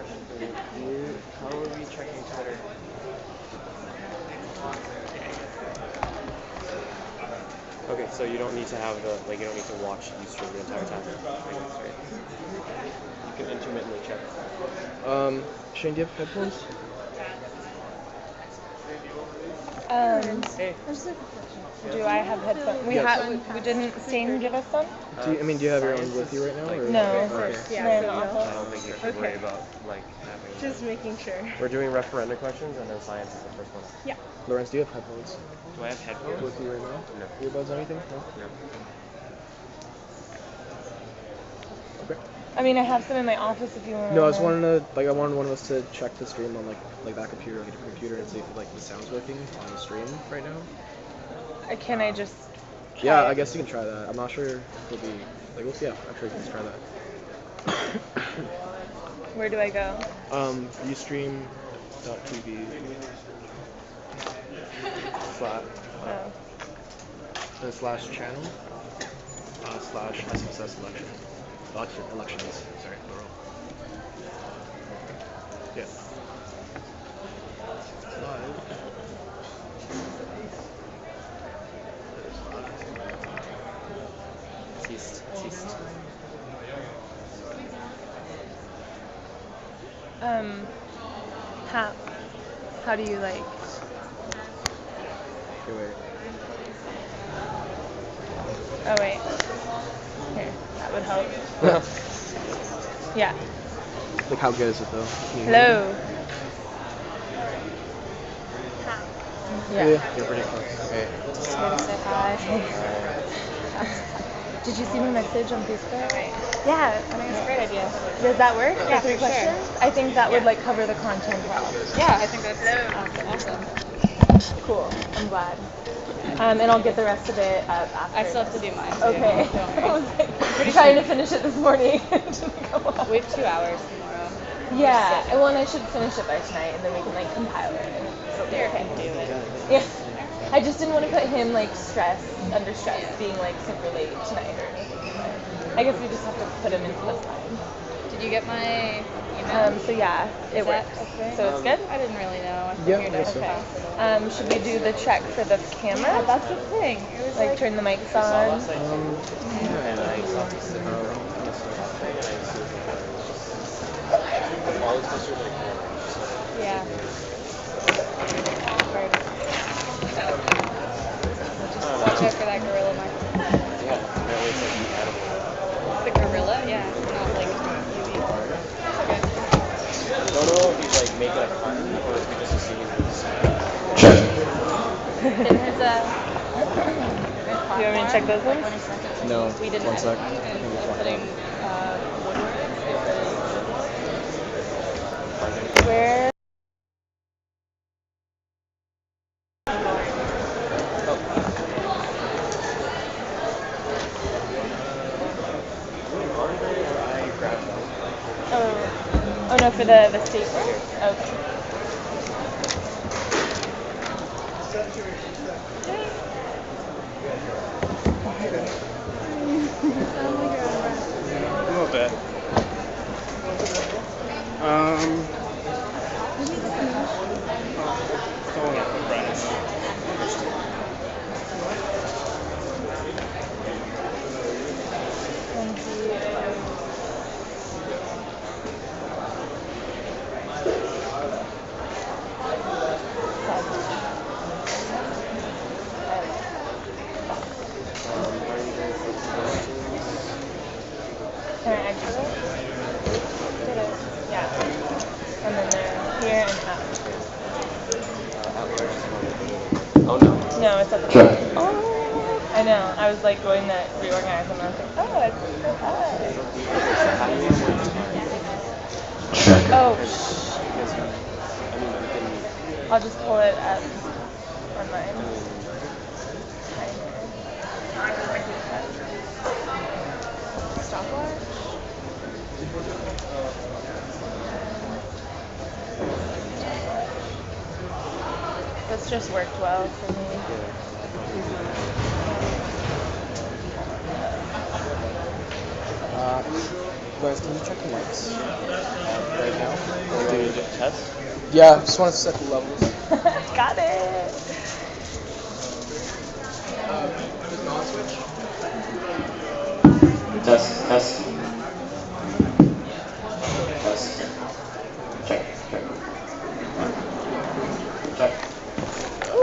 question for you. How are we checking Twitter? Okay, so you don't need to have you don't need to watch Ustream the entire time. You can intermittently check. Shane, do you have headphones? Hey. Do I have headphones? We didn't Stain give us some? Do you have your own with you right now? Or? No. Okay. Yeah. I don't think you should worry about having. Just making sure. We're doing referendum questions, and then science is the first one. Yeah. Lawrence, do you have headphones Do I have headphones? with you right now? No. Earbuds, anything? No. Okay. I mean, I have some in my office if you want. No, I just wanted to I wanted one of us to check the stream on like that computer, like a different computer, and see if the sound's working on the stream right now. Can I just? Yeah, I guess you can try that. I'm not sure if it'll be yeah. I'm sure you can just try that. Where do I go? Ustream.tv /slash channel /SFSS elections. Sorry, plural. Yeah. It's live. Ceased. How do you like? Okay, wait. Oh wait. Here, that would help. Yeah. Like, how good is it though? Hello. Yeah. Yeah. You're pretty close. Okay. Just here to say hi. Did you see my message on Facebook? Yeah, I think it's a great idea. Does that work? Yeah, for 3 for sure. questions? I think that would cover the content well. Yeah, I think that's awesome. Cool. I'm glad. And I'll get the rest of it up after. I still have to do mine. Too. Okay. I was trying to finish it this morning. It didn't go well. We have 2 hours tomorrow. Yeah. Well, and I should finish it by tonight, and then we can compile it. So there can do it. Yeah. I just didn't want to put him under stress, being super late tonight or anything. But I guess we just have to put him into the time. Did you get my email? So yeah, it works. Okay? So it's good? I didn't really know. I Yeah, figured I guess so. Okay. Should we do the check for the camera? Yeah, that's the thing. It was Turn the mics on. And I saw this. yeah. Watch out for that gorilla mark. Yeah, apparently it's edible. The gorilla? Yeah. Not UV. Okay. I don't know if he's making a pun or if he just assuming it's There's a... You want me to check those ones? No. We didn't 1 sec. edit and putting woodwork. Where? Oh no, for the staple? Okay. A little bit. Filling up with friends. Can I exit it? Did it? Yeah. And then they're here and out. Oh no. No, it's at the top. Oh, I know. I was going to reorganize them and I was like, oh, it's so high. Oh, I'll just pull it up on mine. Stopwatch? That's just worked well for me. Guys, can you check the mics right now? Do you want to test? Yeah, just want to set the levels. Got it. Just not switch. Test. Test. Check. Check.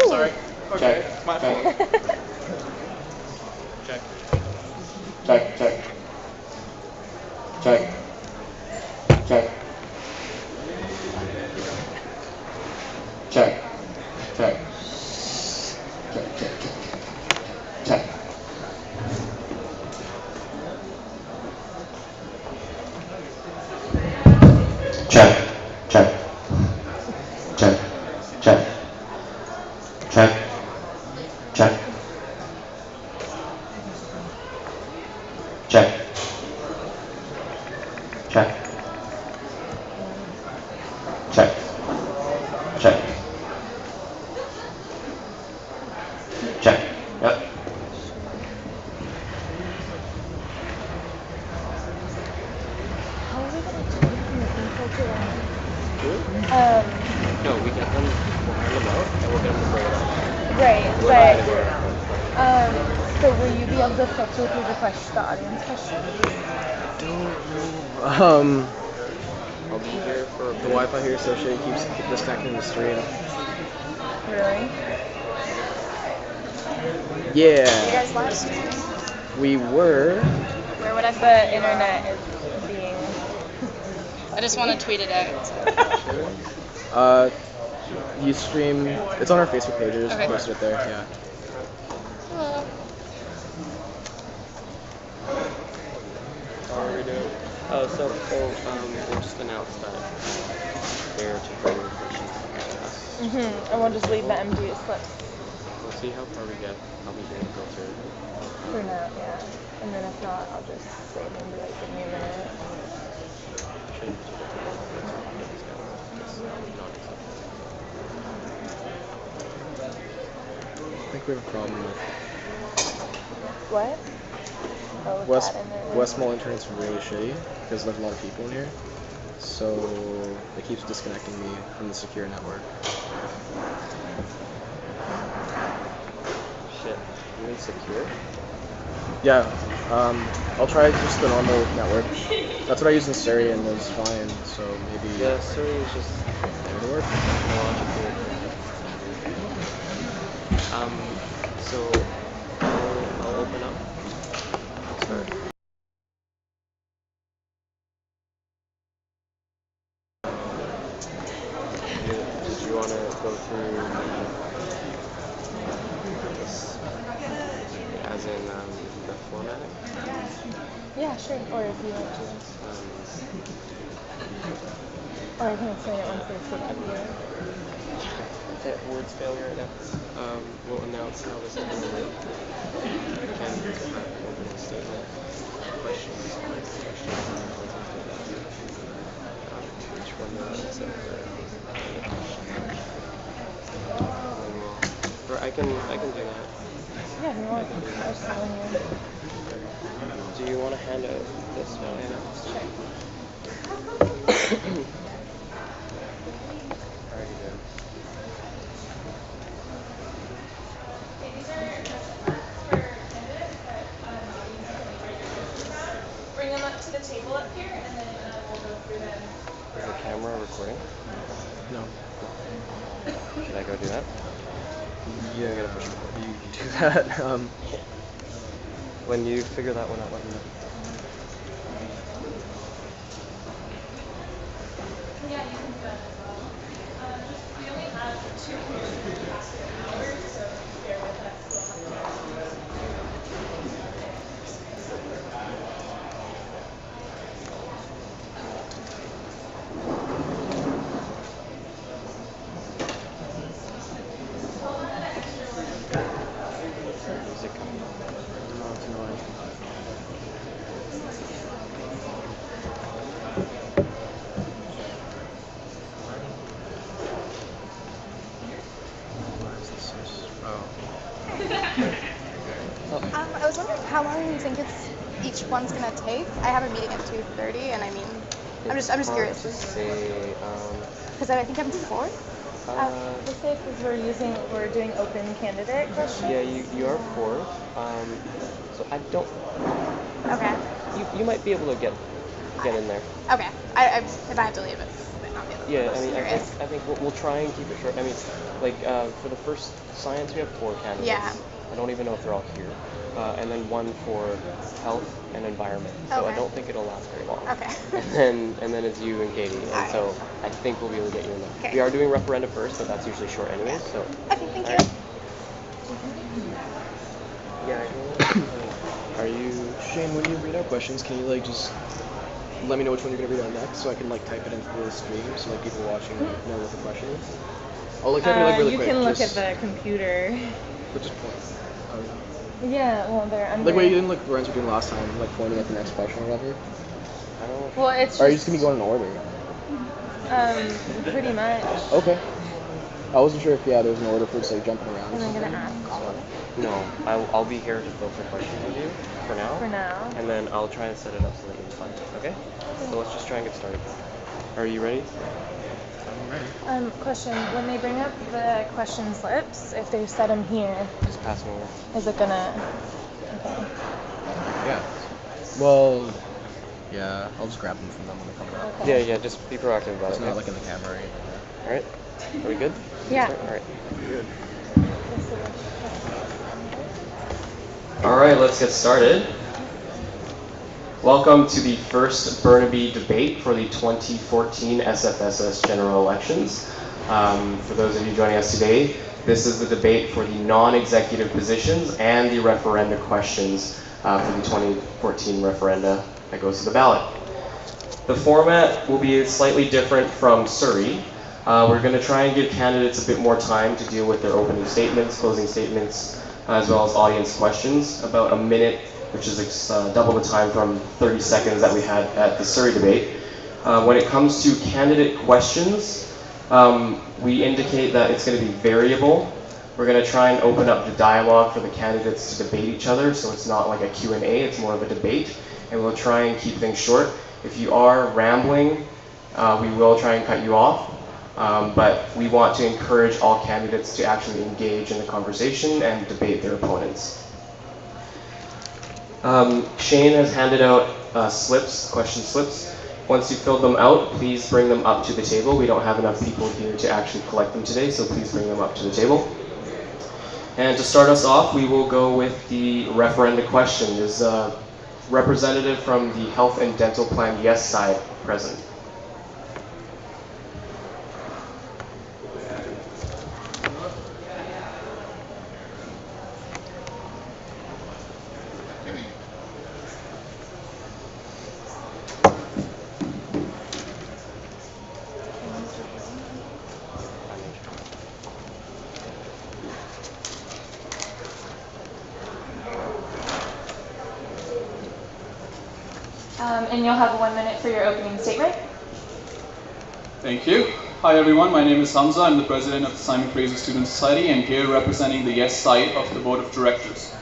Sorry. Okay. Check. My fault. Check. Check. Check. Check. Check. Check. Check. Check. Check. Check. Check. Check. Check. Check. Check. Check. Check. Check. Yep. How are we gonna do it from the info to No, we get them, we'll hand them out, and we'll get them to bring it up. right, We're not but anywhere. so will you be able to filter through the audience questions? I'll be here for The Wi-Fi here associated keeps disconnecting the stream. Really? Yeah. You guys live stream? We were. Where would I put The internet is being. I just want to tweet it out. You stream. It's on our Facebook page. I just Okay. posted it there. Yeah. Hello. How are we doing? We'll just announce that they're to bring the questions to us. And we'll just leave the empty slips We'll see how far we get. I'll be doing filter. for now, yeah. And then if not, I'll just say maybe like give me a minute. Change to the these guys. Just not acceptable. I think we have a problem with What? Oh, with West. that in there. West Mall internet's really shitty because there's a lot of people in here. So it keeps disconnecting me from the secure network. Shit. You mean secure? Yeah. I'll try just the normal network. That's what I used in Surrey and it was fine. So maybe Yeah, Surrey is just it'll work. technologically. So I'll open up. Sorry. Did you want to go through this, as in the formatting? Yeah, sure. Or if you want to. Or I can explain it once they sit up here. Words failure right now. We'll announce how this is going to work. Again, opening statement, questions, each one of us or I can do that. Yeah, if you want. I was telling you. Do you want to hand out this while I announce? Sure. Alrighty then. Bring them up to the table up here, and then we'll go through them. Is the camera recording? No. Should I go do that? Yeah. You do that. When you figure that one out, let me know. Yeah, you can do that as well. We only have 2 hours, so bear with us. Music coming on. No, it's annoying. I was wondering how long you think it's each one's gonna take? I have a meeting at 2:30, and I mean, I'm just hard curious. to say. Because I think I'm fourth. We'll say because we're doing open candidate questions. Yeah, you are fourth. So I don't. Okay. You might be able to get in there. Okay. If I have to leave, it not be able to. Yeah, I'm I mean, curious. I think we'll try and keep it short. I mean, like for the first science, we have 4 candidates. Yeah. I don't even know if they're all here. And then 1 for health and environment. So I Okay. don't think it'll last very long. Okay. And then it's you and Katie. And Alright. so I think we'll be able to get you in there. Okay. We are doing referenda first, but that's usually short anyway. So. Okay, thank you. Alright. Yeah. Are you, Shane? When you read out questions, can you like just let me know which one you're gonna read out next, so I can like type it into the stream, so like people watching know what the question is. I'll like type it like really you quick. can look just, at the computer. But just point. Yeah, well, they're under. Like what you didn't like Lorenz were doing last time, like pointing at the next question or whatever. I don't know. Well, it's Or are you just gonna be going in order? pretty much. Okay. I wasn't sure if there was an order for just like jumping around. And or I'm something. gonna ask all of it No, I'll be here to filter questions with you for now. for now. And then I'll try and set it up so that you'll find it. Okay? So let's just try and get started. Are you ready? I'm ready. Question: when they bring up the question slips, if they set them here, Just pass me over. is it gonna? Okay. Yeah. Well, yeah, I'll just grab them from them when they come out. Okay. Yeah, just be proactive about It's it. not okay? like in the camera or anything. All right. Are we good? Yeah. All right. Good. All right, let's get started. Welcome to the first Burnaby debate for the 2014 SFSS general elections. For those of you joining us today, this is the debate for the non-executive positions and the referenda questions for the 2014 referenda that goes to the ballot. The format will be slightly different from Surrey. We're going to try and give candidates a bit more time to deal with their opening statements, closing statements, as well as audience questions, about a minute, which is double the time from 30 seconds that we had at the Surrey debate. When it comes to candidate questions, we indicate that it's going to be variable. We're going to try and open up the dialogue for the candidates to debate each other, so it's not like a Q&A, it's more of a debate, and we'll try and keep things short. If you are rambling, we will try and cut you off. But we want to encourage all candidates to actually engage in the conversation and debate their opponents. Shane has handed out question slips. Once you've filled them out, please bring them up to the table. We don't have enough people here to actually collect them today, so please bring them up to the table. And to start us off, we will go with the referenda question. Is a representative from the Health and Dental Plan Yes side present? And you'll have 1 minute for your opening statement. Thank you. Hi everyone, my name is Hamza. I'm the president of the Simon Fraser Student Society and here representing the Yes side of the Board of Directors.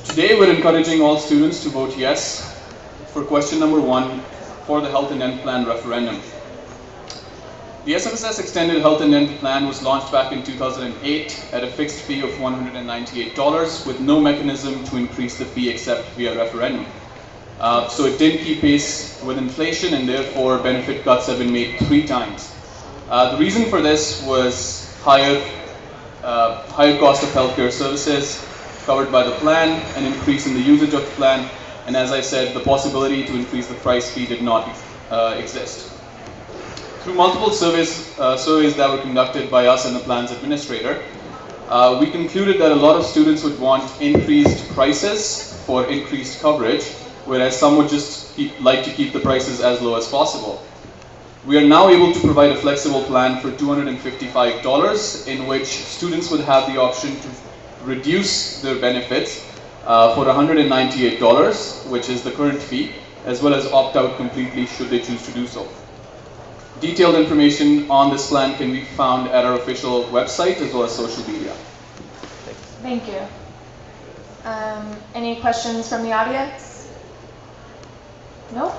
Today we're encouraging all students to vote yes for question number 1 for the Health and Dental Plan referendum. The SFSS Extended Health and Dental Plan was launched back in 2008 at a fixed fee of $198 with no mechanism to increase the fee except via referendum. So it didn't keep pace with inflation and therefore benefit cuts have been made 3 times. The reason for this was higher cost of healthcare services covered by the plan, an increase in the usage of the plan, and as I said, the possibility to increase the price fee did not exist. Through multiple surveys that were conducted by us and the plan's administrator, we concluded that a lot of students would want increased prices for increased coverage, whereas some would just like to keep the prices as low as possible. We are now able to provide a flexible plan for $255 in which students would have the option to reduce their benefits for $198, which is the current fee, as well as opt out completely should they choose to do so. Detailed information on this plan can be found at our official website as well as social media. Thank you. Any questions from the audience? No?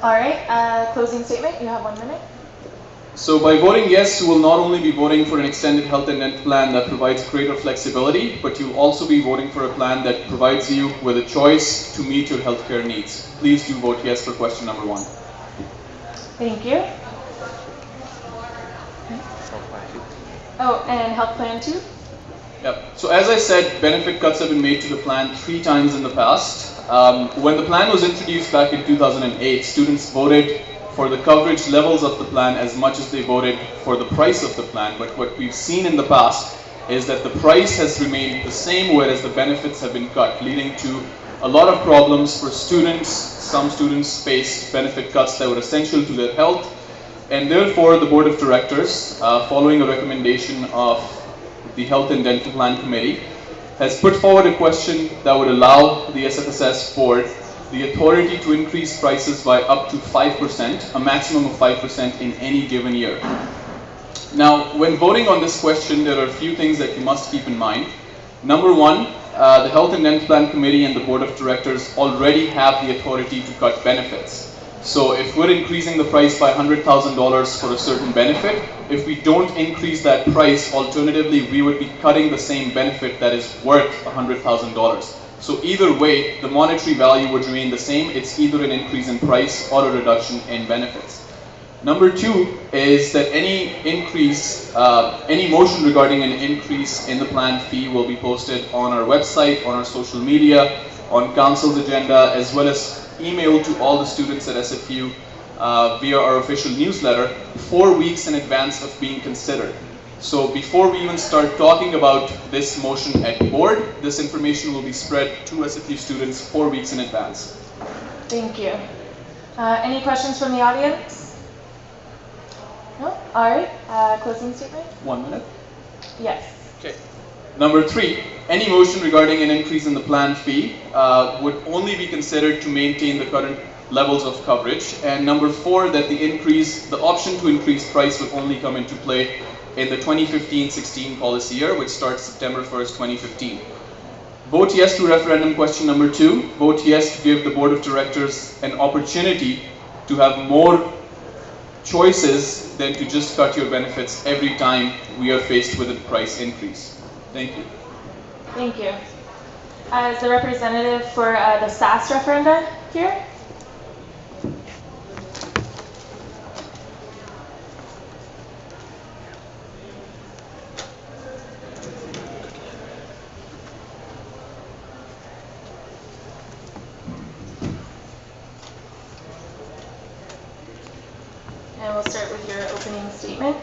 All right, closing statement, you have 1 minute. So by voting yes, you will not only be voting for an extended health and dental plan that provides greater flexibility, but you'll also be voting for a plan that provides you with a choice to meet your healthcare needs. Please do vote yes for question number 1. Thank you. Oh, and health plan 2? Yep. So as I said, benefit cuts have been made to the plan 3 times in the past. When the plan was introduced back in 2008, students voted for the coverage levels of the plan as much as they voted for the price of the plan. But what we've seen in the past is that the price has remained the same, whereas the benefits have been cut, leading to a lot of problems for students. Some students faced benefit cuts that were essential to their health, and therefore the Board of Directors, following a recommendation of the Health and Dental Plan Committee, has put forward a question that would allow the SFSS Board the authority to increase prices by up to 5%, a maximum of 5% in any given year. Now, when voting on this question, there are a few things that you must keep in mind. Number 1, the Health and Dental Plan Committee and the Board of Directors already have the authority to cut benefits. So if we're increasing the price by $100,000 for a certain benefit, if we don't increase that price, alternatively, we would be cutting the same benefit that is worth $100,000. So either way, the monetary value would remain the same. It's either an increase in price or a reduction in benefits. Number 2 is that any motion regarding an increase in the plan fee will be posted on our website, on our social media, on council's agenda, as well as emailed to all the students at SFU via our official newsletter 4 weeks in advance of being considered. So before we even start talking about this motion at board, this information will be spread to SFU students 4 weeks in advance. Thank you. Any questions from the audience? No? All right, closing statement? 1 minute. Yes. Okay. Number 3, any motion regarding an increase in the plan fee would only be considered to maintain the current levels of coverage. And number 4, that the option to increase price would only come into play in the 2015-16 policy year, which starts September 1st, 2015. Vote yes to referendum question number 2. Vote yes to give the Board of Directors an opportunity to have more choices than to just cut your benefits every time we are faced with a price increase. Thank you. Thank you. As the representative for the SAS referenda here? And we'll start with your opening statement.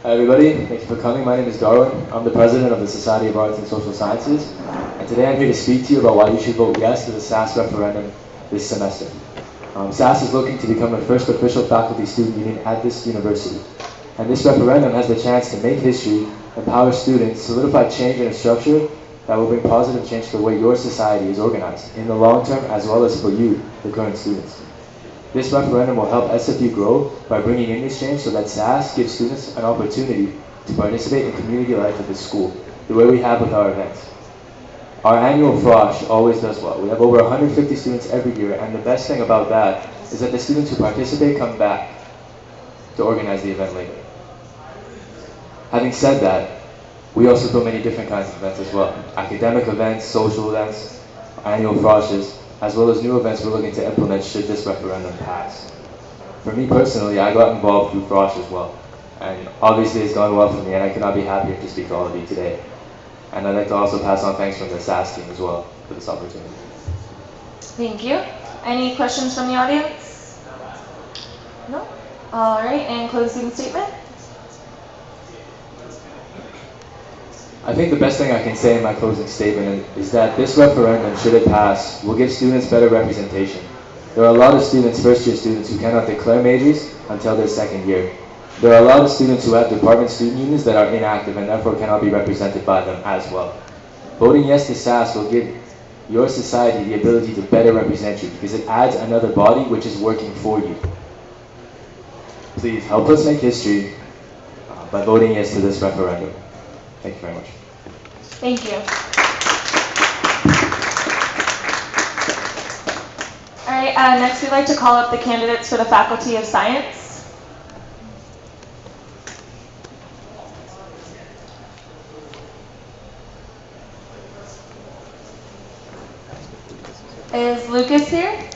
Hi everybody, thank you for coming. My name is Darwin. I'm the president of the Society of Arts and Social Sciences, and today I'm here to speak to you about why you should vote yes to the SAS referendum this semester. SAS is looking to become the first official faculty student union at this university, and this referendum has the chance to make history, empower students, solidify change in a structure that will bring positive change to the way your society is organized in the long term, as well as for you, the current students. This referendum will help SFU grow by bringing in this change so that SAS gives students an opportunity to participate in community life at the school, the way we have with our events. Our annual frosh always does well. We have over 150 students every year, and the best thing about that is that the students who participate come back to organize the event later. Having said that, we also throw many different kinds of events as well. Academic events, social events, annual froshes, as well as new events we're looking to implement should this referendum pass. For me personally, I got involved through frosh as well. And obviously it's gone well for me, and I could not be happier to speak to all of you today. And I'd like to also pass on thanks from the SAS team as well for this opportunity. Thank you. Any questions from the audience? No? All right, and closing statement? I think the best thing I can say in my closing statement is that this referendum, should it pass, will give students better representation. There are a lot of students, first-year students, who cannot declare majors until their second year. There are a lot of students who have department student unions that are inactive and therefore cannot be represented by them as well. Voting yes to SAS will give your society the ability to better represent you because it adds another body which is working for you. Please help us make history by voting yes to this referendum. Thank you very much. Thank you. All right, next we'd like to call up the candidates for the Faculty of Science. Is Lucas here?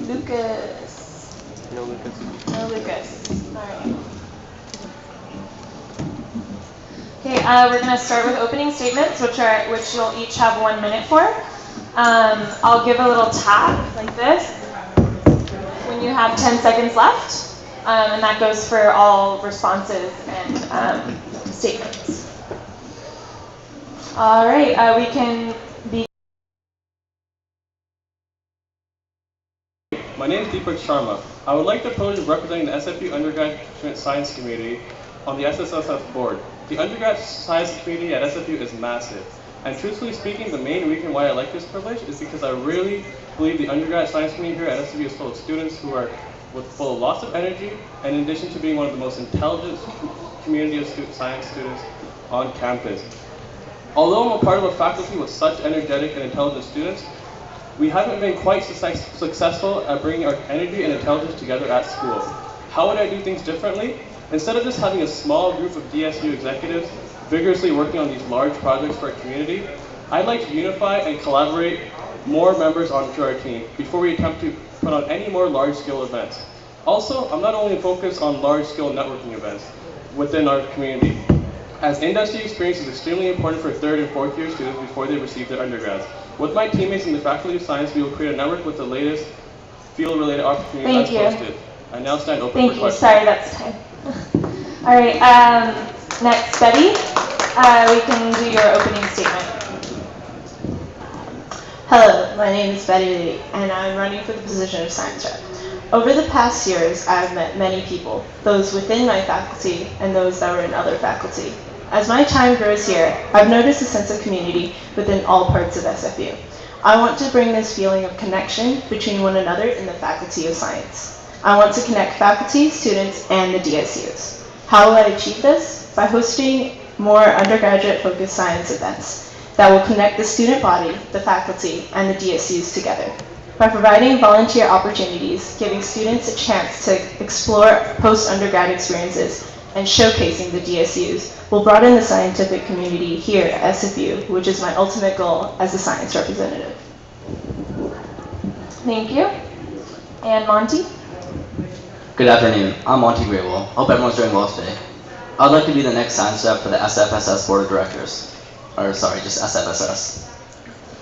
Lucas. No, Lucas. No Lucas. All right. Okay, we're going to start with opening statements, which you'll each have 1 minute for. I'll give a little tap like this when you have 10 seconds left, and that goes for all responses and statements. All right, we can begin. My name is Deepak Sharma. I would like to pose as representing the SFU undergraduate science community on the SFSS board. The undergrad science community at SFU is massive. And truthfully speaking, the main reason why I like this privilege is because I really believe the undergrad science community here at SFU is full of students who are full of lots of energy, and in addition to being one of the most intelligent community of science students on campus. Although I'm a part of a faculty with such energetic and intelligent students, we haven't been quite successful at bringing our energy and intelligence together at school. How would I do things differently? Instead of just having a small group of DSU executives vigorously working on these large projects for our community, I'd like to unify and collaborate more members onto our team before we attempt to put on any more large-scale events. Also, I'm not only focused on large-scale networking events within our community, as industry experience is extremely important for 3rd and 4th year students before they receive their undergrads. With my teammates in the Faculty of Science, we will create a network with the latest field-related opportunities as posted. I now stand open for questions. Thank you. Sorry, that's time. All right, next, Betty, we can do your opening statement. Hello, my name is Betty Lee, and I'm running for the position of science rep. Over the past years, I've met many people, those within my faculty and those that were in other faculty. As my time grows here, I've noticed a sense of community within all parts of SFU. I want to bring this feeling of connection between one another in the Faculty of Science. I want to connect faculty, students, and the DSUs. How will I achieve this? By hosting more undergraduate-focused science events that will connect the student body, the faculty, and the DSUs together. By providing volunteer opportunities, giving students a chance to explore post-undergrad experiences, and showcasing the DSUs will broaden the scientific community here at SFU, which is my ultimate goal as a science representative. Thank you. And Monty? Good afternoon. I'm Monty Graywell. Hope everyone's doing well today. I'd like to be the next science rep for the SFSS Board of Directors. Just SFSS.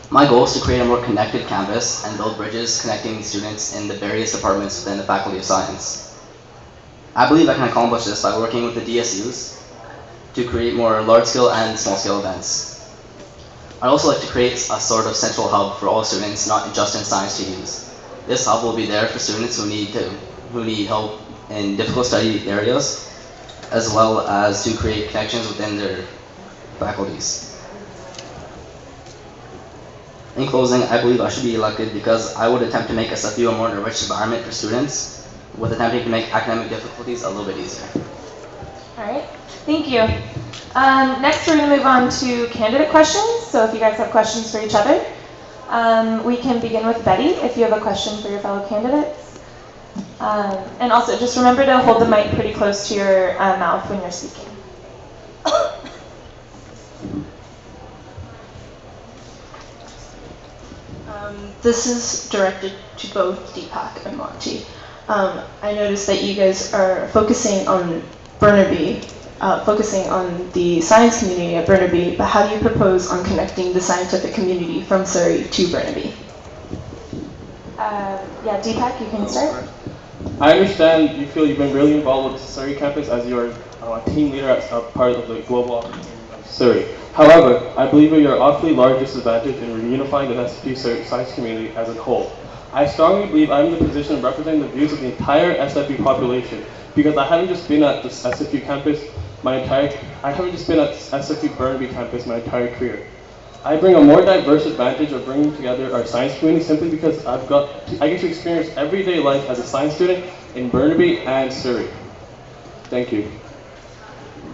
My goal is to create a more connected campus and build bridges connecting students in the various departments within the Faculty of Science. I believe I can accomplish this by working with the DSUs to create more large-scale and small-scale events. I'd also like to create a sort of central hub for all students, not just in science, to use. This hub will be there for students who need help in difficult study areas, as well as to create connections within their faculties. In closing, I believe I should be elected because I would attempt to make SFU a more enriched environment for students, with attempting to make academic difficulties a little bit easier. All right, thank you. Next, we're going to move on to candidate questions. So if you guys have questions for each other, we can begin with Betty if you have a question for your fellow candidates. And also, just remember to hold the mic pretty close to your mouth when you're speaking. This is directed to both Deepak and Monty. I noticed that you guys are focusing on Burnaby, focusing on the science community at Burnaby, but how do you propose on connecting the scientific community from Surrey to Burnaby? Yeah, Deepak, you can start. I understand you feel you've been really involved with the Surrey campus as your team leader as part of the global opportunity of Surrey. However, I believe you're your awfully large disadvantage in unifying the SFU science community as a whole. I strongly believe I'm in the position of representing the views of the entire SFU population, because I haven't just been at the SFU campus I haven't just been at SFU Burnaby campus my entire career. I bring a more diverse advantage of bringing together our science community simply because I get to experience everyday life as a science student in Burnaby and Surrey. Thank you.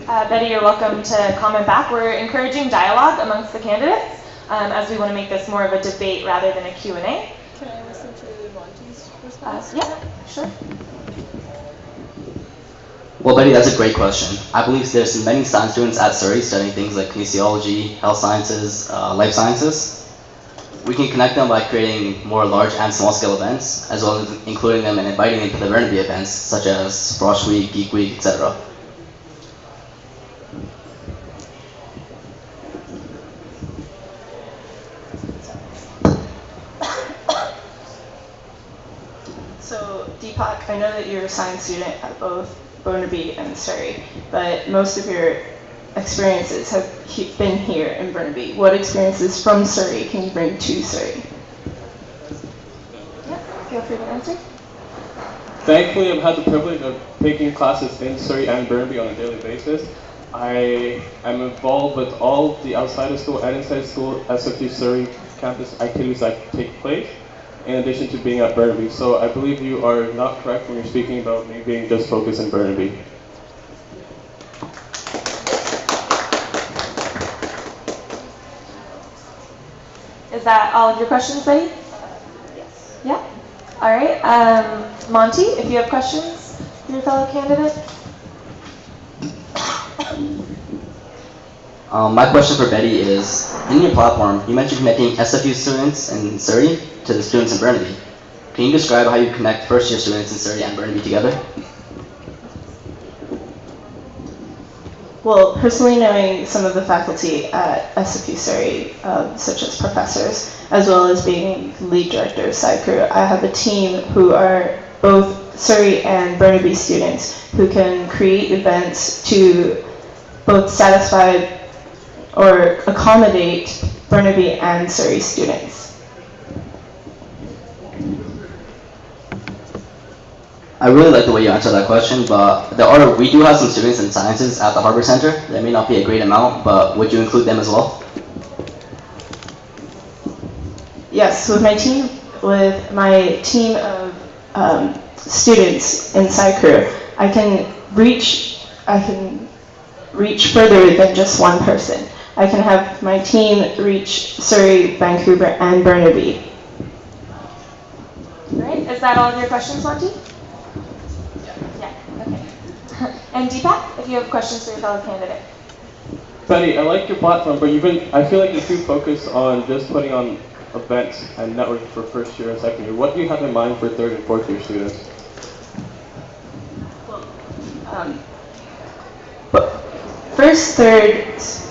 Betty, you're welcome to comment back. We're encouraging dialogue amongst the candidates as we want to make this more of a debate rather than a Q&A. Can I listen to Monty's response? Yeah, sure. Well, Betty, that's a great question. I believe there's many science students at Surrey studying things like kinesiology, health sciences, life sciences. We can connect them by creating more large and small scale events, as well as including them and inviting them to the Burnaby events, such as Frosh Week, Geek Week, etc. So, Deepak, I know that you're a science student at both Burnaby and Surrey, but most of your experiences have been here in Burnaby. What experiences from Surrey can you bring to Surrey? Yeah, feel free to answer. Thankfully, I've had the privilege of taking classes in Surrey and Burnaby on a daily basis. I am involved with all the outside of school and inside of school SFU Surrey campus activities that take place, in addition to being at Burnaby. So I believe you are not correct when you're speaking about me being just focused in Burnaby. Is that all of your questions, Betty? Yes. Yeah. All right. Monty, if you have questions for your fellow candidate. My question for Betty is, in your platform, you mentioned connecting SFU students in Surrey to the students in Burnaby. Can you describe how you connect first-year students in Surrey and Burnaby together? Well, personally knowing some of the faculty at SFU Surrey, such as professors, as well as being lead director of Side Crew, I have a team who are both Surrey and Burnaby students who can create events to both satisfy or accommodate Burnaby and Surrey students. I really like the way you answered that question, but we do have some students in sciences at the Harbor Center. There may not be a great amount, but would you include them as well? Yes, with my team of students in Side Crew, I can reach further than just one person. I can have my team reach Surrey, Vancouver, and Burnaby. All right. Is that all of your questions, Monty? Yeah. Okay. And Deepak, if you have questions for your fellow candidate. Betty, I like your platform, but I feel like you're too focused on just putting on events and networking for first year and second year. What do you have in mind for third and fourth year students?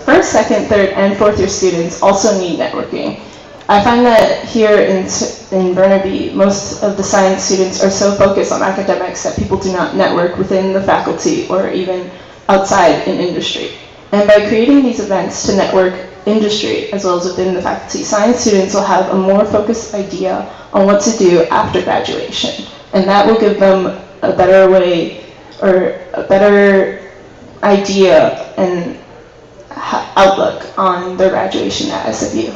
First, second, third, and fourth year students also need networking. I find that here in Burnaby, most of the science students are so focused on academics that people do not network within the faculty or even outside in industry. And by creating these events to network industry as well as within the faculty, science students will have a more focused idea on what to do after graduation. And that will give them a better way or a better idea and outlook on their graduation at SFU.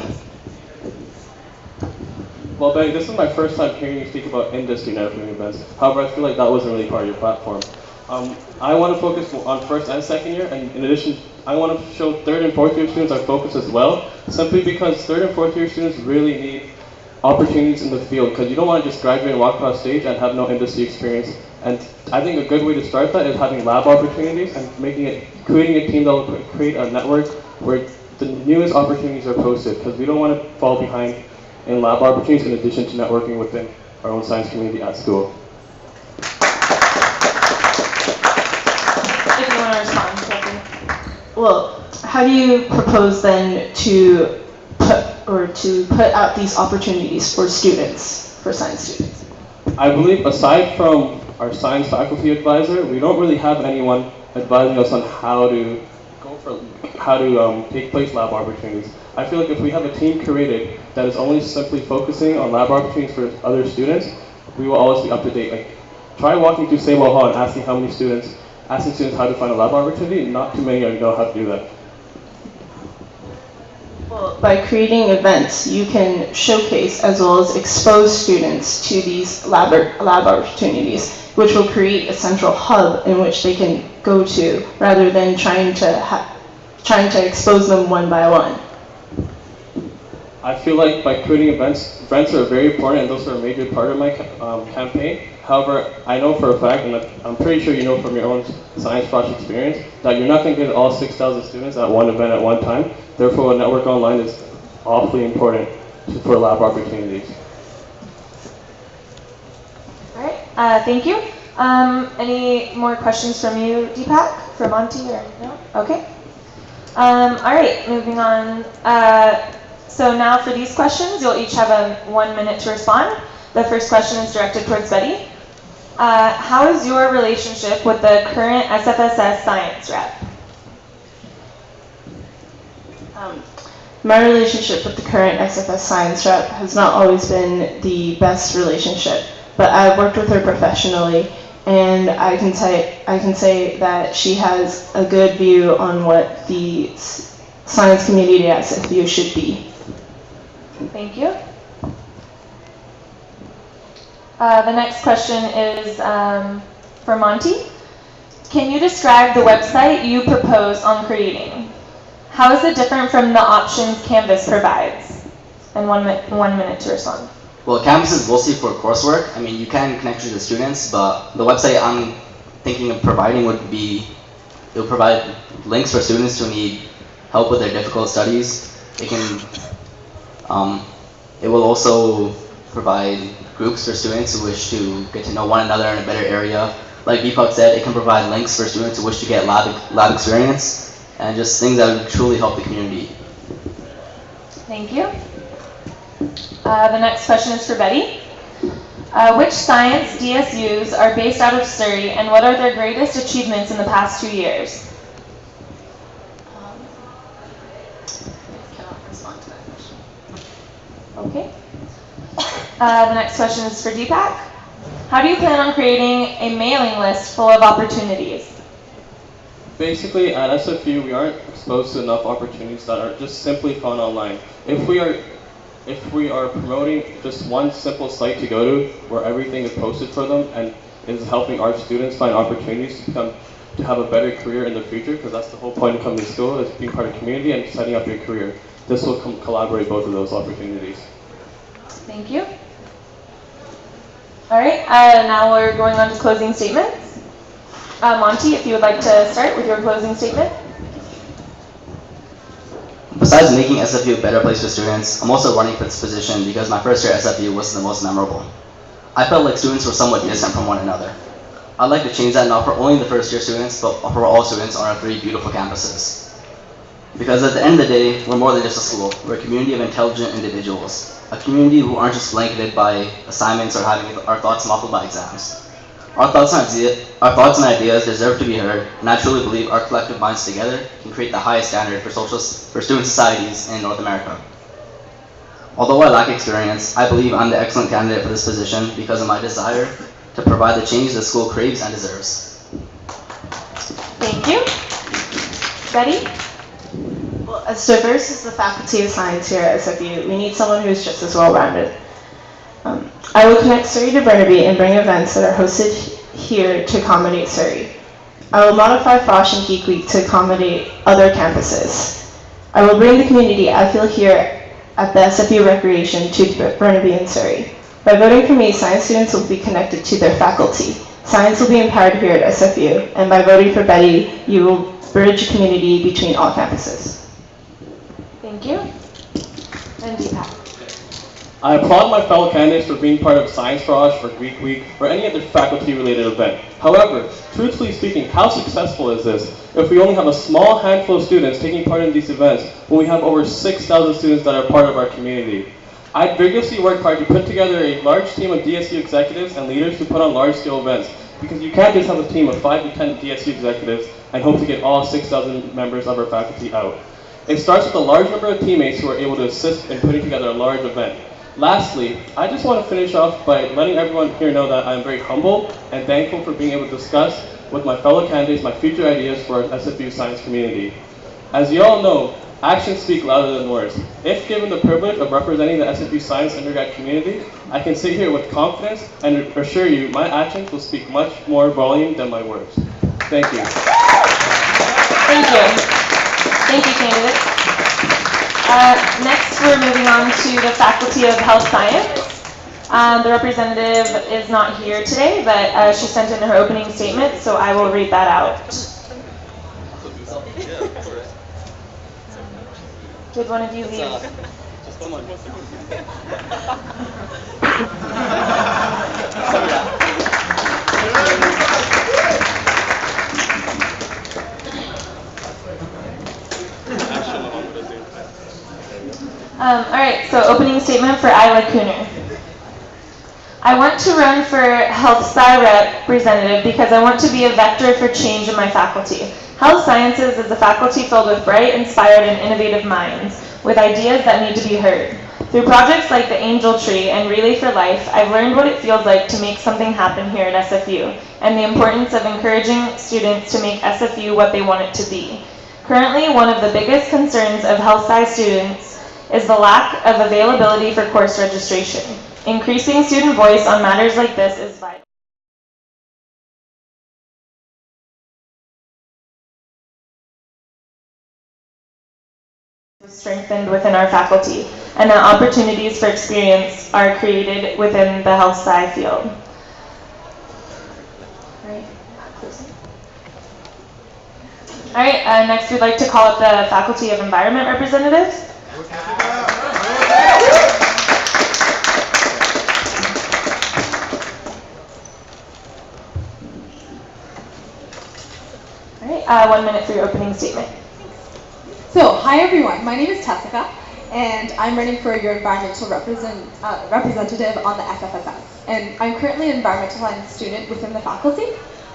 Well, Betty, this is my first time hearing you speak about industry networking events. However, I feel like that wasn't really part of your platform. I want to focus on first and second year, and in addition, I want to show third and fourth year students our focus as well, simply because third and fourth year students really need opportunities in the field, because you don't want to just graduate and walk across stage and have no industry experience. And I think a good way to start that is having lab opportunities and creating a team that will create a network where the newest opportunities are posted, because we don't want to fall behind in lab opportunities in addition to networking within our own science community at school. If you want to respond, Jeffrey. Well, how do you propose then to put out these opportunities for students, for science students? I believe aside from our science faculty advisor, we don't really have anyone advising us on how to take place lab opportunities. I feel like if we have a team created that is only simply focusing on lab opportunities for other students, we will always be up to date. Like, try walking through Sable Hall and asking students how to find a lab opportunity. Not too many of you know how to do that. Well, by creating events, you can showcase as well as expose students to these lab opportunities, which will create a central hub in which they can go to, rather than trying to expose them one by one. I feel like by creating events are very important, and those are a major part of my campaign. However, I know for a fact, and I'm pretty sure you know from your own science project experience, that you're not going to get all 6,000 students at one event at one time. Therefore, a network online is awfully important for lab opportunities. All right, thank you. Any more questions from you, Deepak, for Monty, or no? Okay. All right, moving on. So now for these questions, you'll each have 1 minute to respond. The first question is directed towards Betty. How is your relationship with the current SFSS science rep? My relationship with the current SFS science rep has not always been the best relationship, but I've worked with her professionally, and I can say that she has a good view on what the science community at SFU should be. Thank you. The next question is for Monty. Can you describe the website you propose on creating? How is it different from the options Canvas provides? And 1 minute to respond. Well, Canvas is mostly for coursework. I mean, you can connect with the students, but the website I'm thinking of providing it'll provide links for students who need help with their difficult studies. It will also provide groups for students who wish to get to know one another in a better area. Like Deepak said, it can provide links for students who wish to get lab experience, and just things that would truly help the community. Thank you. The next question is for Betty. Which science DSUs are based out of Surrey, and what are their greatest achievements in the past 2 years? Cannot respond to that question. Okay. The next question is for Deepak. How do you plan on creating a mailing list full of opportunities? Basically, at SFU, we aren't exposed to enough opportunities that are just simply found online. If we are promoting just one simple site to go to where everything is posted for them and is helping our students find opportunities to have a better career in the future, because that's the whole point of coming to school, is being part of the community and setting up your career. This will collaborate both of those opportunities. Thank you. All right, now we're going on to closing statements. Monty, if you would like to start with your closing statement. Besides making SFU a better place for students, I'm also running for this position because my first year at SFU was the most memorable. I felt like students were somewhat distant from one another. I'd like to change that not for only the first year students, but for all students on our 3 beautiful campuses. Because at the end of the day, we're more than just a school. We're a community of intelligent individuals. A community who aren't just blanketed by assignments or having our thoughts muffled by exams. Our thoughts and ideas deserve to be heard, and I truly believe our collective minds together can create the highest standard for student societies in North America. Although I lack experience, I believe I'm the excellent candidate for this position because of my desire to provide the change the school craves and deserves. Thank you. Betty? Well, as diverse as the Faculty of Science here at SFU, we need someone who's just as well-rounded. I will connect Surrey to Burnaby and bring events that are hosted here to accommodate Surrey. I will modify Frosh and Geek Week to accommodate other campuses. I will bring the community I feel here at the SFU Recreation to Burnaby and Surrey. By voting for me, science students will be connected to their faculty. Science will be empowered here at SFU, and by voting for Betty, you will bridge community between all campuses. Thank you. And Deepak. I applaud my fellow candidates for being part of Science Frosh or Greek Week or any other faculty-related event. However, truthfully speaking, how successful is this if we only have a small handful of students taking part in these events when we have over 6,000 students that are part of our community? I'd vigorously work hard to put together a large team of DSU executives and leaders who put on large-scale events, because you can't just have a team of 5 to 10 DSU executives and hope to get all 6,000 members of our faculty out. It starts with a large number of teammates who are able to assist in putting together a large event. Lastly, I just want to finish off by letting everyone here know that I'm very humble and thankful for being able to discuss with my fellow candidates my future ideas for our SFU science community. As you all know, actions speak louder than words. If given the privilege of representing the SFU Science undergrad community, I can sit here with confidence and assure you my actions will speak much more volume than my words. Thank you. Thank you. Thank you, candidates. Next, we're moving on to the Faculty of Health Science. The representative is not here today, but she sent in her opening statement, so I will read that out. Did one of you leave? All right, so opening statement for Isla Cooner. I want to run for Health Sci representative because I want to be a vector for change in my faculty. Health Sciences is a faculty filled with bright, inspired, and innovative minds, with ideas that need to be heard. Through projects like the Angel Tree and Relay for Life, I've learned what it feels like to make something happen here at SFU, and the importance of encouraging students to make SFU what they want it to be. Currently, one of the biggest concerns of health sci students is the lack of availability for course registration. Increasing student voice on matters like this is vital. Strengthened within our faculty, and that opportunities for experience are created within the health sci field. All right, next we'd like to call up the Faculty of Environment representatives. All right, 1 minute for your opening statement. So, hi everyone, my name is Tessica, and I'm running for your environmental representative on the SFSS. And I'm currently an environmental science student within the faculty,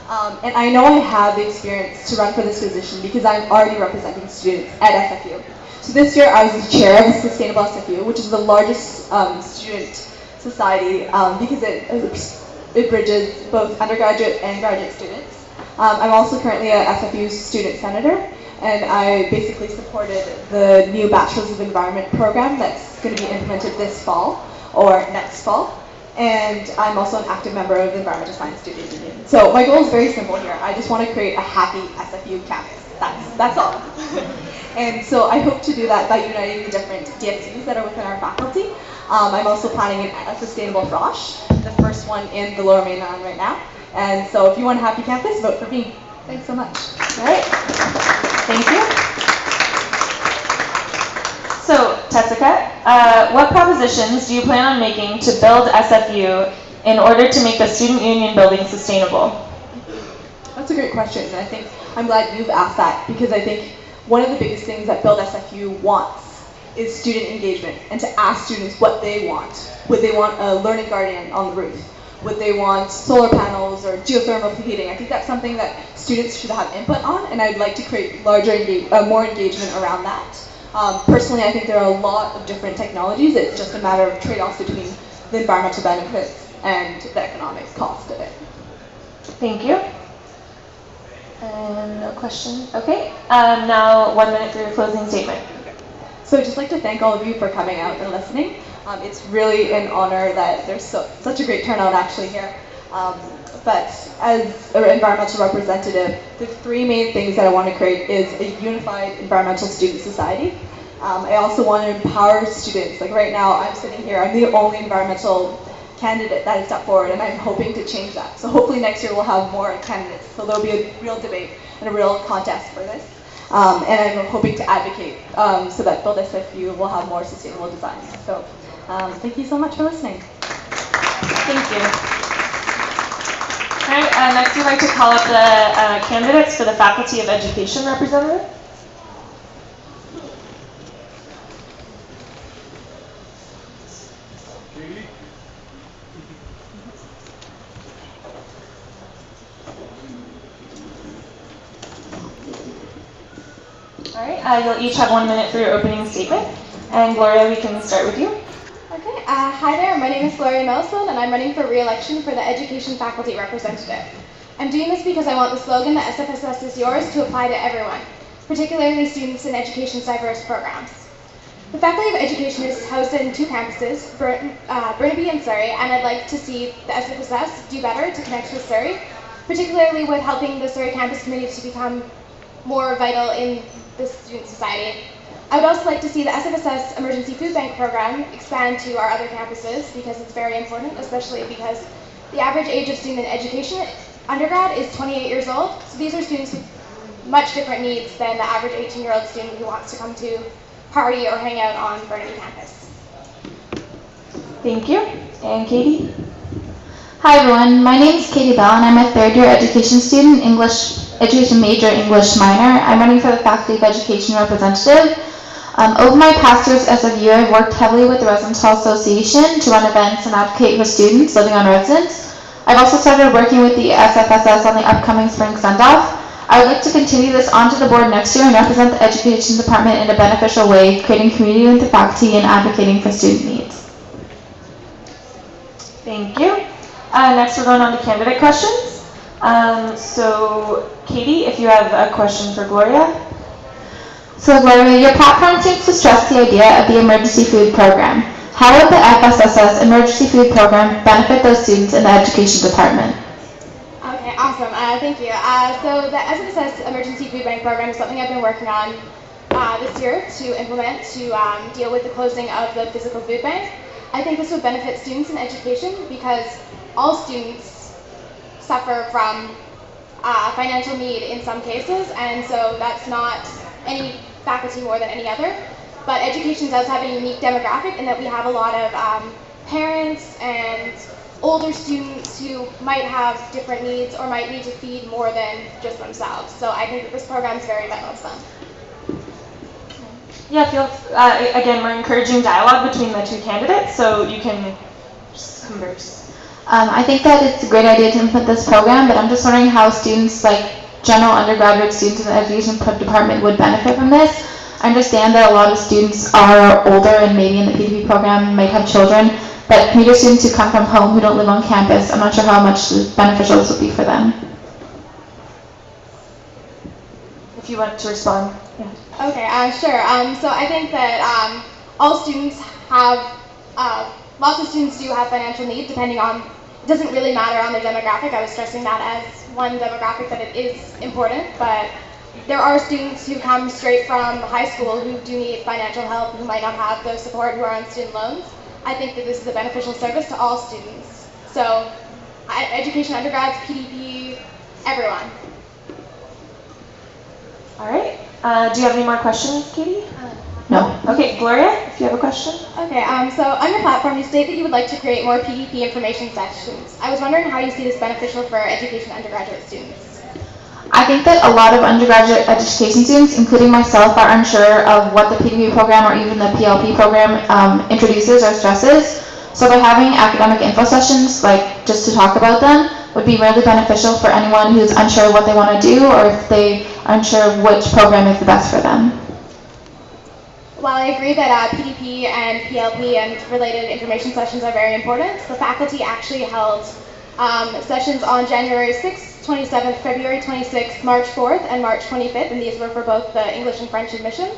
and I know I have the experience to run for this position because I'm already representing students at SFU. So this year I was the chair of the Sustainable SFU, which is the largest student society because it bridges both undergraduate and graduate students. I'm also currently a SFU student senator, and I basically supported the new Bachelor's of Environment program that's going to be implemented this fall or next fall. And I'm also an active member of the Environmental Science Student Union. So my goal is very simple here. I just want to create a happy SFU campus. That's all. And so I hope to do that by uniting the different DXUs that are within our faculty. I'm also planning a sustainable frosh, the first one in the Lower Mainland right now. And so if you want a happy campus, vote for me. Thanks so much. All right. Thank you. So, Tessica, what propositions do you plan on making to build SFU in order to make the student union building sustainable? That's a great question, and I think I'm glad you've asked that because I think one of the biggest things that Build SFU wants is student engagement and to ask students what they want. Would they want a learning guardian on the roof? Would they want solar panels or geothermal heating? I think that's something that students should have input on, and I'd like to create more engagement around that. Personally, I think there are a lot of different technologies. It's just a matter of trade-offs between the environmental benefits and the economic cost of it. Thank you. No questions? Okay. Now 1 minute for your closing statement. So I'd just like to thank all of you for coming out and listening. It's really an honor that there's such a great turnout actually here. But as an environmental representative, the three main things that I want to create is a unified environmental student society. I also want to empower students. Like right now, I'm sitting here, I'm the only environmental candidate that has stepped forward, and I'm hoping to change that. So hopefully next year we'll have more candidates. So there'll be a real debate and a real contest for this. And I'm hoping to advocate so that Build SFU will have more sustainable designs. So thank you so much for listening. Thank you. All right, next we'd like to call up the candidates for the Faculty of Education representative. All right, you'll each have 1 minute for your opening statement. And Gloria, we can start with you. Okay, hi there, my name is Gloria Melson and I'm running for re-election for the Education Faculty Representative. I'm doing this because I want the slogan that SFSS is yours to apply to everyone. particularly students in education's diverse programs. The Faculty of Education is hosted in 2 campuses, Burnaby and Surrey, and I'd like to see the SFSS do better to connect with Surrey, particularly with helping the Surrey Campus Committee to become more vital in the student society. I would also like to see the SFSS Emergency Food Bank program expand to our other campuses because it's very important, especially because the average age of student in education undergrad is 28 years old. So these are students with much different needs than the average 18-year-old student who wants to come to party or hang out on Burnaby campus. Thank you. And Katie? Hi everyone, my name is Katie Bell and I'm a third year education student, education major, English minor. I'm running for the Faculty of Education representative. Over my past years as a viewer, I've worked heavily with the Residence Hall Association to run events and advocate for students living on residence. I've also started working with the SFSS on the upcoming spring send-off. I would like to continue this onto the board next year and represent the education department in a beneficial way, creating community with the faculty and advocating for student needs. Thank you. Next we're going on to candidate questions. So Katie, if you have a question for Gloria. So Gloria, your platform seems to stress the idea of the emergency food program. How would the FSSS emergency food program benefit those students in the education department? Okay, awesome. Thank you. So the SFSS Emergency Food Bank program is something I've been working on this year to implement to deal with the closing of the physical food bank. I think this would benefit students in education because all students suffer from financial need in some cases, and so that's not any faculty more than any other. But education does have a unique demographic in that we have a lot of parents and older students who might have different needs or might need to feed more than just themselves. So I think that this program is very vital to them. Yeah, again, we're encouraging dialogue between the 2 candidates, so you can just converse. I think that it's a great idea to implement this program, but I'm just wondering how students, like general undergraduate students in the education department, would benefit from this. I understand that a lot of students are older and maybe in the PDP program might have children, but commuter students who come from home who don't live on campus, I'm not sure how much beneficial this would be for them. If you want to respond. Yeah. Okay, sure. So I think that all students have, lots of students do have financial needs depending on, it doesn't really matter on their demographic. I was stressing that as one demographic that it is important, but there are students who come straight from high school who do need financial help, who might not have the support, who are on student loans. I think that this is a beneficial service to all students. So education undergrads, PDP, everyone. All right. Do you have any more questions, Katie? No. Okay, Gloria, if you have a question. Okay, so on your platform, you state that you would like to create more PDP information sessions. I was wondering how you see this beneficial for education undergraduate students. I think that a lot of undergraduate education students, including myself, are unsure of what the PDP program or even the PLP program introduces or stresses. So by having academic info sessions, like just to talk about them, would be really beneficial for anyone who's unsure what they want to do or if they are unsure which program is the best for them. While I agree that PDP and PLP and related information sessions are very important, the faculty actually held sessions on January 6th, 27th, February 26th, March 4th, and March 25th, and these were for both the English and French admission.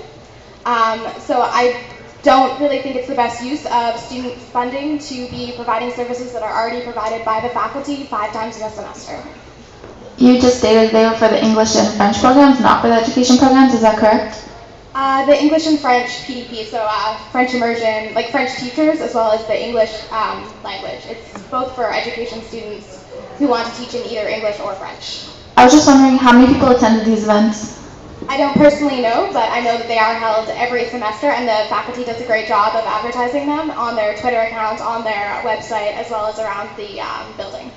So I don't really think it's the best use of student funding to be providing services that are already provided by the faculty 5 times in a semester. You just stated they were for the English and French programs, not for the education programs, is that correct? The English and French PDP, so French immersion, like French teachers, as well as the English language. It's both for education students who want to teach in either English or French. I was just wondering how many people attended these events? I don't personally know, but I know that they are held every semester, and the faculty does a great job of advertising them on their Twitter accounts, on their website, as well as around the building.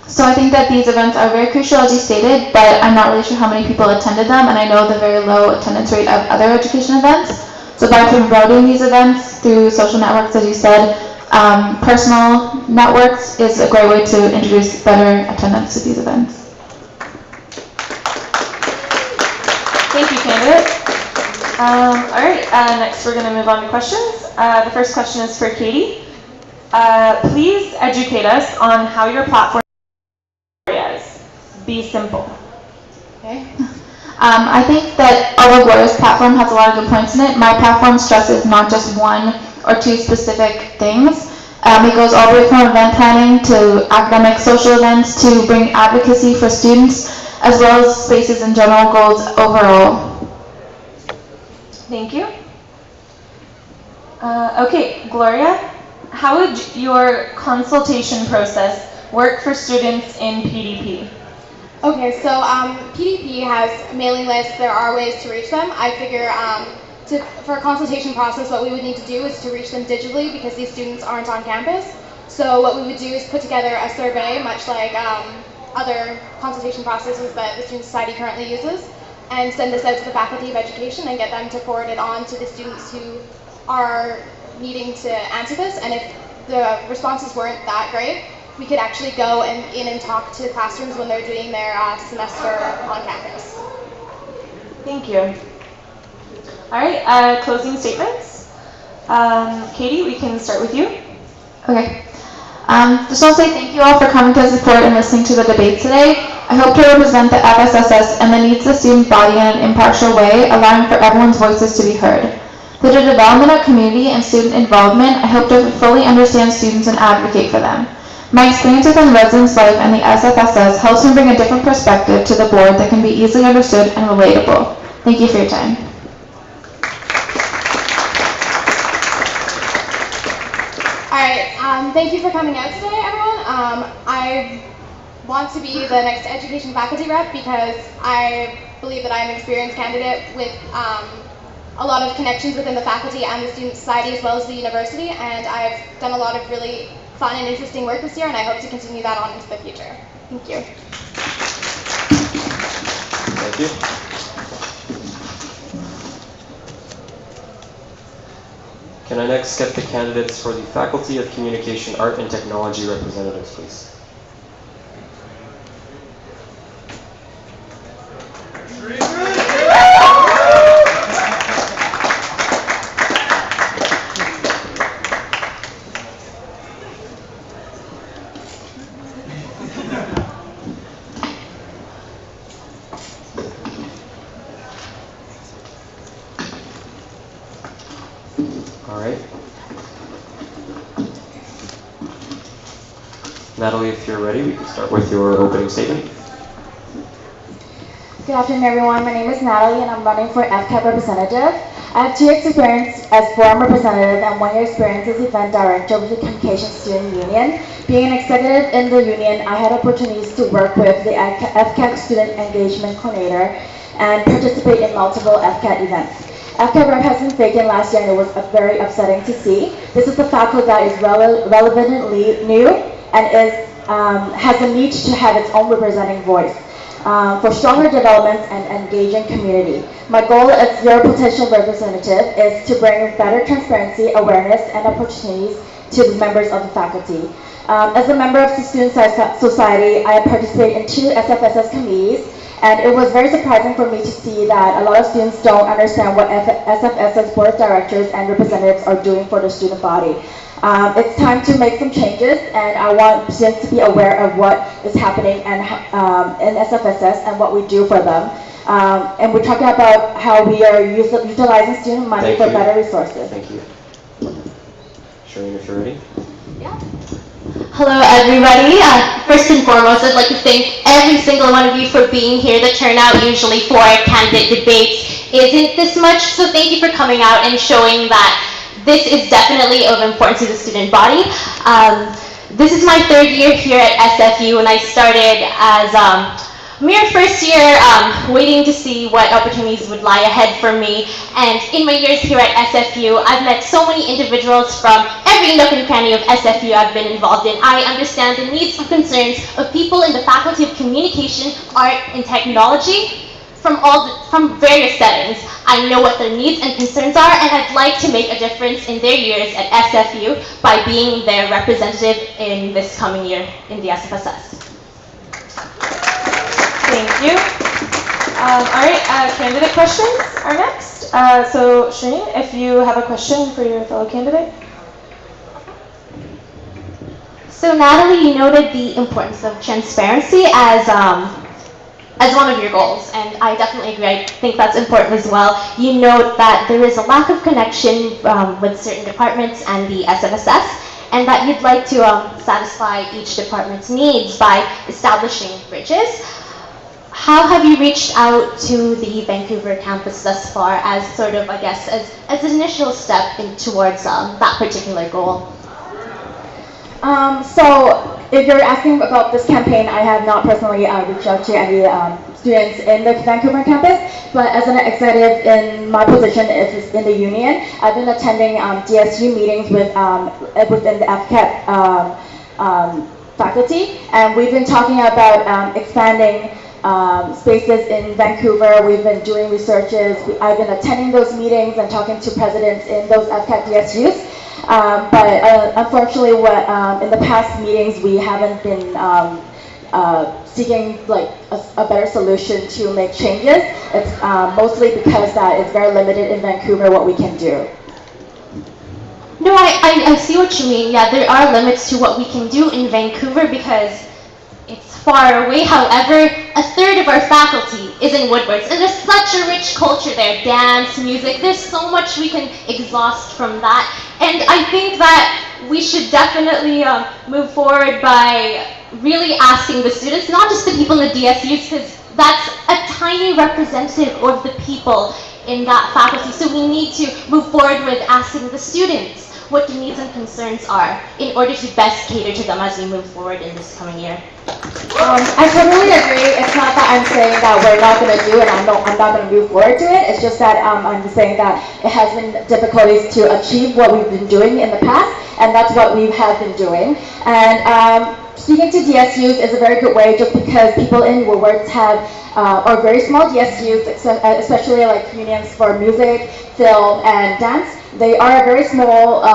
So I think that these events are very crucial, as you stated, but I'm not really sure how many people attended them, and I know the very low attendance rate of other education events. So by promoting these events through social networks, as you said, personal networks is a great way to introduce better attendance to these events. Thank you, candidate. All right, next we're going to move on to questions. The first question is for Katie. Please educate us on how your platform is. Be simple. Okay. I think that although Gloria's platform has a lot of good points in it, my platform stresses not just one or two specific things. It goes all the way from event planning to academic social events to bring advocacy for students, as well as spaces and general goals overall. Thank you. Okay, Gloria, how would your consultation process work for students in PDP? Okay, so PDP has mailing lists. There are ways to reach them. I figure for a consultation process, what we would need to do is to reach them digitally because these students aren't on campus. So what we would do is put together a survey, much like other consultation processes that the Student Society currently uses, and send this out to the Faculty of Education and get them to forward it on to the students who are needing to answer this. And if the responses weren't that great, we could actually go in and talk to classrooms when they're doing their semester on campus. Thank you. All right, closing statements. Katie, we can start with you. Okay. Just want to say thank you all for coming to support and listening to the debate today. I hope to represent the FSSS and the needs of the student body in an impartial way, allowing for everyone's voices to be heard. Through the development of community and student involvement, I hope to fully understand students and advocate for them. My experience within residence life and the SFSS helps me bring a different perspective to the board that can be easily understood and relatable. Thank you for your time. Alright, thank you for coming out today, everyone. I want to be the next education faculty rep because I believe that I'm an experienced candidate with a lot of connections within the faculty and the Student Society as well as the university, and I've done a lot of really fun and interesting work this year, and I hope to continue that on into the future. Thank you. Thank you. Can I next get the candidates for the Faculty of Communication, Art and Technology representatives, please? Natalie, if you're ready, we can start with your opening statement. Good afternoon, everyone. My name is Natalie, and I'm running for FCAP representative. I have 2 years experience as forum representative and 1 year experience as event director with the Communication Student Union. Being an executive in the union, I had opportunities to work with the FCAP Student Engagement Coordinator and participate in multiple FCAP events. FCAP rep has been vacant last year, and it was very upsetting to see. This is a faculty that is relevantly new and has a need to have its own representing voice for stronger development and engaging community. My goal as your potential representative is to bring better transparency, awareness, and opportunities to the members of the faculty. As a member of the Student Society, I participate in 2 SFSS committees, and it was very surprising for me to see that a lot of students don't understand what SFSS board of directors and representatives are doing for the student body. It's time to make some changes, and I want students to be aware of what is happening and in SFSS and what we do for them. And we're talking about how we are utilizing student money for better resources. Thank you. Shireen, if you're ready. Yeah. Hello, everybody. First and foremost, I'd like to thank every single one of you for being here. The turnout usually for candidate debates isn't this much, so thank you for coming out and showing that this is definitely of importance to the student body. This is my 3rd year here at SFU, and I started as mere first year waiting to see what opportunities would lie ahead for me. And in my years here at SFU, I've met so many individuals from every nook and cranny of SFU I've been involved in. I understand the needs and concerns of people in the Faculty of Communication, Art, and Technology from various settings. I know what their needs and concerns are, and I'd like to make a difference in their years at SFU by being their representative in this coming year in the SFSS. Thank you. All right, candidate questions are next. So Shireen, if you have a question for your fellow candidate. So Natalie, you noted the importance of transparency as as one of your goals, and I definitely agree. I think that's important as well. You note that there is a lack of connection with certain departments and the SFSS, and that you'd like to satisfy each department's needs by establishing bridges. How have you reached out to the Vancouver campus thus far as sort of, I guess, as an initial step towards that particular goal? So if you're asking about this campaign, I have not personally reached out to any students in the Vancouver campus, but as an executive in my position in the union, I've been attending DSU meetings within the FCAP faculty, and we've been talking about expanding spaces in Vancouver. We've been doing researches. I've been attending those meetings and talking to presidents in those FCAP DSUs. But unfortunately, in the past meetings, we haven't been seeking like a better solution to make changes. It's mostly because that it's very limited in Vancouver what we can do. No, I see what you mean. Yeah, there are limits to what we can do in Vancouver because it's far away. However, a third of our faculty is in Woodwards, and there's such a rich culture there. Dance, music, there's so much we can exhaust from that. And I think that we should definitely move forward by really asking the students, not just the people in the DSUs, because that's a tiny representative of the people in that faculty. So we need to move forward with asking the students what the needs and concerns are in order to best cater to them as we move forward in this coming year. I totally agree. It's not that I'm saying that we're not going to do it, I'm not going to move forward to it. It's just that I'm just saying that it has been difficulties to achieve what we've been doing in the past, and that's what we have been doing. And speaking to DSUs is a very good way, just because people in Woodwards have are very small DSUs, especially like unions for music, film, and dance. They are a very small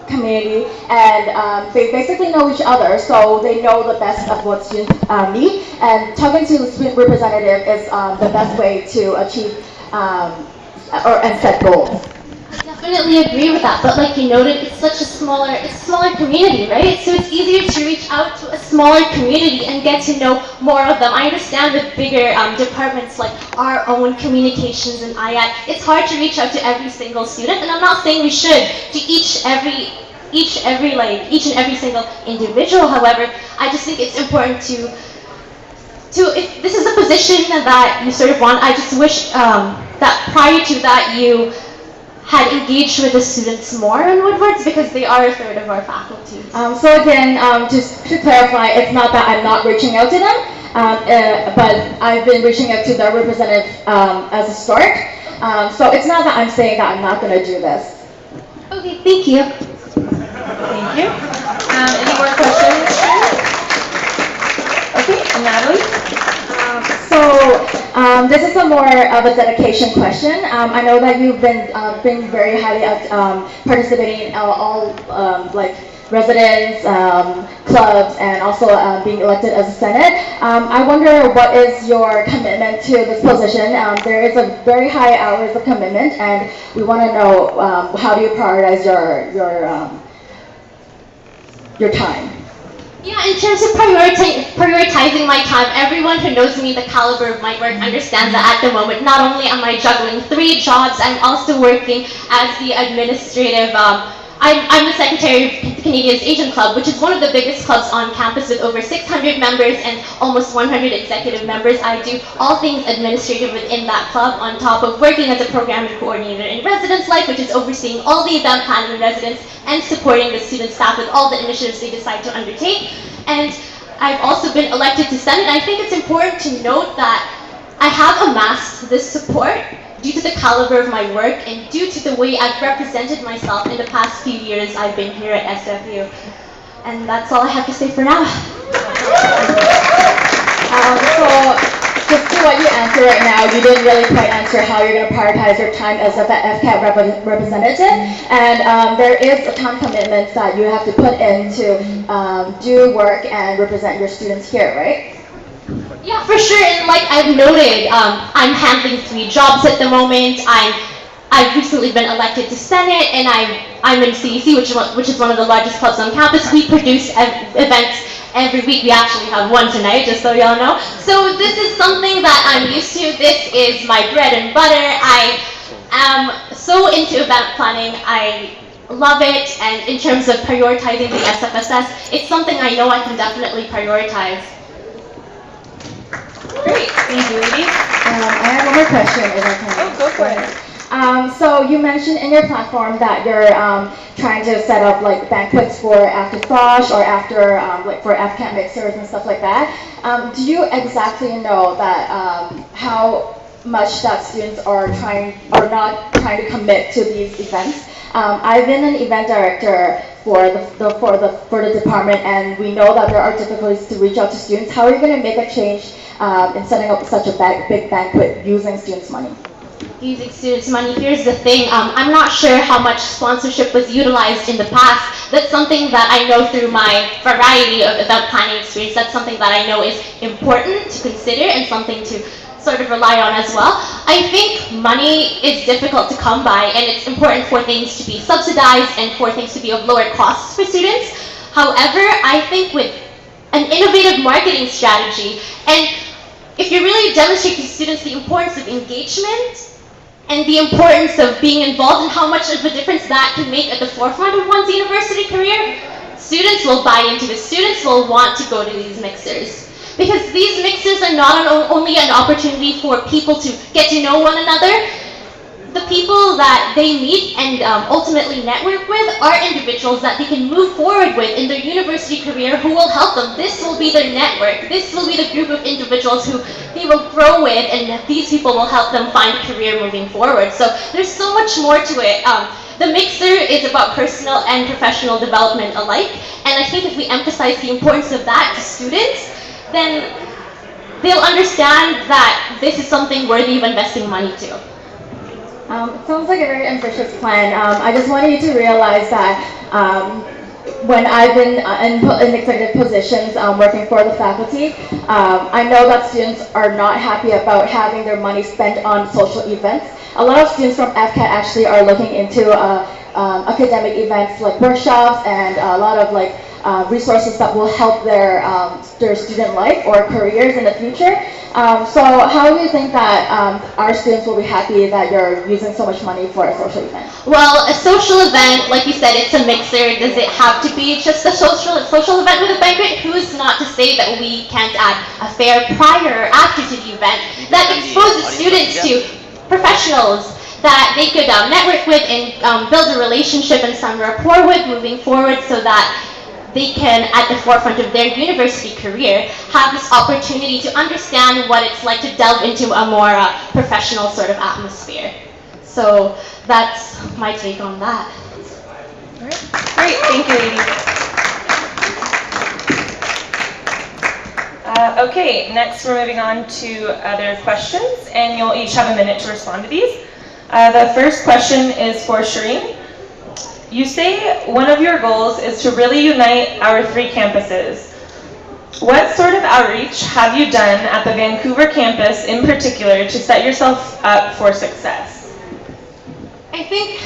community, and they basically know each other, so they know the best of what students need. And talking to the student representative is the best way to achieve and set goals. I definitely agree with that, but like you noted, it's a smaller community, right? So it's easier to reach out to a smaller community and get to know more of them. I understand with bigger departments like our own communications and IAT, it's hard to reach out to every single student, and I'm not saying we should to each and every single individual. However, I just think it's important to if this is a position that you sort of want, I just wish that prior to that you had engaged with the students more in Woodwards, because they are a third of our faculty. So again, just to clarify, it's not that I'm not reaching out to them, but I've been reaching out to their representative as a start. So it's not that I'm saying that I'm not going to do this. Okay, thank you. Thank you. Any more questions? Okay, Natalie? So this is a more of a dedication question. I know that you've been very highly participating in all like residence clubs, and also being elected as a Senate. I wonder, what is your commitment to this position? There is a very high hours of commitment, and we want to know how do you prioritize your time? Yeah, in terms of prioritizing my time, everyone who knows me, the caliber of my work, understands that at the moment, not only am I juggling 3 jobs, I'm also working as the administrative, I'm the secretary of the Canadian Asian Club, which is one of the biggest clubs on campus with over 600 members and almost 100 executive members. I do all things administrative within that club, on top of working as a programming coordinator in residence life, which is overseeing all the event planning in residence and supporting the student staff with all the initiatives they decide to undertake. And I've also been elected to Senate. I think it's important to note that I have amassed this support due to the caliber of my work and due to the way I've represented myself in the past few years I've been here at SFU. And that's all I have to say for now. So just to what you answered right now, you didn't really quite answer how you're going to prioritize your time as a FCAT representative. And there is a time commitment that you have to put in to do work and represent your students here, right? Yeah, for sure. And like I've noted, I'm handling 3 jobs at the moment. I've recently been elected to Senate, and I'm in CEC, which is one of the largest clubs on campus. We produce events every week. We actually have one tonight, just so y'all know. So this is something that I'm used to. This is my bread and butter. I am so into event planning. I love it, and in terms of prioritizing the SFSS, it's something I know I can definitely prioritize. Great, thank you, ladies. I have one more question, if I can. Oh, go for it. So you mentioned in your platform that you're trying to set up like banquets for after Frosh or after like for FCAT mixers and stuff like that. Do you exactly know that how much that students are not trying to commit to these events? I've been an event director for the department, and we know that there are difficulties to reach out to students. How are you going to make a change in setting up such a big banquet using students' money? Using students' money, here's the thing, I'm not sure how much sponsorship was utilized in the past. That's something that I know through my variety of event planning experience. That's something that I know is important to consider and something to sort of rely on as well. I think money is difficult to come by, and it's important for things to be subsidized and for things to be of lower costs for students. However, I think with an innovative marketing strategy, and if you really demonstrate to students the importance of engagement and the importance of being involved and how much of a difference that can make at the forefront of one's university career, students will buy into this. Students will want to go to these mixers. Because these mixers are not only an opportunity for people to get to know one another, the people that they meet and ultimately network with are individuals that they can move forward with in their university career who will help them. This will be their network. This will be the group of individuals who they will grow with, and these people will help them find a career moving forward. So there's so much more to it. The mixer is about personal and professional development alike, and I think if we emphasize the importance of that to students, then they'll understand that this is something worthy of investing money to. It sounds like a very ambitious plan. I just wanted you to realize that when I've been in executive positions working for the faculty, I know that students are not happy about having their money spent on social events. A lot of students from FCAT actually are looking into academic events like workshops and a lot of like resources that will help their student life or careers in the future. So how do you think that our students will be happy that you're using so much money for a social event? Well, a social event, like you said, it's a mixer. Does it have to be just a social event with a banquet? Who's not to say that we can't add a fair prior or after to the event that exposes students to professionals that they could network with and build a relationship and some rapport with moving forward, so that they can, at the forefront of their university career, have this opportunity to understand what it's like to delve into a more professional sort of atmosphere. So that's my take on that. All right. Great, thank you, ladies. Okay, next we're moving on to other questions, and you'll each have a minute to respond to these. The first question is for Shireen. You say one of your goals is to really unite our 3 campuses. What sort of outreach have you done at the Vancouver campus in particular to set yourself up for success? I think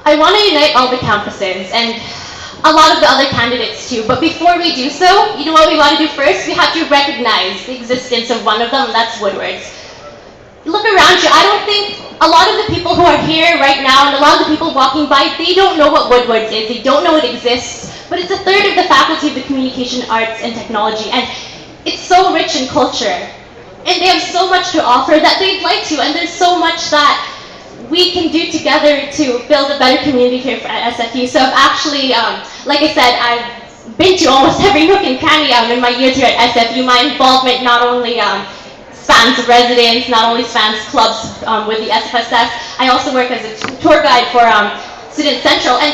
I want to unite all the campuses and a lot of the other candidates too, but before we do so, you know what we want to do first? We have to recognize the existence of one of them, and that's Woodward's. Look around you. I don't think a lot of the people who are here right now and a lot of the people walking by, they don't know what Woodward's is. They don't know it exists, but it's a third of the faculty of the Communication Arts and Technology, and it's so rich in culture. And they have so much to offer that they'd like to, and there's so much that we can do together to build a better community here at SFU. So I've actually, like I said, I've been to almost every nook and cranny in my years here at SFU. My involvement not only spans residents, not only spans clubs with the SFSS. I also work as a tour guide for Student Central, and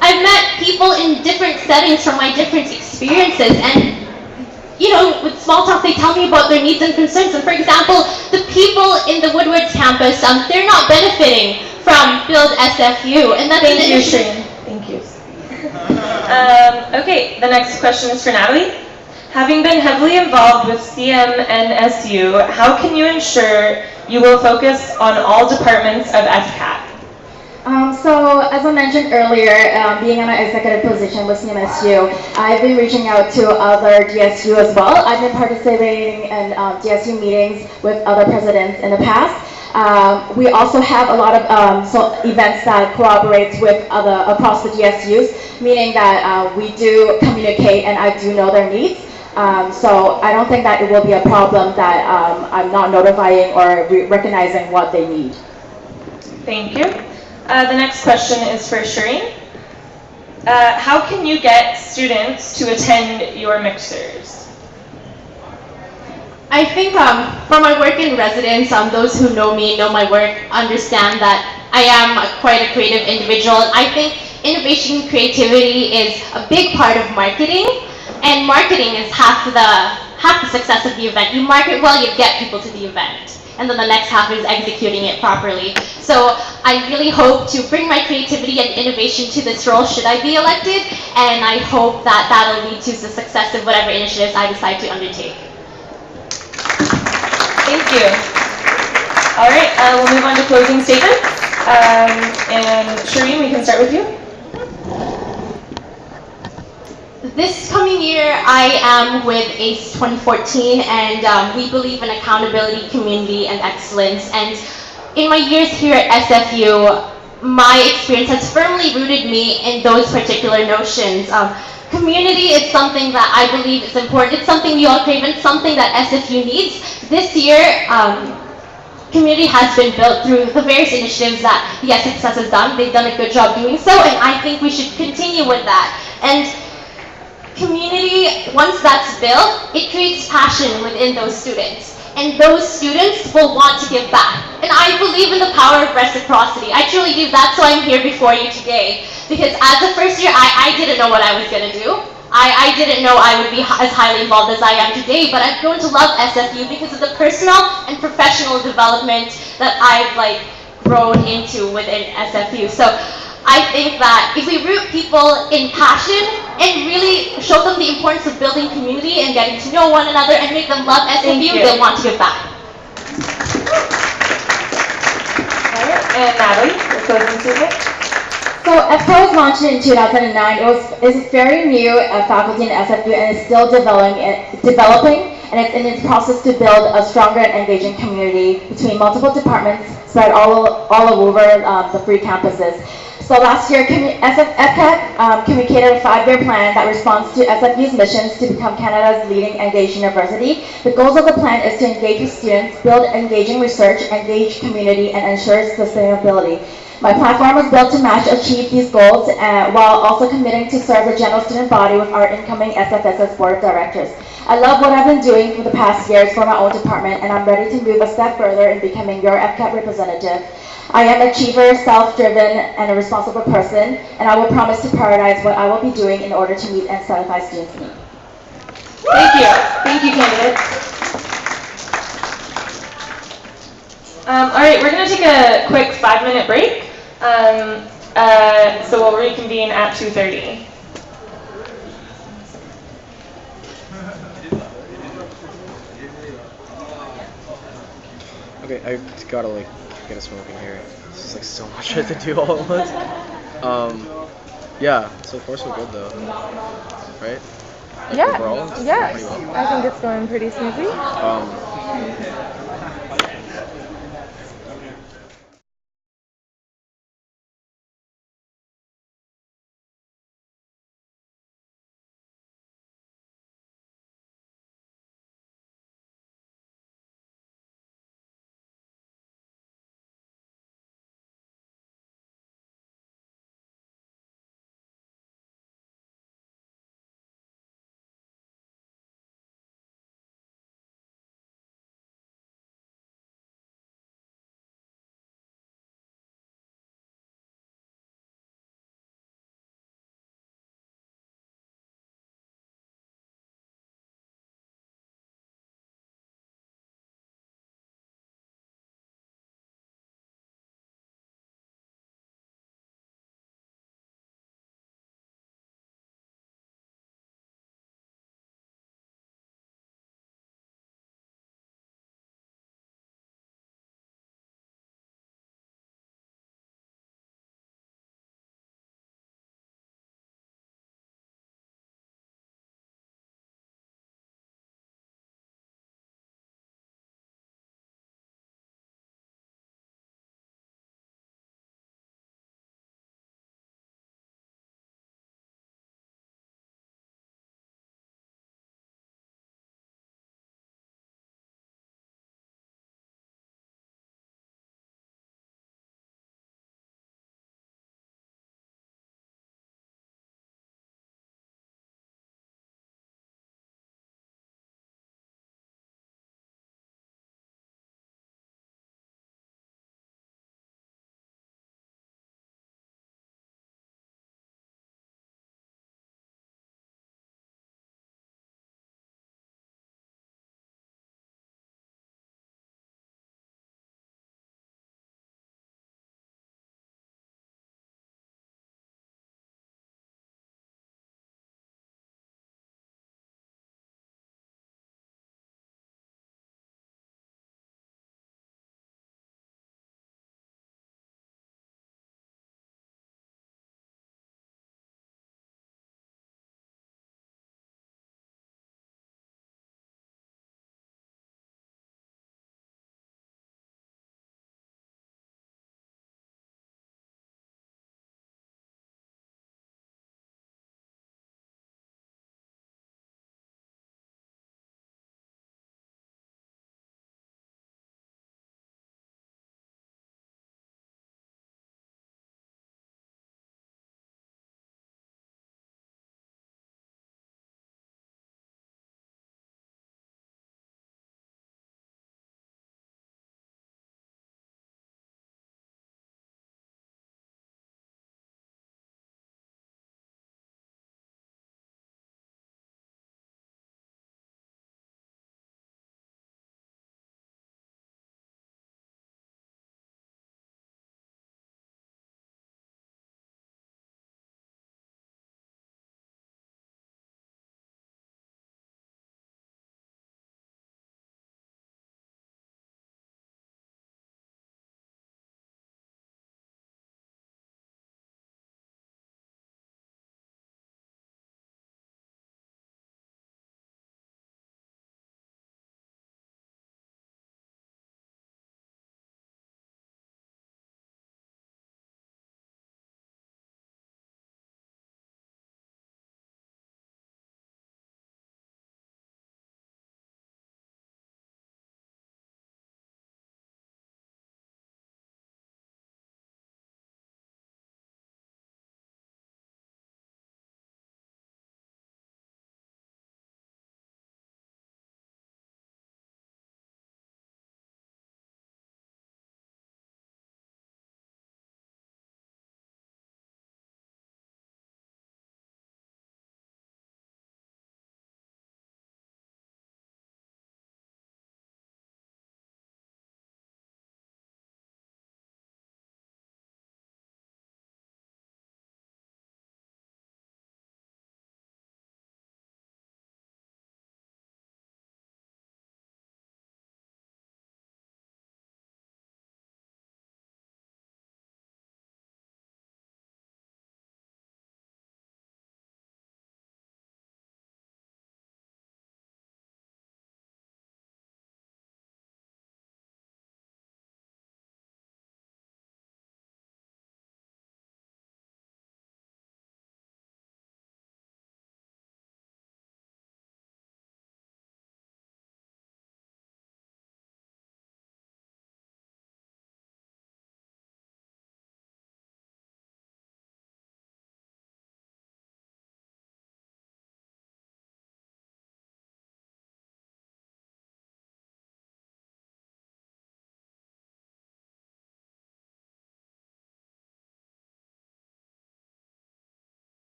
I've met people in different settings from my different experiences, and you know, with small talk, they tell me about their needs and concerns. And for example, the people in the Woodward's campus, they're not benefiting from Build SFU, and that's Thank you, Shireen. Thank you. Okay, the next question is for Natalie. Having been heavily involved with CM and SU, how can you ensure you will focus on all departments of FCAT? So as I mentioned earlier, being in an executive position with CMSU, I've been reaching out to other DSU as well. I've been participating in DSU meetings with other presidents in the past. We also have a lot of events that cooperates with other across the DSUs, meaning that we do communicate and I do know their needs. So I don't think that it will be a problem that I'm not notifying or recognizing what they need. Thank you. The next question is for Shireen. How can you get students to attend your mixers? I think from my work in residence, those who know me, know my work, understand that I am quite a creative individual. I think innovation and creativity is a big part of marketing, and marketing is half the success of the event. You market well, you get people to the event, and then the next half is executing it properly. So I really hope to bring my creativity and innovation to this role should I be elected, and I hope that that'll lead to the success of whatever initiatives I decide to undertake. Thank you. All right, we'll move on to closing statements. And Shireen, we can start with you. This coming year, I am with ACE 2014, and we believe in accountability, community, and excellence. And in my years here at SFU, my experience has firmly rooted me in those particular notions. Community is something that I believe is important. It's something we all crave, and it's something that SFU needs. This year, community has been built through the various initiatives that the SFSS has done. They've done a good job doing so, and I think we should continue with that. And community, once that's built, it creates passion within those students. And those students will want to give back. And I believe in the power of reciprocity. I truly do. That's why I'm here before you today. Because as a first year, I didn't know what I was going to do. I didn't know I would be as highly involved as I am today, but I've grown to love SFU because of the personal and professional development that I've grown into within SFU. So I think that if we root people in passion and really show them the importance of building community and getting to know one another and make them love SFU, they'll want to give back. All right, and Natalie, your closing statement. So FCO was launched in 2009. It's very new faculty in SFU and is still developing, and it's in its process to build a stronger and engaging community between multiple departments spread all over the three campuses. So last year, FCAT communicated a 5-year plan that responds to SFU's missions to become Canada's leading engaged university. The goals of the plan is to engage with students, build engaging research, engage community, and ensure sustainability. My platform was built to achieve these goals while also committing to serve the general student body with our incoming SFSS Board of Directors. I love what I've been doing for the past years for my own department, and I'm ready to move a step further in becoming your FCAT representative. I am an achiever, self-driven, and a responsible person, and I will promise to prioritize what I will be doing in order to meet and satisfy students' needs. Thank you. Thank you, candidates. All right, we're going to take a quick 5-minute break. So we'll reconvene at 2:30. Okay, I gotta get a smoke in here. It's just so much to do all at once. Yeah, so far so good though, right? Overall, yeah. I think it's going pretty smoothly.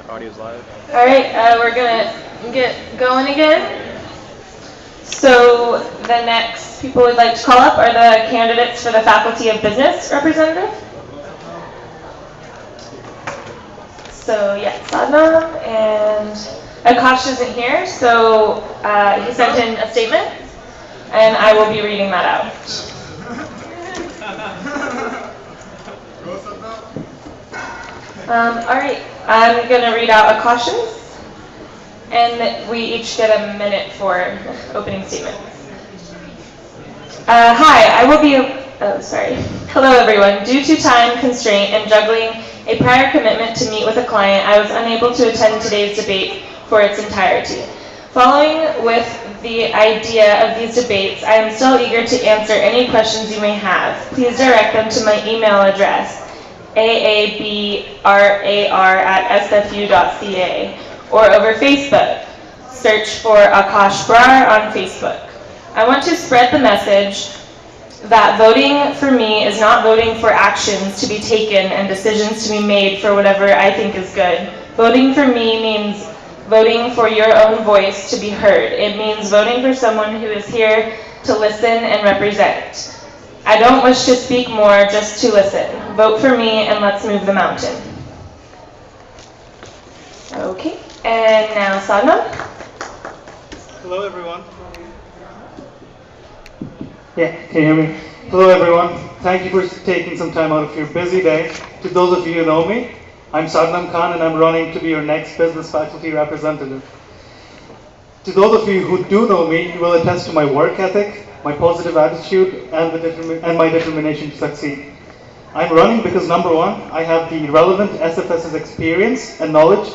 Audio's live. All right, we're gonna get going again. So the next people we'd like to call up are the candidates for the Faculty of Business representative. So yeah, Sadnam, and Akash isn't here, so he sent in a statement, and I will be reading that out. All right, I'm going to read out Akash's, and we each get a minute for opening statements. Hi, I will be, Hello everyone. Due to time constraint and juggling a prior commitment to meet with a client, I was unable to attend today's debate for its entirety. Following with the idea of these debates, I am still eager to answer any questions you may have. Please direct them to my email address, aabar@sfu.ca, or over Facebook. Search for Akash Brar on Facebook. I want to spread the message that voting for me is not voting for actions to be taken and decisions to be made for whatever I think is good. Voting for me means voting for your own voice to be heard. It means voting for someone who is here to listen and represent. I don't wish to speak more, just to listen. Vote for me and let's move the mountain. Okay, and now Sadnam. Hello everyone. Yeah, can you hear me? Hello everyone. Thank you for taking some time out of your busy day. To those of you who know me, I'm Sadnam Khan and I'm running to be your next business faculty representative. To those of you who do know me, you will attest to my work ethic, my positive attitude, and my determination to succeed. I'm running because number one, I have the relevant SFSS experience and knowledge.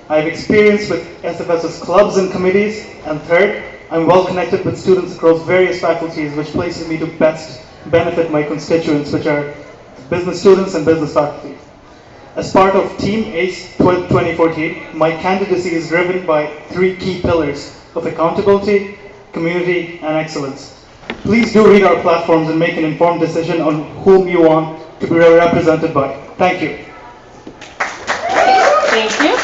I have experience with SFSS clubs and committees, and third, I'm well connected with students across various faculties, which places me to best benefit my constituents, which are business students and business faculty. As part of Team ACE 2014, my candidacy is driven by three key pillars of accountability, community, and excellence. Please do read our platforms and make an informed decision on whom you want to be represented by. Thank you. Thank you.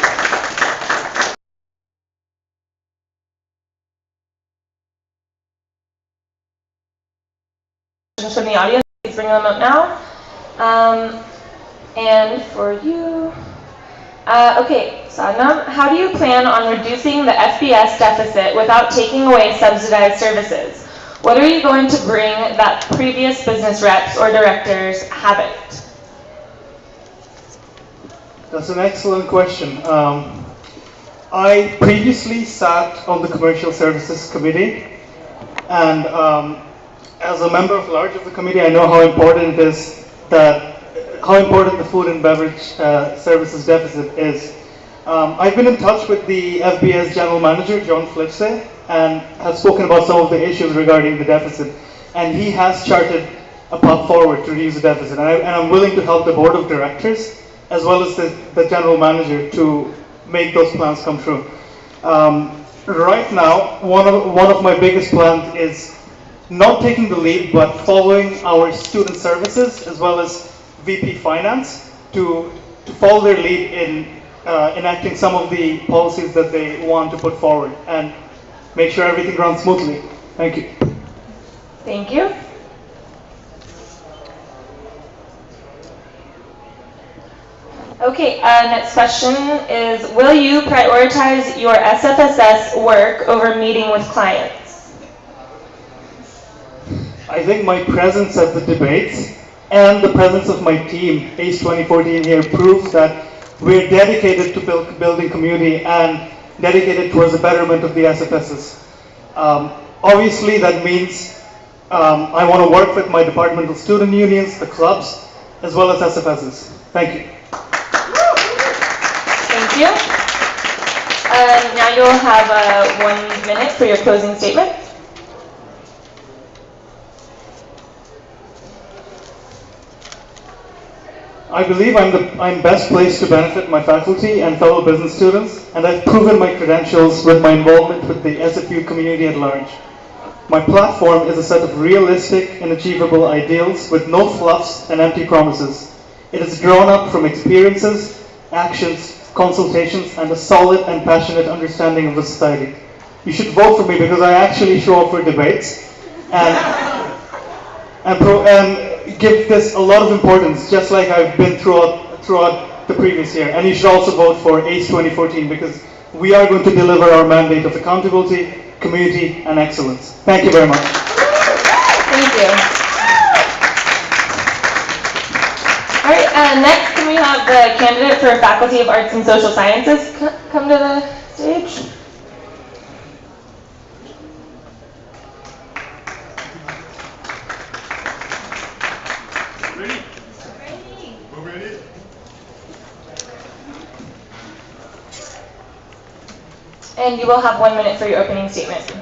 From the audience, please bring them up now. And for you, okay, Sadnam, how do you plan on reducing the FBS deficit without taking away subsidized services? What are you going to bring that previous business reps or directors haven't? That's an excellent question. I previously sat on the Commercial Services Committee, and as a member of large of the committee, I know how important it is how important the food and beverage services deficit is. I've been in touch with the FBS General Manager, John Flipsey, and have spoken about some of the issues regarding the deficit. And he has charted a path forward to reduce the deficit. And I'm willing to help the Board of Directors, as well as the General Manager, to make those plans come true. Right now, one of my biggest plans is not taking the lead, but following our student services as well as VP Finance to follow their lead in enacting some of the policies that they want to put forward and make sure everything runs smoothly. Thank you. Thank you. Okay, next question is, will you prioritize your SFSS work over meeting with clients? I think my presence at the debates and the presence of my team, ACE 2014 here, proves that we're dedicated to building community and dedicated towards the betterment of the SFSS. Obviously, that means I want to work with my departmental student unions, the clubs, as well as SFSS. Thank you. Thank you. Now you'll have 1 minute for your closing statement. I believe I'm best placed to benefit my faculty and fellow business students, and I've proven my credentials with my involvement with the SFU community at large. My platform is a set of realistic and achievable ideals with no fluffs and empty promises. It is drawn up from experiences, actions, consultations, and a solid and passionate understanding of the society. You should vote for me because I actually show up for debates and give this a lot of importance, just like I've been throughout the previous year. And you should also vote for ACE 2014 because we are going to deliver our mandate of accountability, community, and excellence. Thank you very much. Thank you. All right, next can we have the candidate for Faculty of Arts and Social Sciences come to the stage? Ready? We're ready. And you will have 1 minute for your opening statement.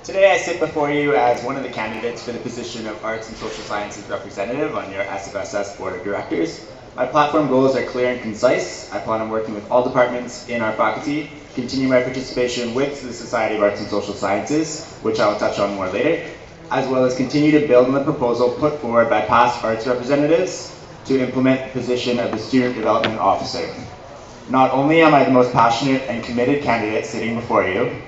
Today I sit before you as one of the candidates for the position of Arts and Social Sciences representative on your SFSS Board of Directors. My platform goals are clear and concise. I plan on working with all departments in our faculty, continue my participation with the Society of Arts and Social Sciences, which I will touch on more later, as well as continue to build on the proposal put forward by past arts representatives to implement the position of the Student Development Officer. Not only am I the most passionate and committed candidate sitting before you,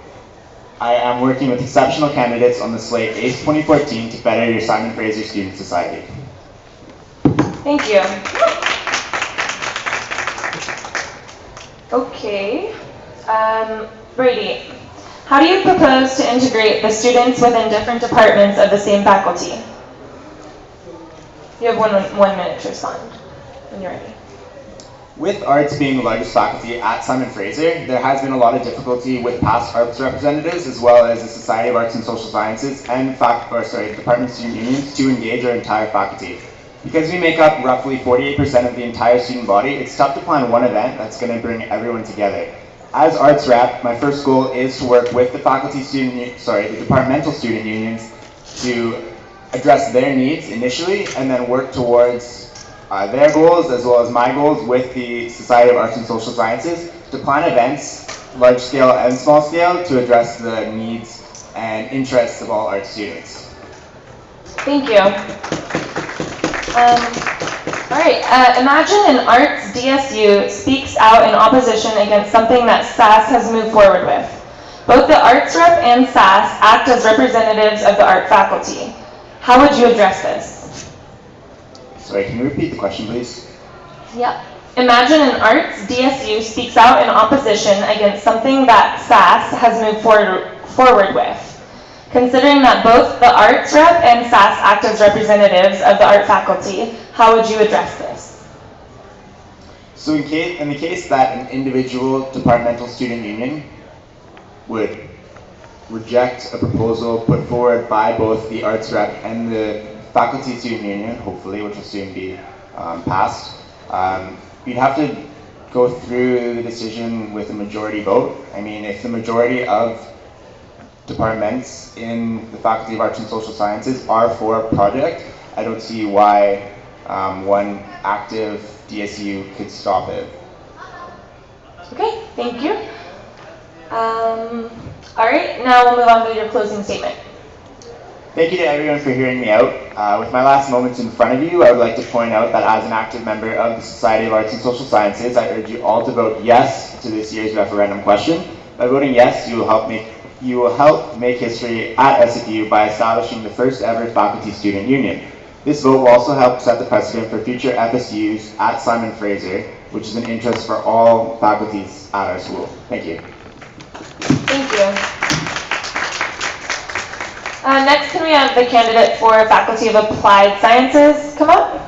I am working with exceptional candidates on the slate ACE 2014 to better your Simon Fraser Student Society. Thank you. Okay. Brady, how do you propose to integrate the students within different departments of the same faculty? You have one minute to respond when you're ready. With arts being the largest faculty at Simon Fraser, there has been a lot of difficulty with past arts representatives as well as the Society of Arts and Social Sciences and department student unions to engage our entire faculty. Because we make up roughly 48% of the entire student body, it's tough to plan one event that's going to bring everyone together. As arts rep, my first goal is to work with the the departmental student unions to address their needs initially and then work towards their goals as well as my goals with the Society of Arts and Social Sciences to plan events, large scale and small scale, to address the needs and interests of all art students. Thank you. All right, imagine an arts DSU speaks out in opposition against something that SAS has moved forward with. Both the arts rep and SAS act as representatives of the art faculty. How would you address this? Sorry, can you repeat the question, please? Yep. Imagine an arts DSU speaks out in opposition against something that SAS has moved forward with. Considering that both the arts rep and SAS act as representatives of the art faculty, how would you address this? So in the case that an individual departmental student union would reject a proposal put forward by both the arts rep and the faculty student union, hopefully, which will soon be passed, you'd have to go through the decision with a majority vote. I mean, if the majority of departments in the Faculty of Arts and Social Sciences are for a project, I don't see why one active DSU could stop it. Okay, thank you. All right, now we'll move on to your closing statement. Thank you to everyone for hearing me out. With my last moments in front of you, I would like to point out that as an active member of the Society of Arts and Social Sciences, I urge you all to vote yes to this year's referendum question. By voting yes, you will help make history at SFU by establishing the first ever faculty student union. This vote will also help set the precedent for future FSUs at Simon Fraser, which is an interest for all faculties at our school. Thank you. Thank you. Next, can we have the candidate for Faculty of Applied Sciences come up?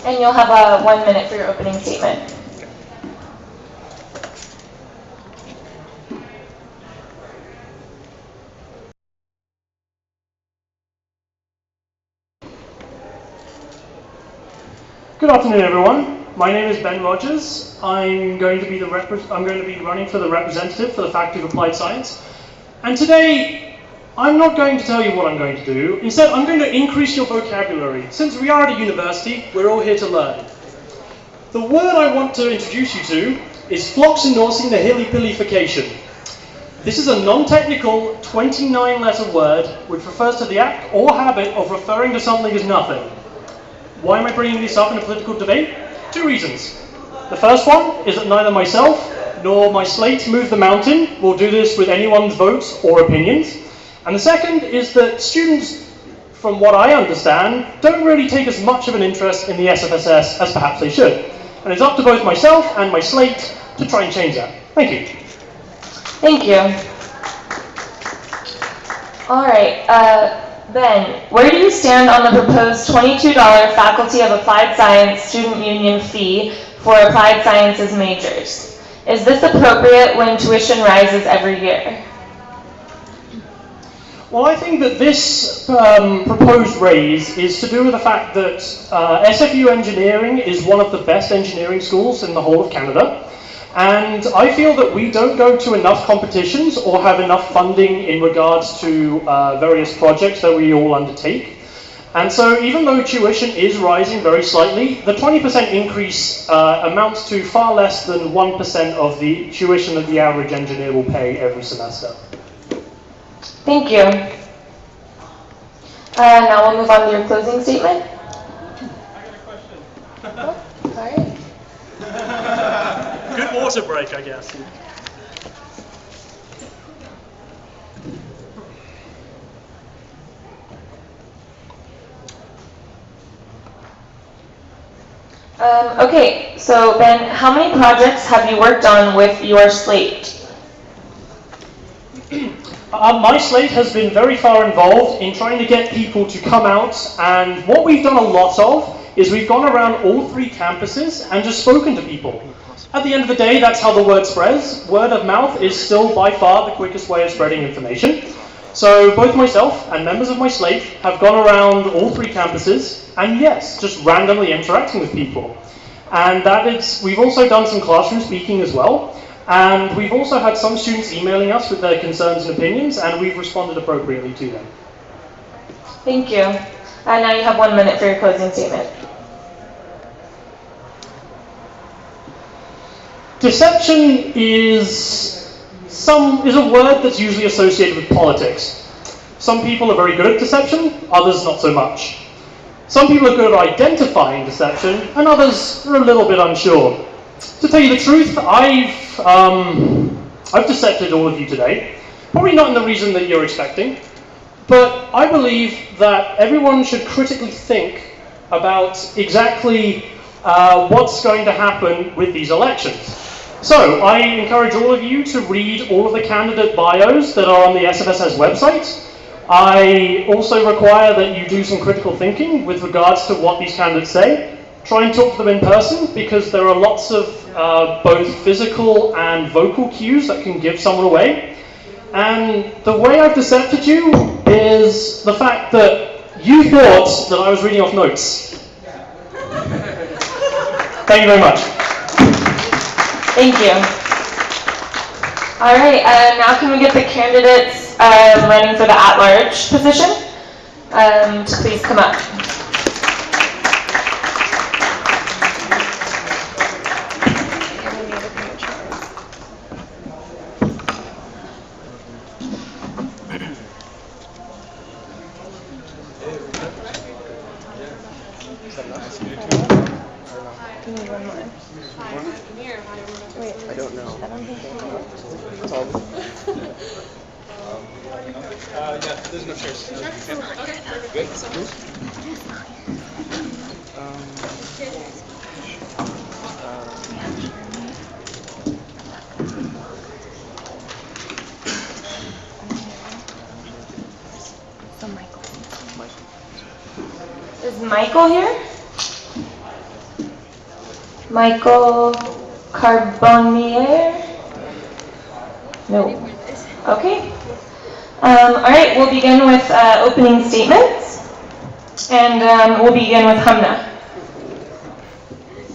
And you'll have 1 minute for your opening statement. Good afternoon, everyone. My name is Ben Rogers. I'm going to be running for the representative for the Faculty of Applied Science. And today, I'm not going to tell you what I'm going to do. Instead, I'm going to increase your vocabulary. Since we are at a university, we're all here to learn. The word I want to introduce you to is flocks endorsing the hilly-pillification. This is a non-technical 29-letter word which refers to the act or habit of referring to something as nothing. Why am I bringing this up in a political debate? 2 reasons. The first one is that neither myself nor my slate Move the Mountain will do this with anyone's votes or opinions. And the second is that students, from what I understand, don't really take as much of an interest in the SFSS as perhaps they should. And it's up to both myself and my slate to try and change that. Thank you. Thank you. All right, Ben, where do you stand on the proposed $22 Faculty of Applied Science Student Union fee for applied sciences majors? Is this appropriate when tuition rises every year? Well, I think that this proposed raise is to do with the fact that SFU Engineering is one of the best engineering schools in the whole of Canada. And I feel that we don't go to enough competitions or have enough funding in regards to various projects that we all undertake. And so even though tuition is rising very slightly, the 20% increase amounts to far less than 1% of the tuition that the average engineer will pay every semester. Thank you. Now we'll move on to your closing statement. Oh, sorry. Good water break, I guess. Okay, so Ben, how many projects have you worked on with your slate? My slate has been very far involved in trying to get people to come out, and what we've done a lot of is we've gone around all 3 campuses and just spoken to people. At the end of the day, that's how the word spreads. Word of mouth is still by far the quickest way of spreading information. So both myself and members of my slate have gone around all 3 campuses, and yes, just randomly interacting with people. And we've also done some classroom speaking as well. And we've also had some students emailing us with their concerns and opinions, and we've responded appropriately to them. Thank you. And now you have 1 minute for your closing statement. Deception is a word that's usually associated with politics. Some people are very good at deception, others not so much. Some people are good at identifying deception, and others are a little bit unsure. To tell you the truth, I've decepted all of you today. Probably not in the reason that you're expecting, but I believe that everyone should critically think about exactly what's going to happen with these elections. So I encourage all of you to read all of the candidate bios that are on the SFSS website. I also require that you do some critical thinking with regards to what these candidates say. Try and talk to them in person, because there are lots of both physical and vocal cues that can give someone away. And the way I've decepted you is the fact that you thought that I was reading off notes. Thank you very much. Thank you. All right, now can we get the candidates running for the at-large position to please come up. I don't know. Yeah, there's no chairs. Good? So Michael. Is Michael here? Michael Carbonnier? No. Okay. All right, we'll begin with opening statements. And we'll begin with Hamna.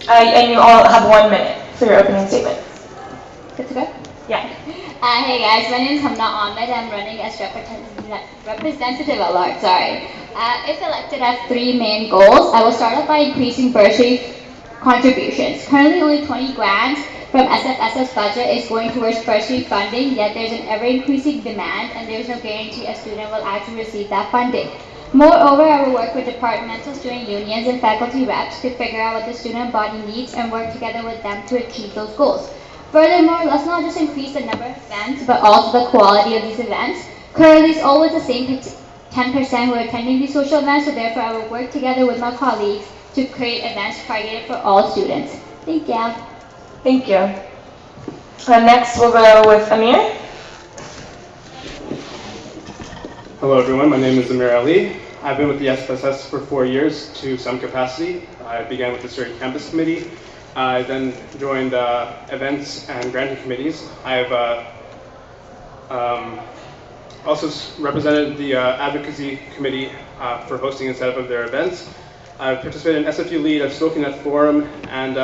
And you all have 1 minute for your opening statements. Good to go? Yeah. Hey guys, my name is Hamna Ahmed. I'm running as representative at large. If elected, I have 3 main goals. I will start off by increasing bursary contributions. Currently, only 20 grants from SFSS budget is going towards bursary funding, yet there's an ever-increasing demand and there's no guarantee a student will actually receive that funding. Moreover, I will work with departmental student unions and faculty reps to figure out what the student body needs and work together with them to achieve those goals. Furthermore, let's not just increase the number of events, but also the quality of these events. Currently, it's always the same 10% who are attending these social events, so therefore I will work together with my colleagues to create events targeted for all students. Thank you. Thank you. Next, we'll go with Amir. Hello everyone, my name is Amir Ali. I've been with the SFSS for 4 years to some capacity. I began with the Surrey Campus Committee. I then joined events and granting committees. I've also represented the advocacy committee for hosting and setup of their events. I've participated in SFU Lead, I've spoken at Forum, and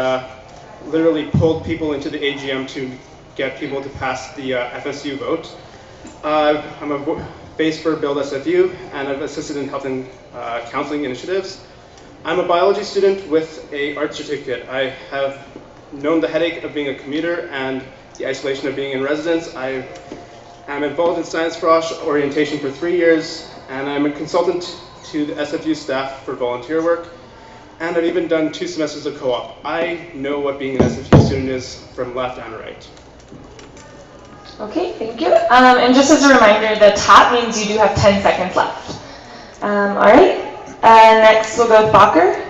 literally pulled people into the AGM to get people to pass the FSU vote. I'm a face for Build SFU, and I've assisted in health and counseling initiatives. I'm a biology student with an art certificate. I have known the headache of being a commuter and the isolation of being in residence. I am involved in Science Frosh orientation for 3 years, and I'm a consultant to the SFU staff for volunteer work, and I've even done 2 semesters of co-op. I know what being an SFU student is from left and right. Okay, thank you. And just as a reminder, the tap means you do have 10 seconds left. All right, next we'll go with Bacher.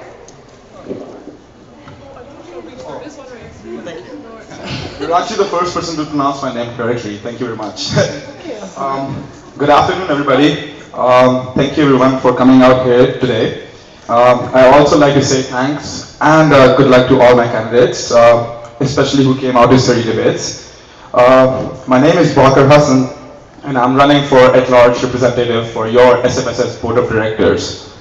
You're actually the first person to pronounce my name correctly. Thank you very much. Good afternoon, everybody. Thank you, everyone, for coming out here today. I also like to say thanks and good luck to all my candidates, especially who came out to study debates. My name is Bacher Hassan, and I'm running for at-large representative for your SFSS Board of Directors.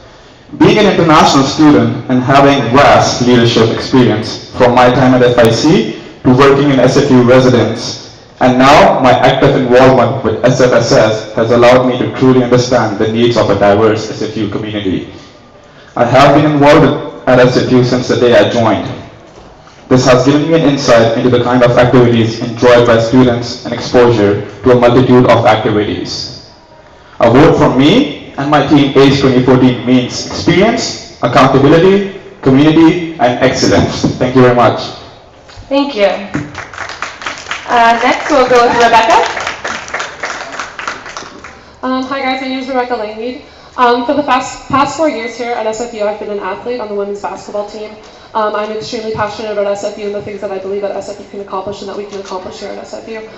Being an international student and having vast leadership experience from my time at FIC to working in SFU residence, and now my active involvement with SFSS has allowed me to truly understand the needs of a diverse SFU community. I have been involved at SFU since the day I joined. This has given me an insight into the kind of activities enjoyed by students and exposure to a multitude of activities. A vote from me and my team ACE 2014 means experience, accountability, community, and excellence. Thank you very much. Thank you. Next, we'll go with Rebecca. Hi guys, my name is Rebecca Langweed. For the past 4 years here at SFU, I've been an athlete on the women's basketball team. I'm extremely passionate about SFU and the things that I believe that SFU can accomplish and that we can accomplish here at SFU.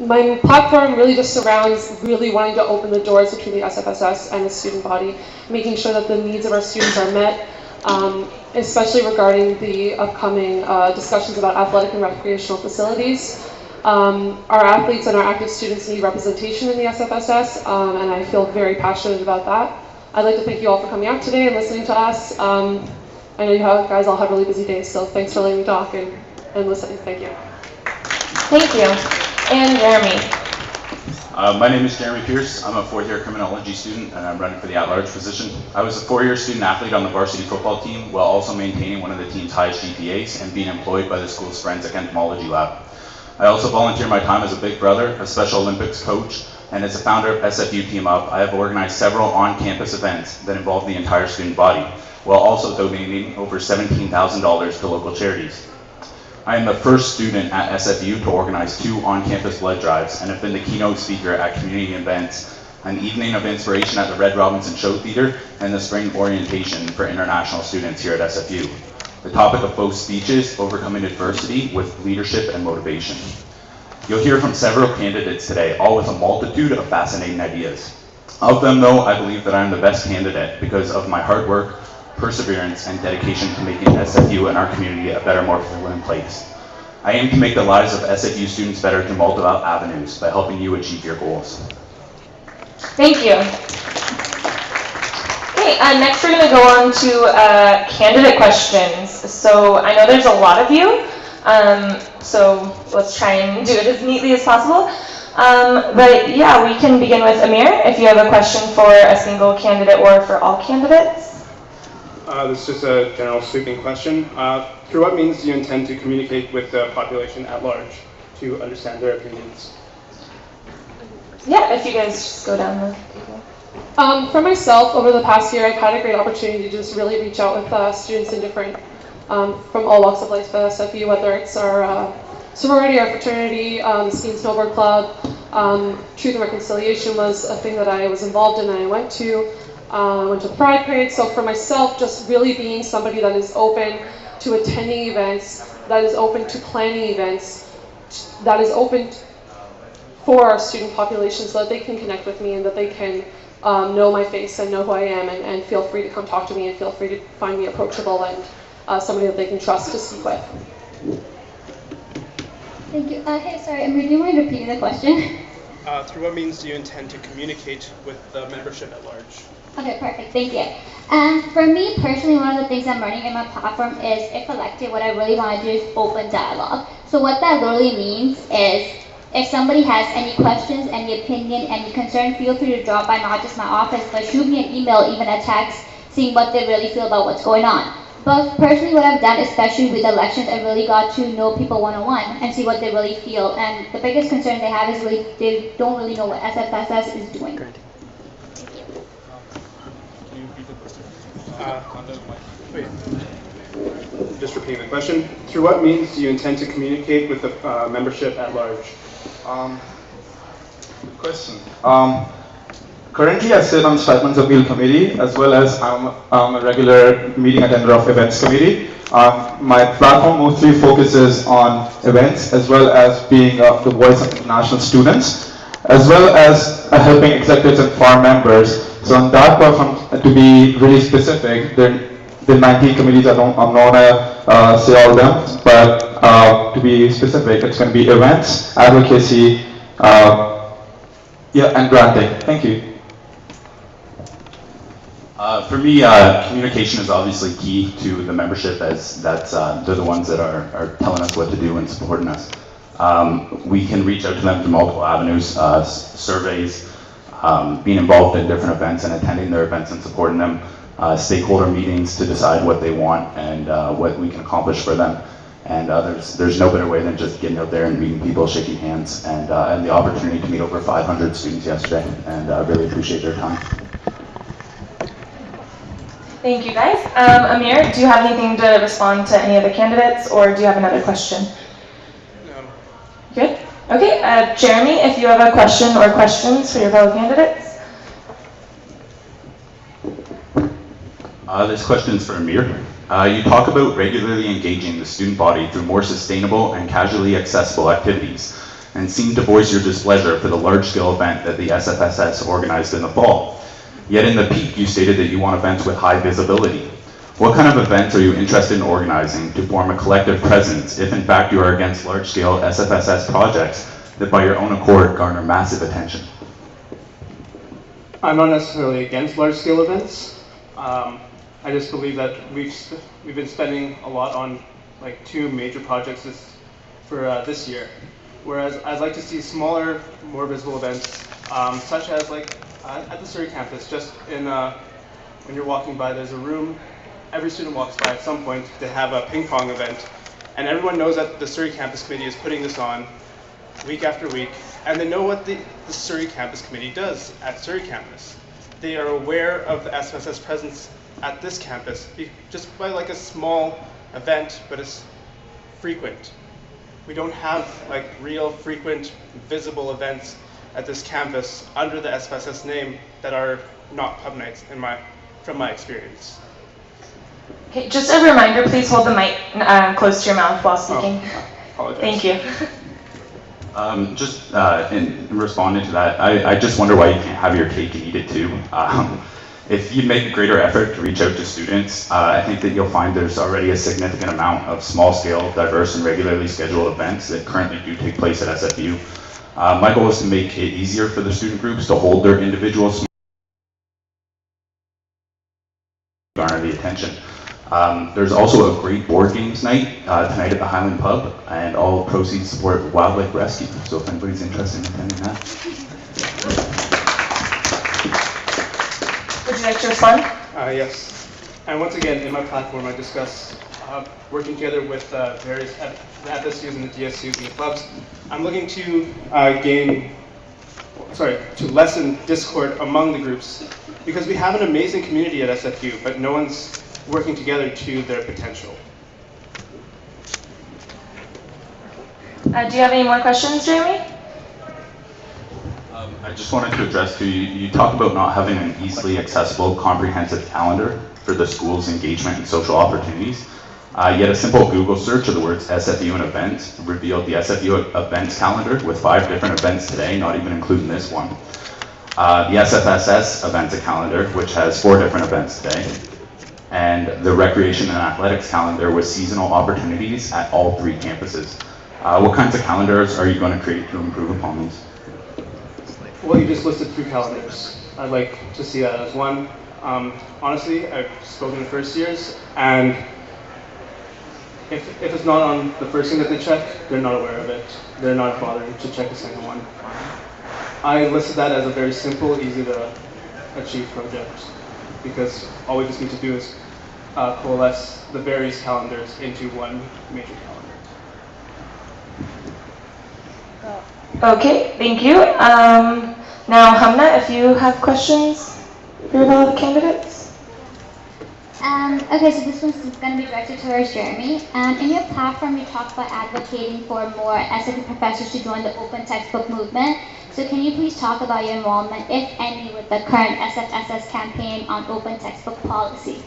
My platform really just surrounds really wanting to open the doors between the SFSS and the student body, making sure that the needs of our students are met, especially regarding the upcoming discussions about athletic and recreational facilities. Our athletes and our active students need representation in the SFSS, and I feel very passionate about that. I'd like to thank you all for coming out today and listening to us. I know you guys all have really busy days, so thanks for letting me talk and listening. Thank you. Thank you. And Jeremy. My name is Jeremy Pierce. I'm a 4th-year criminology student, and I'm running for the at-large position. I was a 4-year student athlete on the varsity football team, while also maintaining one of the team's highest GPAs and being employed by the school's forensic entomology lab. I also volunteer my time as a big brother, a Special Olympics coach, and as a founder of SFU Team Up. I have organized several on-campus events that involve the entire student body, while also donating over $17,000 to local charities. I am the first student at SFU to organize 2 on-campus blood drives and have been the keynote speaker at community events, an evening of inspiration at the Red Robinson Show Theater, and the spring orientation for international students here at SFU. The topic of both speeches, overcoming adversity with leadership and motivation. You'll hear from several candidates today, all with a multitude of fascinating ideas. Of them, though, I believe that I am the best candidate because of my hard work, perseverance, and dedication to making SFU and our community a better, more fulfilling place. I aim to make the lives of SFU students better through multiple avenues by helping you achieve your goals. Thank you. Okay, next we're going to go on to candidate questions. So I know there's a lot of you, so let's try and do it as neatly as possible. But yeah, we can begin with Amir, if you have a question for a single candidate or for all candidates. This is just a general sweeping question. Through what means do you intend to communicate with the population at large to understand their opinions? Yeah, if you guys just go down the table. For myself, over the past year, I've had a great opportunity to just really reach out with students in different, from all walks of life at SFU, whether it's our sorority, our fraternity, the Ski and Snowboard Club. Truth and Reconciliation was a thing that I was involved in and I went to the Pride Parade. So for myself, just really being somebody that is open to attending events, that is open to planning events, that is open for our student population so that they can connect with me and that they can know my face and know who I am and feel free to come talk to me and feel free to find me approachable and somebody that they can trust to speak with. Thank you. Hey, sorry, do you mind repeating the question? Through what means do you intend to communicate with the membership at large? Okay, perfect. Thank you. And for me personally, one of the things I'm learning in my platform is, if elected, what I really want to do is open dialogue. So what that literally means is, if somebody has any questions, any opinion, any concern, feel free to drop by not just my office, but shoot me an email, even a text, seeing what they really feel about what's going on. But personally, what I've done, especially with elections, I really got to know people one-on-one and see what they really feel. And the biggest concern they have is really they don't really know what SFSS is doing. Just repeating the question. Through what means do you intend to communicate with the membership at large? Good question. Currently, I sit on Stipends Appeal Committee, as well as I'm a regular meeting attender of Events Committee. My platform mostly focuses on events, as well as being the voice of international students, as well as helping executives and farm members. So on that platform, to be really specific, the 19 committees, I'm not gonna say all of them, but to be specific, it's going to be events, advocacy, and granting. Thank you. For me, communication is obviously key to the membership, as they're the ones that are telling us what to do and supporting us. We can reach out to them through multiple avenues, surveys, being involved in different events and attending their events and supporting them, stakeholder meetings to decide what they want and what we can accomplish for them. And there's no better way than just getting out there and meeting people, shaking hands, and the opportunity to meet over 500 students yesterday, and I really appreciate their time. Thank you, guys. Amir, do you have anything to respond to any of the candidates, or do you have another question? No. Good. Okay, Jeremy, if you have a question or questions for your fellow candidates. This question is for Amir. You talk about regularly engaging the student body through more sustainable and casually accessible activities, and seem to voice your displeasure for the large-scale event that the SFSS organized in the fall. Yet in the peak, you stated that you want events with high visibility. What kind of events are you interested in organizing to form a collective presence if in fact you are against large-scale SFSS projects that by your own accord garner massive attention? I'm not necessarily against large-scale events. I just believe that we've been spending a lot on like 2 major projects for this year, whereas I'd like to see smaller, more visible events, such as like at the Surrey campus. Just in when you're walking by, there's a room. Every student walks by at some point to have a ping pong event, and everyone knows that the Surrey Campus Committee is putting this on week after week, and they know what the Surrey Campus Committee does at Surrey campus. They are aware of the SFSS presence at this campus just by like a small event, but it's frequent. We don't have like real frequent visible events at this campus under the SFSS name that are not pub nights from my experience. Okay, just a reminder, please hold the mic close to your mouth while speaking. Apologize. Thank you. Just in responding to that, I just wonder why you can't have your cake and eat it too. If you make a greater effort to reach out to students, I think that you'll find there's already a significant amount of small-scale, diverse, and regularly scheduled events that currently do take place at SFU. My goal is to make it easier for the student groups to hold their individual garner the attention. There's also a great board games night tonight at the Highland Pub, and all proceeds support wildlife rescue. So if anybody's interested in attending that. Would you like to respond? Yes. And once again, in my platform, I discuss working together with various the FSUs and the DSUs and the clubs. I'm looking to to lessen discord among the groups, because we have an amazing community at SFU, but no one's working together to their potential. Do you have any more questions, Jeremy? I just wanted to address you talked about not having an easily accessible, comprehensive calendar for the school's engagement and social opportunities. Yet a simple Google search of the words SFU and events revealed the SFU events calendar with 5 different events today, not even including this one. The SFSS events calendar, which has 4 different events today. And the recreation and athletics calendar with seasonal opportunities at all 3 campuses. What kinds of calendars are you going to create to improve upon these? Well, you just listed 3 calendars. I'd like to see that as one. Honestly, I've spoken to first years, and if it's not on the first thing that they check, they're not aware of it. They're not bothering to check the second one. I listed that as a very simple, easy to achieve project, because all we just need to do is coalesce the various calendars into one major calendar. Okay, thank you. Now, Hamna, if you have questions for your fellow candidates. Okay, so this one's going to be directed towards Jeremy. In your platform, you talk about advocating for more SFU professors to join the open textbook movement. So can you please talk about your involvement, if any, with the current SFSS campaign on open textbook policy?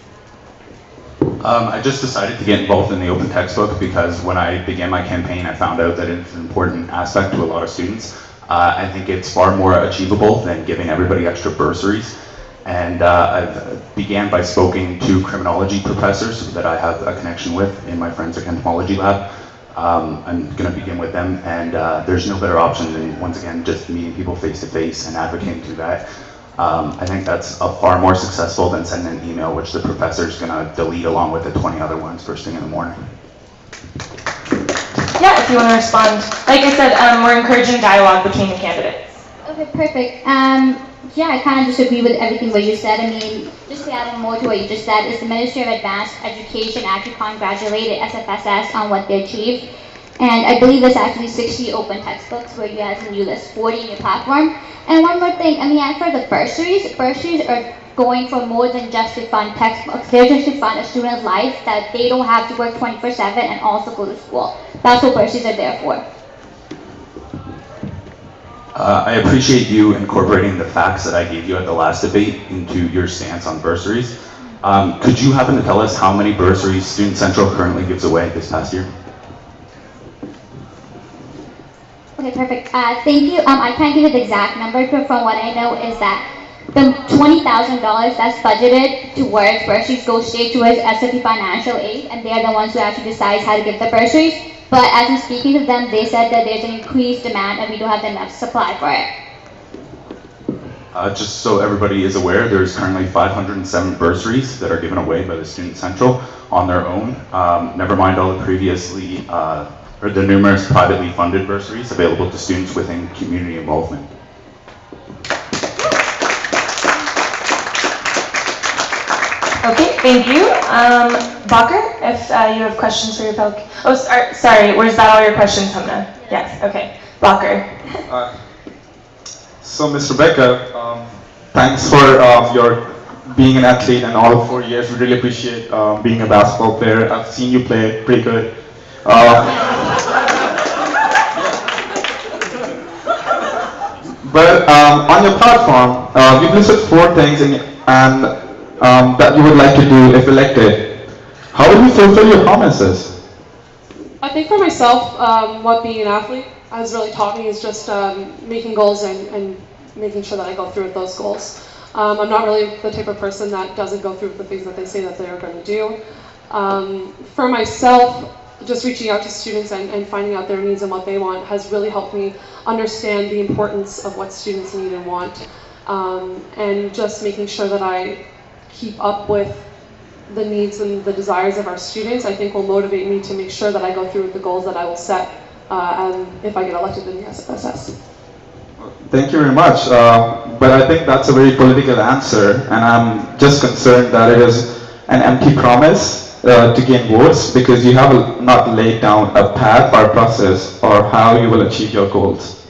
I just decided to get involved in the open textbook because when I began my campaign, I found out that it's an important aspect to a lot of students. I think it's far more achievable than giving everybody extra bursaries. And I began by speaking to criminology professors that I have a connection with in my forensic entomology lab. I'm going to begin with them, and there's no better option than, once again, just meeting people face to face and advocating through that. I think that's far more successful than sending an email, which the professor's going to delete along with the 20 other ones first thing in the morning. Yeah, if you want to respond. Like I said, we're encouraging dialogue between the candidates. Okay, perfect. Yeah, I kind of just agree with everything what you said. I mean, just to add more to what you just said, is the Ministry of Advanced Education actually congratulated SFSS on what they achieved. And I believe there's actually 60 open textbooks where you guys can list 40 in your platform. And one more thing, I mean, and for the bursaries are going for more than just to fund textbooks. They're just to fund a student's life, that they don't have to work 24/7 and also go to school. That's what bursaries are there for. I appreciate you incorporating the facts that I gave you at the last debate into your stance on bursaries. Could you happen to tell us how many bursaries Student Central currently gives away this past year? Okay, perfect. Thank you. I can't give you the exact number, but from what I know is that the $20,000 that's budgeted towards bursaries goes straight towards SFU financial aid, and they're the ones who actually decide how to give the bursaries. But as I'm speaking to them, they said that there's an increased demand and we don't have enough supply for it. Just so everybody is aware, there's currently 507 bursaries that are given away by the Student Central on their own. Never mind all the previously, or the numerous privately funded bursaries available to students within community involvement. Okay, thank you. Bakker, if you have questions for your fellow... Oh, sorry, was that all your questions, Hamna? Yes, okay. Bakker. So, Mr. Becker, thanks for your being an athlete and all 4 years. We really appreciate being a basketball player. I've seen you play pretty good. But on your platform, you've listed 4 things that you would like to do if elected. How will you fulfill your promises? I think for myself, what being an athlete has really taught me is just making goals and making sure that I go through with those goals. I'm not really the type of person that doesn't go through with the things that they say that they're going to do. For myself, just reaching out to students and finding out their needs and what they want has really helped me understand the importance of what students need and want. And just making sure that I keep up with the needs and the desires of our students, I think will motivate me to make sure that I go through with the goals that I will set if I get elected in the SFSS. Thank you very much. But I think that's a very political answer, and I'm just concerned that it is an empty promise to gain votes because you have not laid down a path or process or how you will achieve your goals?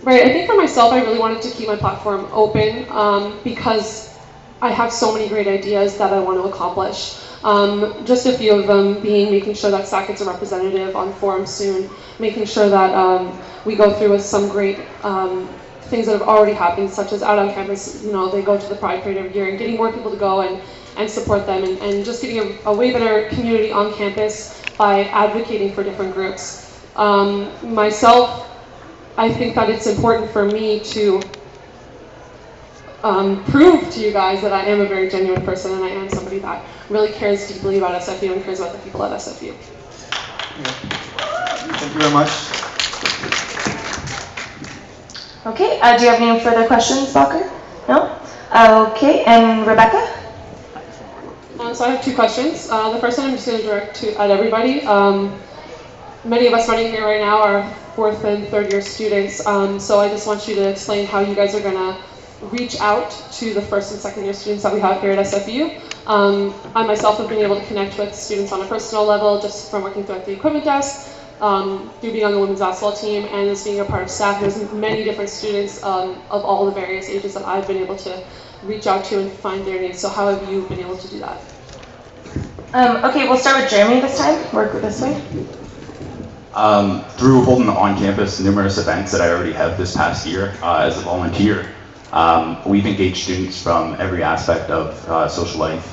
Right, I think for myself, I really wanted to keep my platform open because I have so many great ideas that I want to accomplish. Just a few of them being making sure that SAC gets a representative on forum soon, making sure that we go through with some great things that have already happened, such as out on campus, they go to the Pride Parade every year, and getting more people to go and support them, and just getting a way better community on campus by advocating for different groups. Myself, I think that it's important for me to prove to you guys that I am a very genuine person and I am somebody that really cares deeply about SFU and cares about the people at SFU. Thank you very much. Okay, do you have any further questions, Balker? No? Okay, and Rebecca? So I have two questions. The first one I'm just going to direct at everybody. Many of us running here right now are fourth and third year students, so I just want you to explain how you guys are going to reach out to the first and second year students that we have here at SFU. I myself have been able to connect with students on a personal level just from working through at the equipment desk, through being on the women's basketball team, and as being a part of staff. There's many different students of all the various ages that I've been able to reach out to and find their needs. So how have you been able to do that? Okay, we'll start with Jeremy this time. Work this way. Through holding on campus numerous events that I already have this past year as a volunteer, we've engaged students from every aspect of social life.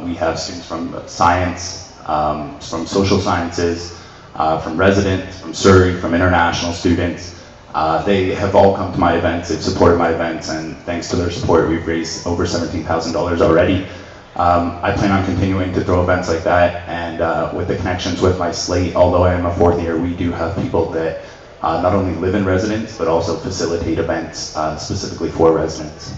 We have students from science, from social sciences, from residents, from Surrey, from international students. They have all come to my events, they've supported my events, and thanks to their support, we've raised over $17,000 already. I plan on continuing to throw events like that, and with the connections with my slate, although I am a fourth year, we do have people that not only live in residence, but also facilitate events specifically for residents.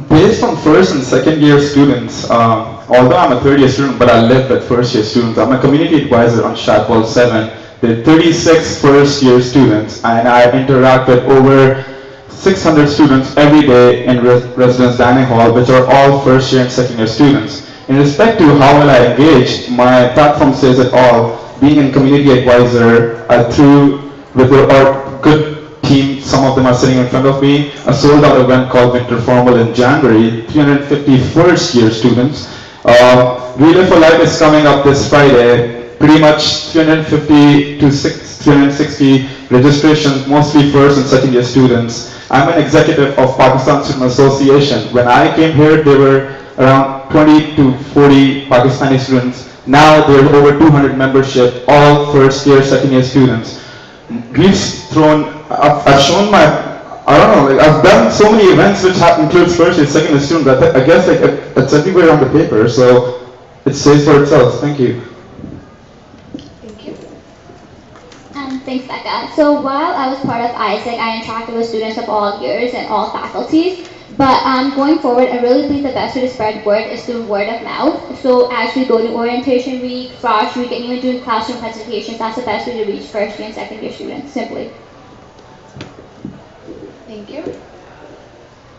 Based on first and second year students, although I'm a third year student, but I live with first year students, I'm a community advisor on Shadwell 7. There are 36 first year students, and I interact with over 600 students every day in residence dining hall, which are all first year and second year students. In respect to how well I engage, my platform says it all. Being a community advisor, I threw with our good team, some of them are sitting in front of me, a sold out event called Winter Formal in January, 350 first year students. Relay for Life is coming up this Friday, pretty much 350 to 360 registrations, mostly first and second year students. I'm an executive of Pakistan Student Association. When I came here, there were around 20 to 40 Pakistani students. Now there's over 200 membership, all first year, second year students. I've shown I've done so many events which includes first year, second year students. I guess it's everywhere on the paper, so it says for itself. Thank you. Thanks, Becca. So while I was part of ISEC, I interacted with students of all years and all faculties. But going forward, I really believe the best way to spread word is through word of mouth. So as we go to orientation week, frosh week, and even doing classroom presentations, that's the best way to reach first year and second year students, simply. Thank you.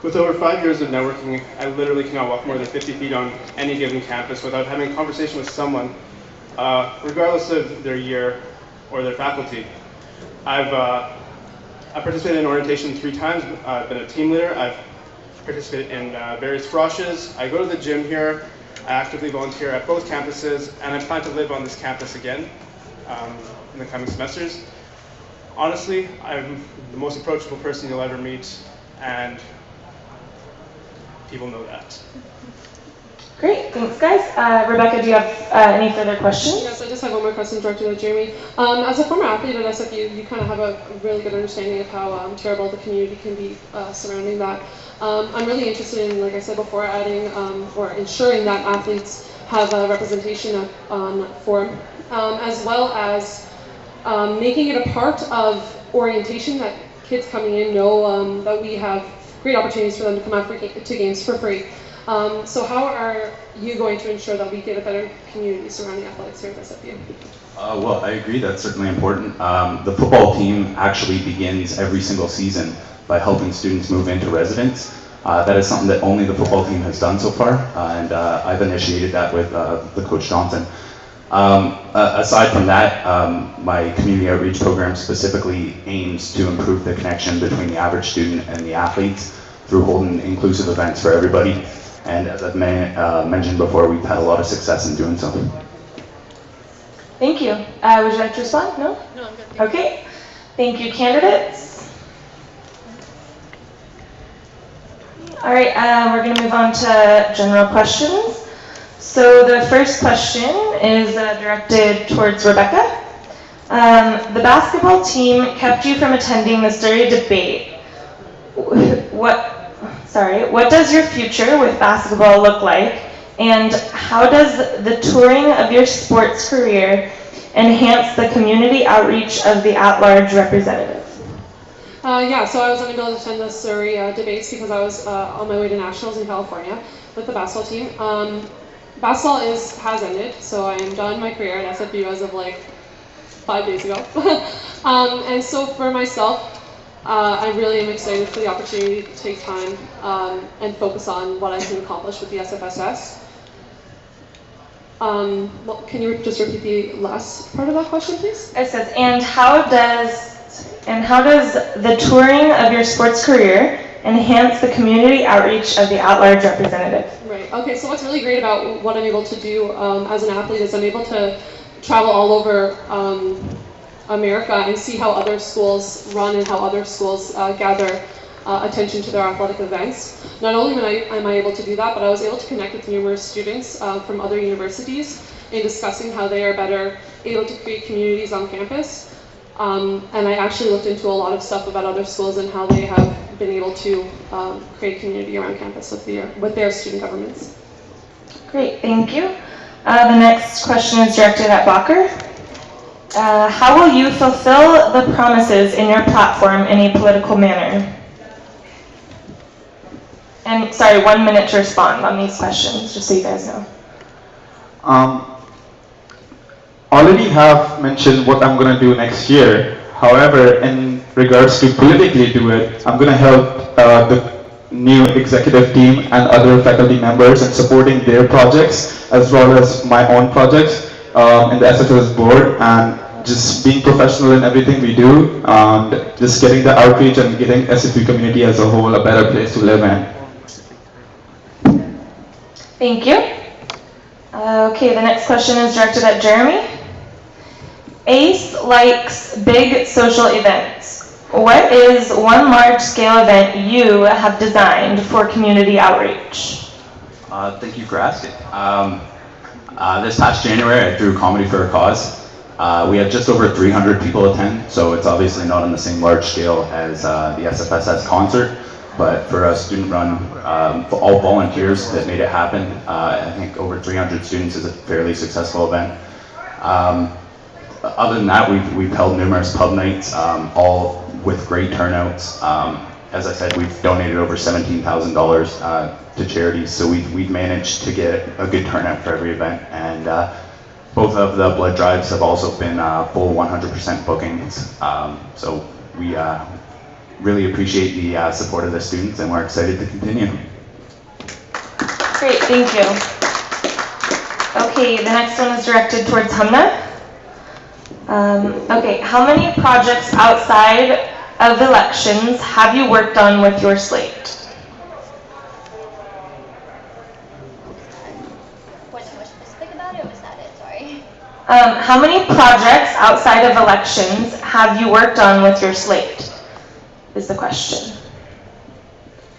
With over 5 years of networking, I literally cannot walk more than 50 feet on any given campus without having a conversation with someone, regardless of their year or their faculty. I've participated in orientation 3 times. I've been a team leader. I've participated in various froshes. I go to the gym here. I actively volunteer at both campuses, and I plan to live on this campus again in the coming semesters. Honestly, I'm the most approachable person you'll ever meet, and people know that. Great, thanks guys. Rebecca, do you have any further questions? Yes, I just have one more question directed at Jeremy. As a former athlete at SFU, you kind of have a really good understanding of how terrible the community can be surrounding that. I'm really interested in, like I said before, adding or ensuring that athletes have a representation on forum, as well as making it a part of orientation that kids coming in know that we have great opportunities for them to come out to games for free. So how are you going to ensure that we get a better community surrounding athletics here at SFU? Well, I agree, that's certainly important. The football team actually begins every single season by helping students move into residence. That is something that only the football team has done so far, and I've initiated that with the Coach Johnson. Aside from that, my community outreach program specifically aims to improve the connection between the average student and the athletes through holding inclusive events for everybody. And as I've mentioned before, we've had a lot of success in doing so. Thank you. Would you like to respond? No? No, I'm good. Okay. Thank you, candidates. All right, we're going to move on to general questions. So the first question is directed towards Rebecca. The basketball team kept you from attending the Surrey debate. What does your future with basketball look like, and how does the touring of your sports career enhance the community outreach of the at-large representative? Yeah, so I was unable to attend the Surrey debates because I was on my way to nationals in California with the basketball team. Basketball has ended, so I am done my career at SFU as of like 5 days ago. And so for myself, I really am excited for the opportunity to take time and focus on what I can accomplish with the SFSS. Can you just repeat the last part of that question, please? It says, and how does the touring of your sports career enhance the community outreach of the at-large representative? Right. Okay. So what's really great about what I'm able to do as an athlete is I'm able to travel all over America and see how other schools run and how other schools gather attention to their athletic events. Not only am I able to do that, but I was able to connect with numerous students from other universities in discussing how they are better able to create communities on campus. And I actually looked into a lot of stuff about other schools and how they have been able to create community around campus with their student governments. Great, thank you. The next question is directed at Bacher. How will you fulfill the promises in your platform in a political manner? And sorry, 1 minute to respond on these questions, just so you guys know. Already have mentioned what I'm going to do next year. However, in regards to politically do it, I'm going to help the new executive team and other faculty members in supporting their projects as well as my own projects in the SFSS board, and just being professional in everything we do, and just getting the outreach and getting SFU community as a whole a better place to live in. Thank you. Okay, the next question is directed at Jeremy. ACE likes big social events. What is one large-scale event you have designed for community outreach? Thank you for asking. This past January, I threw Comedy for a Cause. We had just over 300 people attend, so it's obviously not on the same large scale as the SFSS concert, but for a student-run, all volunteers that made it happen, I think over 300 students is a fairly successful event. Other than that, we've held numerous pub nights, all with great turnouts. As I said, we've donated over $17,000 to charities, so we've managed to get a good turnout for every event. And both of the blood drives have also been full 100% bookings. So we really appreciate the support of the students, and we're excited to continue. Great, thank you. Okay, the next one is directed towards Hamna. Okay, how many projects outside of elections have you worked on with your slate? Was it more specific about it, or was that it? Sorry. How many projects outside of elections have you worked on with your slate? Is the question.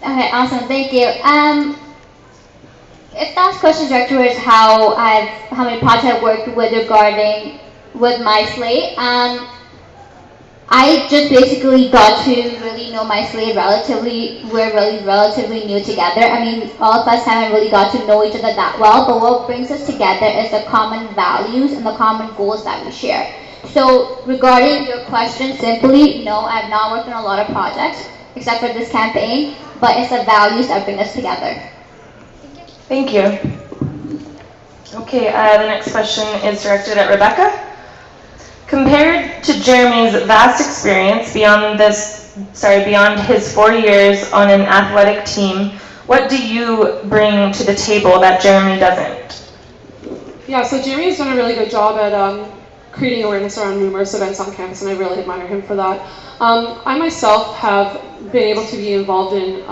Okay, awesome, thank you. If that question is directed towards how many projects I've worked with my slate, I just basically got to really know my slate we're relatively new together. I mean, all of us haven't really got to know each other that well, but what brings us together is the common values and the common goals that we share. So regarding your question, simply, no, I've not worked on a lot of projects, except for this campaign, but it's the values that bring us together. Thank you. Okay, the next question is directed at Rebecca. Compared to Jeremy's vast experience beyond his 4 years on an athletic team, what do you bring to the table that Jeremy doesn't? Yeah, so Jeremy has done a really good job at creating awareness around numerous events on campus, and I really admire him for that. I myself have been able to be involved in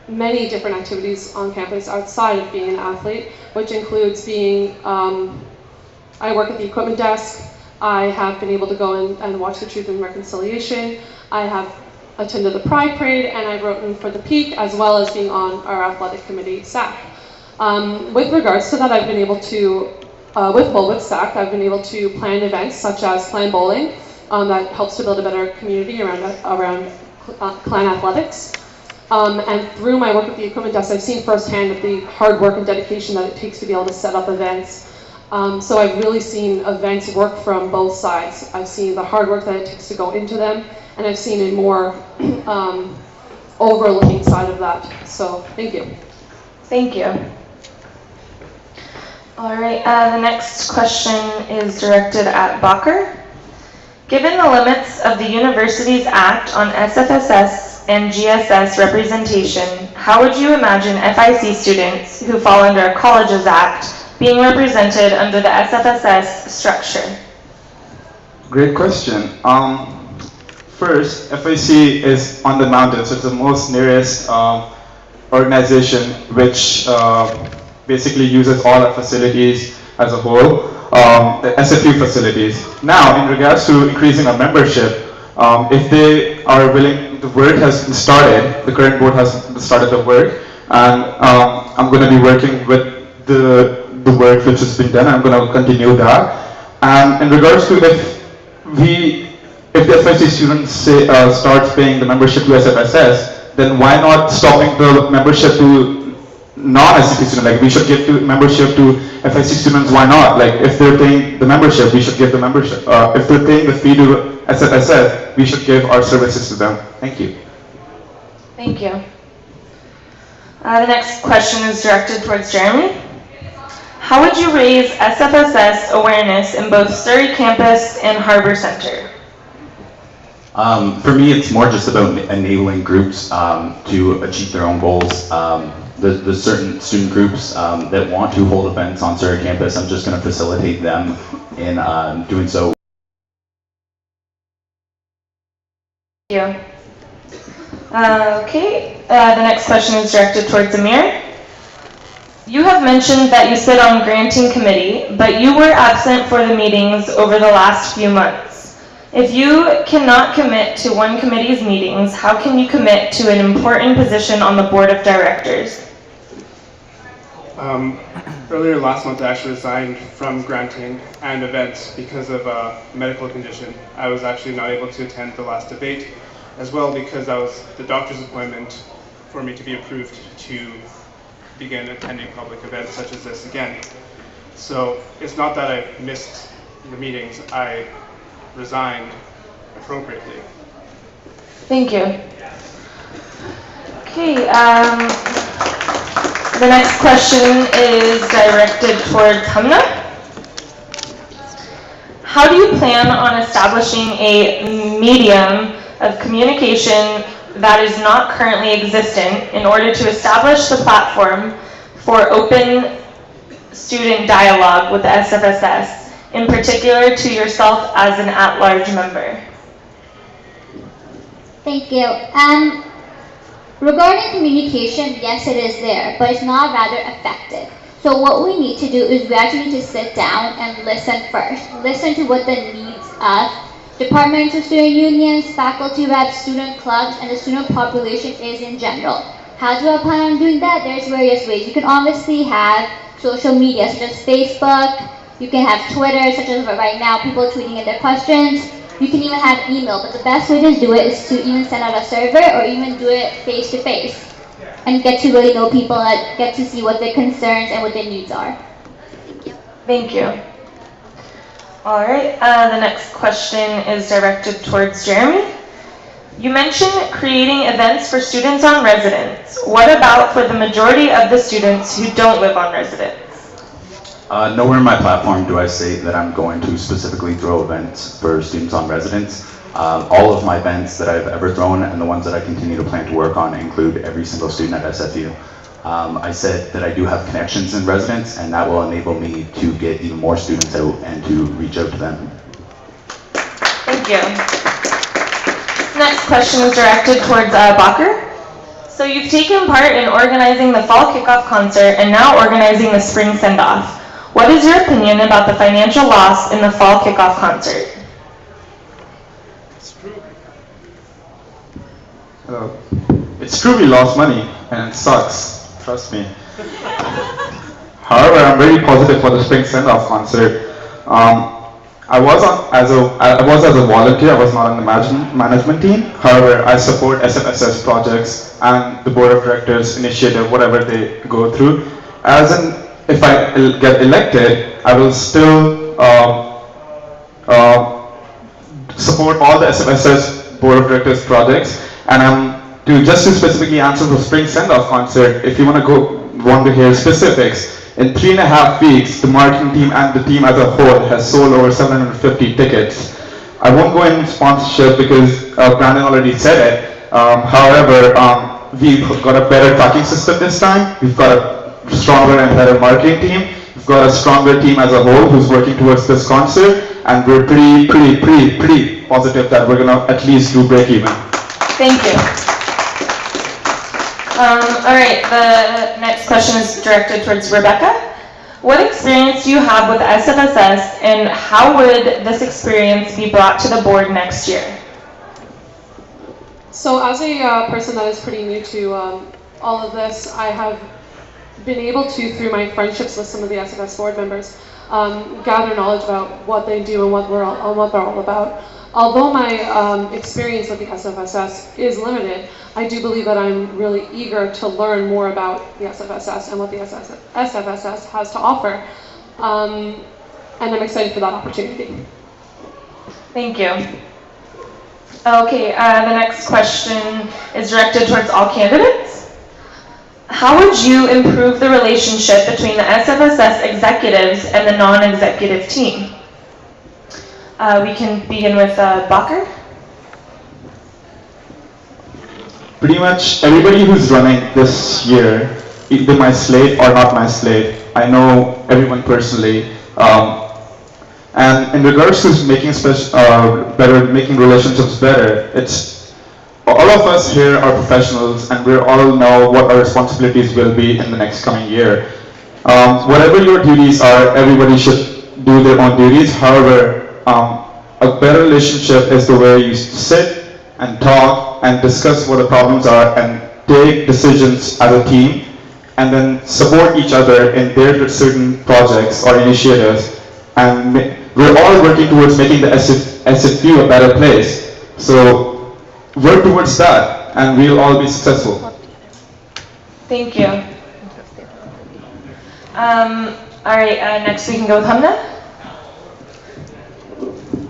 many different activities on campus outside of being an athlete, which includes being, I work at the equipment desk. I have been able to go in and watch the Truth and Reconciliation. I have attended the Pride Parade, and I've written for the Peak, as well as being on our athletic committee, SAC. With regards to that, I've been able to, with SAC, I've been able to plan events such as Plan Bowling, that helps to build a better community around clan athletics. And through my work with the equipment desk, I've seen firsthand the hard work and dedication that it takes to be able to set up events. So I've really seen events work from both sides. I've seen the hard work that it takes to go into them, and I've seen a more overlooking side of that. So thank you. Thank you. All right, the next question is directed at Bacher. Given the limits of the Universities Act on SFSS and GSS representation, how would you imagine FIC students who fall under a Colleges Act being represented under the SFSS structure? Great question. First, FIC is on the mountain, so it's the most nearest organization which basically uses all our facilities as a whole, the SFU facilities. Now, in regards to increasing our membership, if they are willing, the work has been started, the current board has started the work, and I'm going to be working with the work which has been done. I'm going to continue that. And in regards to if the FIC students starts paying the membership to SFSS, then why not stopping the membership to non-SFP students? Like, we should give membership to FIC students, why not? Like, if they're paying the membership, we should give the membership. If they're paying the fee to SFSS, we should give our services to them. Thank you. Thank you. The next question is directed towards Jeremy. How would you raise SFSS awareness in both Surrey campus and Harbor Center? For me, it's more just about enabling groups to achieve their own goals. There's certain student groups that want to hold events on Surrey campus. I'm just going to facilitate them in doing so. Thank you. Okay, the next question is directed towards Amir. You have mentioned that you sit on granting committee, but you were absent for the meetings over the last few months. If you cannot commit to one committee's meetings, how can you commit to an important position on the board of directors? Earlier last month, I actually resigned from granting and events because of a medical condition. I was actually not able to attend the last debate, as well because that was the doctor's appointment for me to be approved to begin attending public events such as this again. So it's not that I missed the meetings, I resigned appropriately. Thank you. Okay, the next question is directed towards Hamna. How do you plan on establishing a medium of communication that is not currently existent in order to establish the platform for open student dialogue with the SFSS, in particular to yourself as an at-large member? Thank you. Regarding communication, yes, it is there, but it's not rather effective. So what we need to do is we actually need to sit down and listen first. Listen to what the needs of departmental student unions, faculty reps, student clubs, and the student population is in general. How do I plan on doing that? There's various ways. You can obviously have social media such as Facebook. You can have Twitter, such as right now, people tweeting in their questions. You can even have email, but the best way to do it is to even send out a survey or even do it face-to-face and get to really know people and get to see what their concerns and what their needs are. Thank you. All right, the next question is directed towards Jeremy. You mentioned creating events for students on residence. What about for the majority of the students who don't live on residence? Nowhere in my platform do I say that I'm going to specifically throw events for students on residence. All of my events that I've ever thrown and the ones that I continue to plan to work on include every single student at SFU. I said that I do have connections in residence, and that will enable me to get even more students out and to reach out to them. Thank you. Next question is directed towards Bacher. So you've taken part in organizing the fall kickoff concert and now organizing the spring send-off. What is your opinion about the financial loss in the fall kickoff concert? It's true we lost money, and it sucks, trust me. However, I'm very positive for the spring send-off concert. I was as a volunteer, I was not on the management team. However, I support SFSS projects and the board of directors initiative, whatever they go through. If I get elected, I will still support all the SFSS board of directors projects. And just to specifically answer the spring send-off concert, if you want to hear specifics, in 3.5 weeks, the marketing team and the team as a whole has sold over 750 tickets. I won't go in sponsorship because Brandon already said it. However, we've got a better tracking system this time. We've got a stronger and better marketing team. We've got a stronger team as a whole who's working towards this concert, and we're pretty positive that we're gonna at least do break even. Thank you. All right, the next question is directed towards Rebecca. What experience do you have with SFSS, and how would this experience be brought to the board next year? So as a person that is pretty new to all of this, I have been able to, through my friendships with some of the SFS board members, gather knowledge about what they do and what they're all about. Although my experience with the SFSS is limited, I do believe that I'm really eager to learn more about the SFSS and what the SFSS has to offer. And I'm excited for that opportunity. Thank you. Okay, the next question is directed towards all candidates. How would you improve the relationship between the SFSS executives and the non-executive team? We can begin with Bacher. Pretty much everybody who's running this year, either my slate or not my slate, I know everyone personally. And in regards to making making relationships better, it's all of us here are professionals, and we all know what our responsibilities will be in the next coming year. Whatever your duties are, everybody should do their own duties. However, a better relationship is the way you sit and talk and discuss what the problems are and take decisions as a team, and then support each other in their certain projects or initiatives. And we're all working towards making the SFU a better place. So work towards that, and we'll all be successful. Thank you. All right, next we can go with Hamna.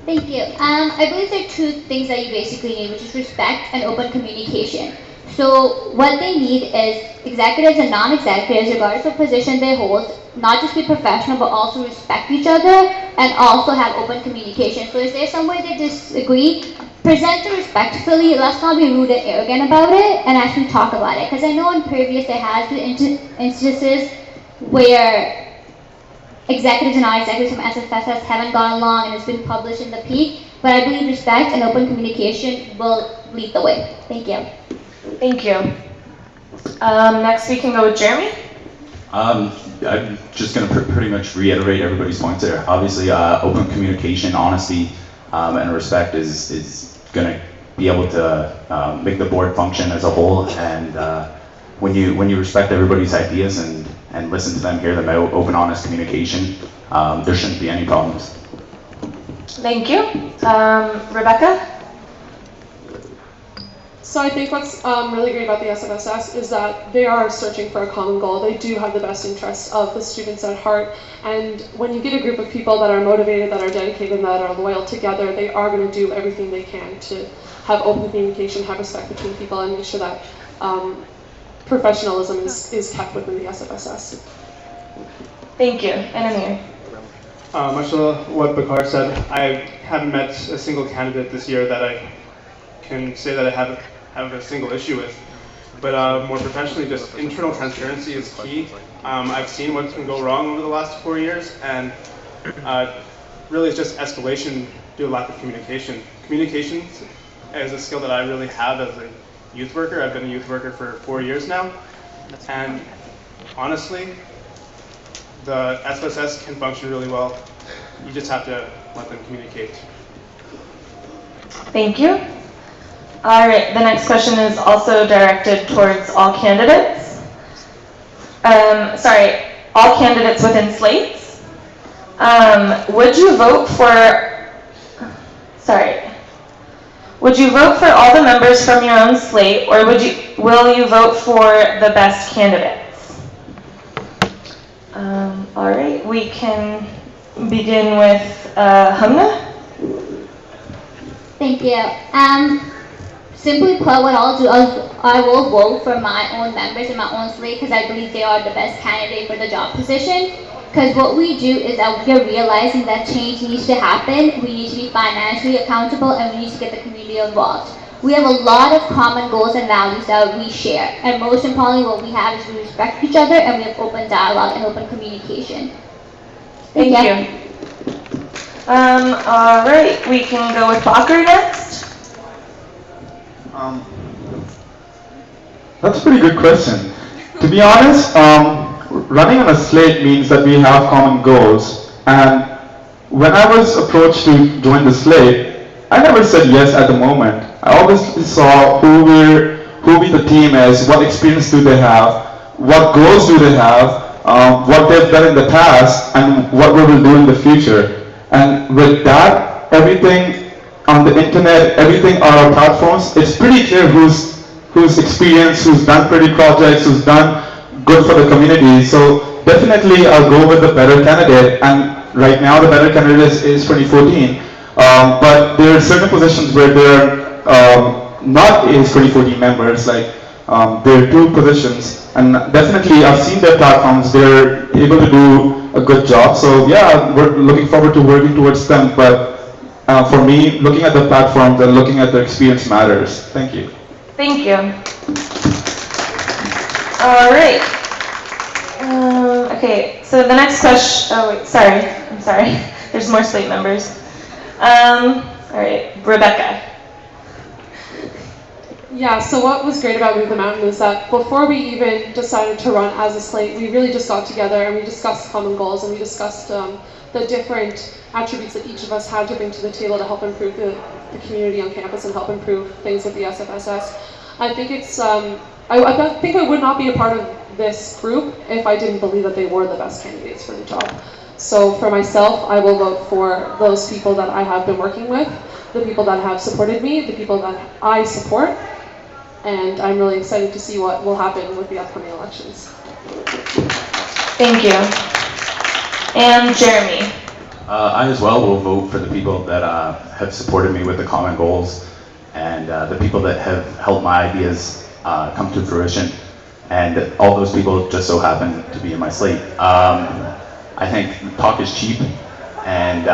Thank you. I believe there are two things that you basically need, which is respect and open communication. So what they need is executives and non-executives, regardless of position they hold, not just be professional, but also respect each other and also have open communication. So if there's some way they disagree, present it respectfully. Let's not be rude and arrogant about it, and actually talk about it. Because I know in previous there has been instances where executives and non-executives from SFSS haven't gone along, and it's been published in the peak. But I believe respect and open communication will lead the way. Thank you. Thank you. Next we can go with Jeremy. I'm just going to pretty much reiterate everybody's points there. Obviously, open communication, honesty, and respect is going to be able to make the board function as a whole. And when you respect everybody's ideas and listen to them, hear them out, open, honest communication, there shouldn't be any problems. Thank you. Rebecca? So I think what's really great about the SFSS is that they are searching for a common goal. They do have the best interests of the students at heart. And when you get a group of people that are motivated, that are dedicated, and that are loyal together, they are going to do everything they can to have open communication, have respect between people, and make sure that professionalism is kept within the SFSS. Thank you. And Amir. Much to what Bakar said, I haven't met a single candidate this year that I can say that I have a single issue with. But more professionally, just internal transparency is key. I've seen what can go wrong over the last 4 years, and really it's just escalation due to lack of communication. Communication is a skill that I really have as a youth worker. I've been a youth worker for 4 years now, and honestly, the SFSS can function really well. You just have to let them communicate. Thank you. All right, the next question is also directed towards all candidates. All candidates within slates. Would you vote for all the members from your own slate, or will you vote for the best candidates? All right, we can begin with Hamna. Thank you. Simply put, what I'll do, I will vote for my own members in my own slate because I believe they are the best candidate for the job position. Because what we do is that we are realizing that change needs to happen. We need to be financially accountable, and we need to get the community involved. We have a lot of common goals and values that we share. And most importantly, what we have is we respect each other, and we have open dialogue and open communication. Thank you. All right, we can go with Bakar next. That's a pretty good question. To be honest, running on a slate means that we have common goals. And when I was approached to join the slate, I never said yes at the moment. I always saw who the team is, what experience do they have, what goals do they have, what they've done in the past, and what we will do in the future. And with that, everything on the internet, everything on our platforms, it's pretty clear who's experienced, who's done pretty projects, who's done good for the community. So definitely I'll go with the better candidate. And right now the better candidate is 2014. But there are certain positions where there are not age 2014 members, like there are 2 positions. And definitely I've seen their platforms, they're able to do a good job. So yeah, we're looking forward to working towards them. But for me, looking at the platforms and looking at the experience matters. Thank you. Thank you. All right. Okay, so the next question, I'm sorry. There's more slate members. All right, Rebecca. Yeah, so what was great about Move the Mountain is that before we even decided to run as a slate, we really just got together and we discussed common goals, and we discussed the different attributes that each of us had to bring to the table to help improve the community on campus and help improve things with the SFSS. I think it's, I think I would not be a part of this group if I didn't believe that they were the best candidates for the job. So for myself, I will vote for those people that I have been working with, the people that have supported me, the people that I support, and I'm really excited to see what will happen with the upcoming elections. Thank you. And Jeremy. I as well will vote for the people that have supported me with the common goals, and the people that have helped my ideas come to fruition. And all those people just so happen to be in my slate. I think talk is cheap, and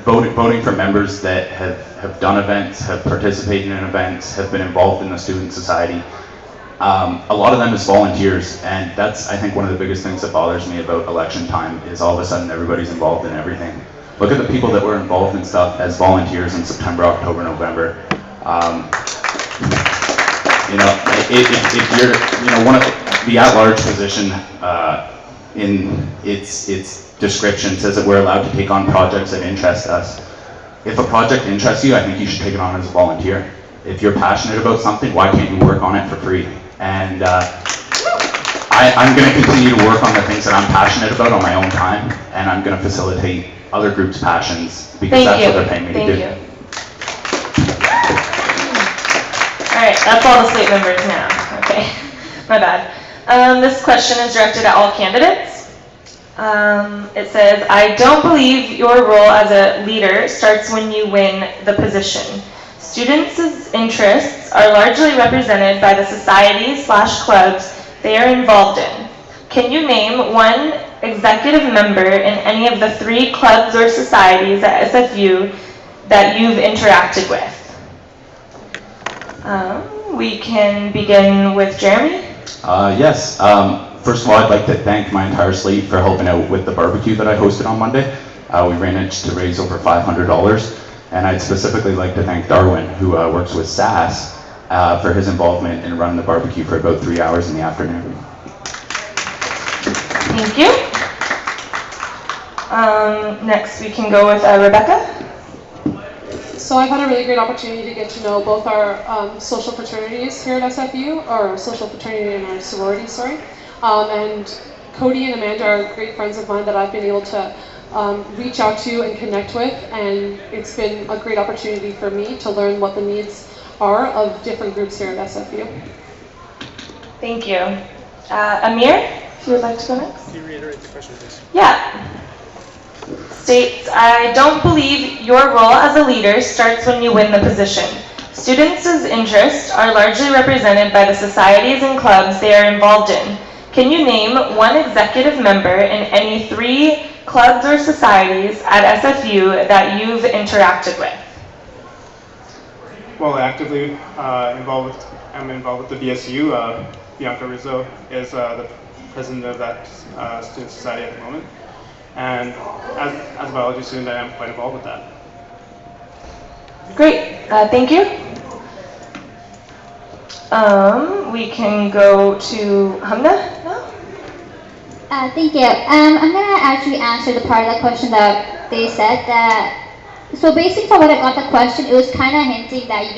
voting for members that have done events, have participated in events, have been involved in the student society. A lot of them is volunteers, and that's, I think, one of the biggest things that bothers me about election time is all of a sudden everybody's involved in everything. Look at the people that were involved in stuff as volunteers in September, October, November. If you're, one of the at-large position in its description says that we're allowed to take on projects that interest us. If a project interests you, I think you should take it on as a volunteer. If you're passionate about something, why can't you work on it for free? And I'm going to continue to work on the things that I'm passionate about on my own time, and I'm going to facilitate other groups' passions because that's what they're paying me to do. Thank you. All right, that's all the slate members now. Okay, my bad. This question is directed at all candidates. It says, I don't believe your role as a leader starts when you win the position. Students' interests are largely represented by the societies/clubs they are involved in. Can you name one executive member in any of the 3 clubs or societies at SFU that you've interacted with? We can begin with Jeremy. Yes. First of all, I'd like to thank my entire slate for helping out with the barbecue that I hosted on Monday. We managed to raise over $500. And I'd specifically like to thank Darwin, who works with SAS, for his involvement in running the barbecue for about 3 hours in the afternoon. Thank you. Next, we can go with Rebecca. So I've had a really great opportunity to get to know both our social fraternities here at SFU, or social fraternity and our sorority, sorry. And Cody and Amanda are great friends of mine that I've been able to reach out to and connect with, and it's been a great opportunity for me to learn what the needs are of different groups here at SFU. Thank you. Amir, if you would like to go next. Can you reiterate the question, please? Yeah. States, I don't believe your role as a leader starts when you win the position. Students' interests are largely represented by the societies and clubs they are involved in. Can you name one executive member in any 3 clubs or societies at SFU that you've interacted with? Well, actively I'm involved with the BSU. Bianca Rizzo is the president of that student society at the moment. And as a biology student, I am quite involved with that. Great, thank you. We can go to Hamna now. Thank you. I'm gonna actually answer the part of the question that they said that. So basically, from what I got the question, it was kind of hinting that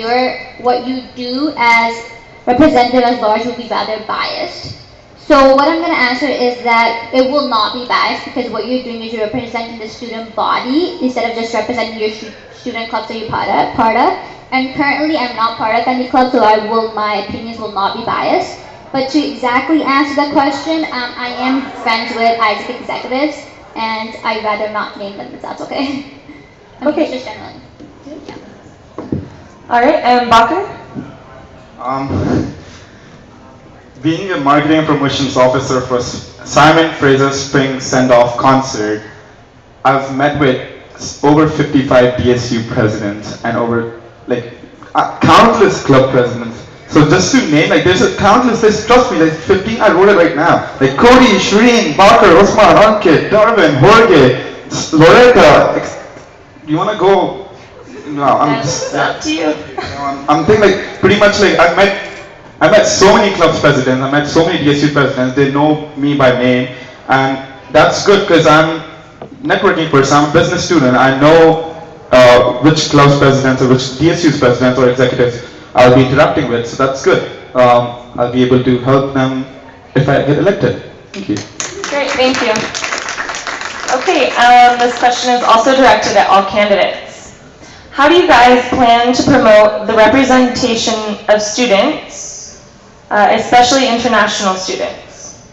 what you do as representative at large will be rather biased. So what I'm going to answer is that it will not be biased, because what you're doing is you're representing the student body instead of just representing your student clubs that you're part of. And currently I'm not part of any club, so my opinions will not be biased. But to exactly answer the question, I am friends with Isaac executives, and I'd rather not name them if that's okay. Okay. Just generally. Yeah. All right, and Bakr? Being a marketing and promotions officer for Simon Fraser's Spring Send-Off concert, I've met with over 55 DSU presidents and over countless club presidents. So just to name, there's a countless list, trust me, 15, I wrote it right now. Cody, Shreen, Bakr, Osman, Ankit, Darwin, Jorge, Loretta. You want to go? No, I'm just. Up to you. I'm thinking pretty much I met so many clubs presidents, I met so many DSU presidents, they know me by name, and that's good because I'm a networking person, I'm a business student, I know which clubs presidents or which DSU's presidents or executives I'll be interacting with, so that's good. I'll be able to help them if I get elected. Thank you. Great, thank you. Okay, this question is also directed at all candidates. How do you guys plan to promote the representation of students, especially international students?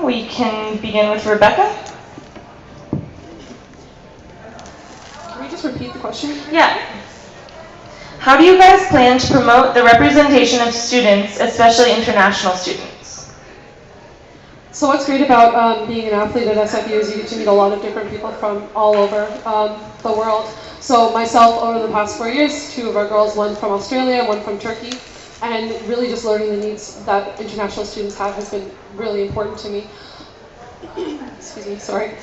We can begin with Rebecca. Can we just repeat the question? Yeah. How do you guys plan to promote the representation of students, especially international students? So what's great about being an athlete at SFU is you get to meet a lot of different people from all over the world. So myself, over the past 4 years, 2 of our girls, one from Australia, one from Turkey, and really just learning the needs that international students have has been really important to me. Excuse me, sorry.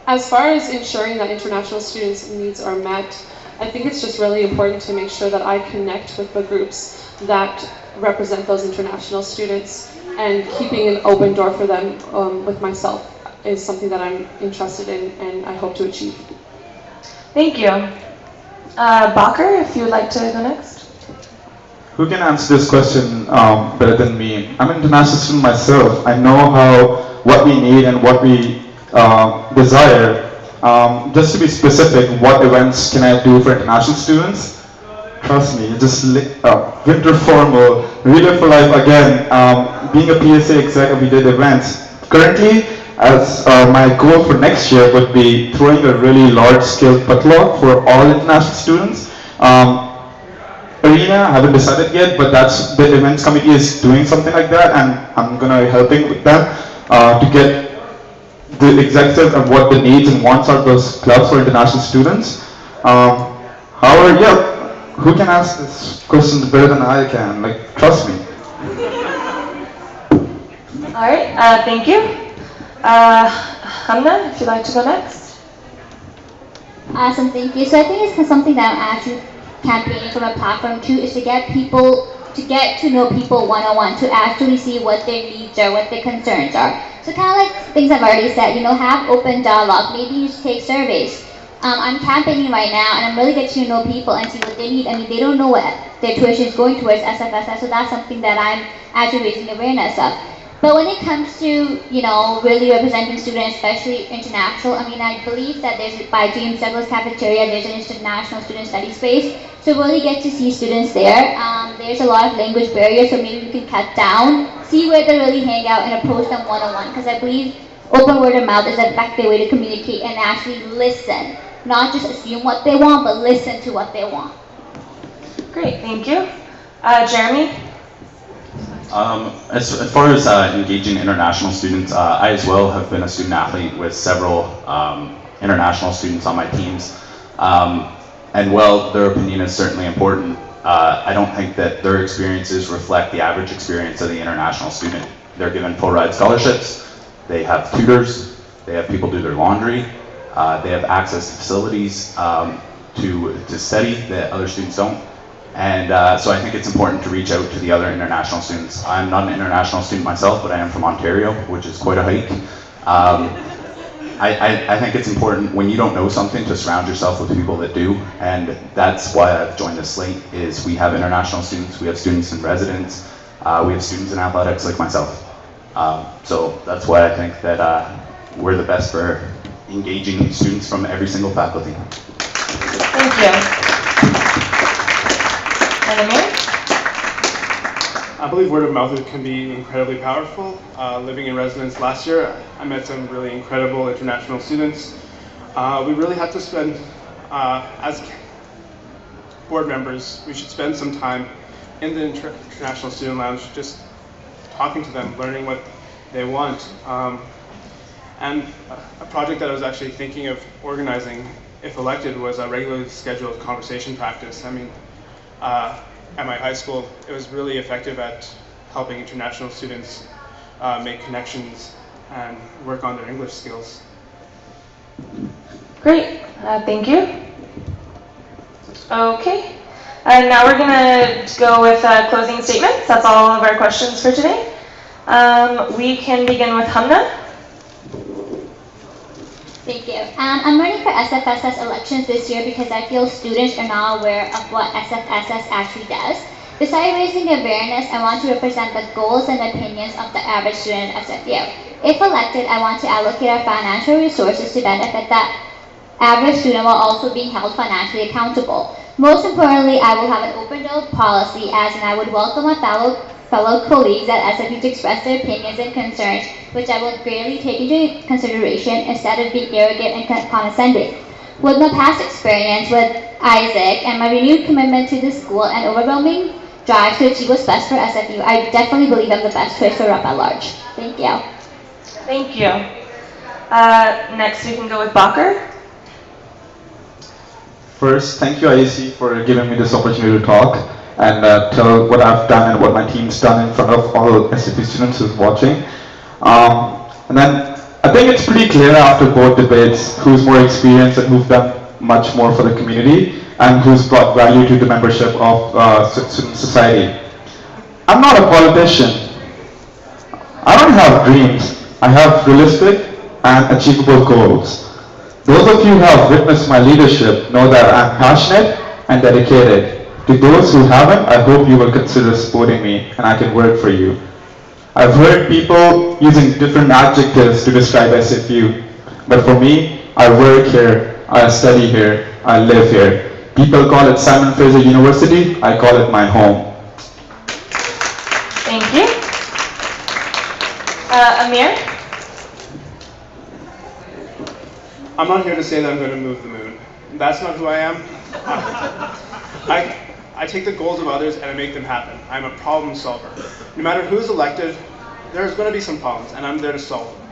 As far as ensuring that international students' needs are met, I think it's just really important to make sure that I connect with the groups that represent those international students, and keeping an open door for them with myself is something that I'm interested in and I hope to achieve. Thank you. Bakr, if you would like to go next. Who can answer this question better than me? I'm an international student myself. I know what we need and what we desire. Just to be specific, what events can I do for international students? Trust me, just winter formal, Reader for Life again, being a PSA exec, we did events. Currently, as my goal for next year would be throwing a really large-scale potluck for all international students. arena. I haven't decided yet, but that's the events committee is doing something like that, and I'm gonna be helping with them to get the executive and what the needs and wants are of those clubs for international students. However, yeah, who can ask this question better than I can? Like, trust me. All right, thank you. Hamna, if you'd like to go next. Awesome, thank you. So I think it's something that I'm actually campaigning from a platform too, is to get people, to get to know people one-on-one, to actually see what their needs are, what their concerns are. So kind of like things I've already said, have open dialogue, maybe you take surveys. I'm campaigning right now, and I'm really getting to know people and see what they need. I mean, they don't know what their tuition is going towards SFSS, so that's something that I'm actually raising awareness of. But when it comes to, really representing students, especially international, I mean, I believe that there's, by James Douglas Cafeteria, there's an international student study space. So really get to see students there. There's a lot of language barriers, so maybe we can cut down, see where they really hang out, and approach them one-on-one. Because I believe open word of mouth is an effective way to communicate and actually listen. Not just assume what they want, but listen to what they want. Great, thank you. Jeremy? As far as engaging international students, I as well have been a student athlete with several international students on my teams. And while their opinion is certainly important, I don't think that their experiences reflect the average experience of the international student. They're given full ride scholarships, they have tutors, they have people do their laundry, they have access to facilities to study that other students don't. And so I think it's important to reach out to the other international students. I'm not an international student myself, but I am from Ontario, which is quite a hike. I think it's important when you don't know something to surround yourself with people that do, and that's why I've joined this slate, is we have international students, we have students in residence, we have students in athletics like myself. So that's why I think that we're the best for engaging students from every single faculty. Thank you. I believe word of mouth can be incredibly powerful. Living in residence last year, I met some really incredible international students. We really had to spend, as board members, we should spend some time in the International Student Lounge just talking to them, learning what they want. And a project that I was actually thinking of organizing, if elected, was a regularly scheduled conversation practice. I mean, at my high school, it was really effective at helping international students make connections and work on their English skills. Great, thank you. Okay, and now we're gonna go with closing statements. That's all of our questions for today. We can begin with Hamna. Thank you. I'm running for SFSS elections this year because I feel students are not aware of what SFSS actually does. Besides raising awareness, I want to represent the goals and opinions of the average student at SFU. If elected, I want to allocate our financial resources to benefit that average student while also being held financially accountable. Most importantly, I will have an open door policy, as in I would welcome my fellow colleagues at SFU to express their opinions and concerns, which I will greatly take into consideration instead of being arrogant and condescending. With my past experience with Isaac and my renewed commitment to the school and overwhelming drive to achieve what's best for SFU, I definitely believe I'm the best choice for rep at large. Thank you. Thank you. Next we can go with Bacher. First, thank you IAC for giving me this opportunity to talk and tell what I've done and what my team's done in front of all SFU students who's watching. And then I think it's pretty clear after both debates who's more experienced and who's done much more for the community and who's brought value to the membership of student society. I'm not a politician. I don't have dreams. I have realistic and achievable goals. Those of you who have witnessed my leadership know that I'm passionate and dedicated. To those who haven't, I hope you will consider supporting me and I can work for you. I've heard people using different adjectives to describe SFU, but for me, I work here, I study here, I live here. People call it Simon Fraser University, I call it my home. Thank you. Amir? I'm not here to say that I'm going to move the moon. That's not who I am. I take the goals of others and I make them happen. I'm a problem solver. No matter who's elected, there's going to be some problems, and I'm there to solve them.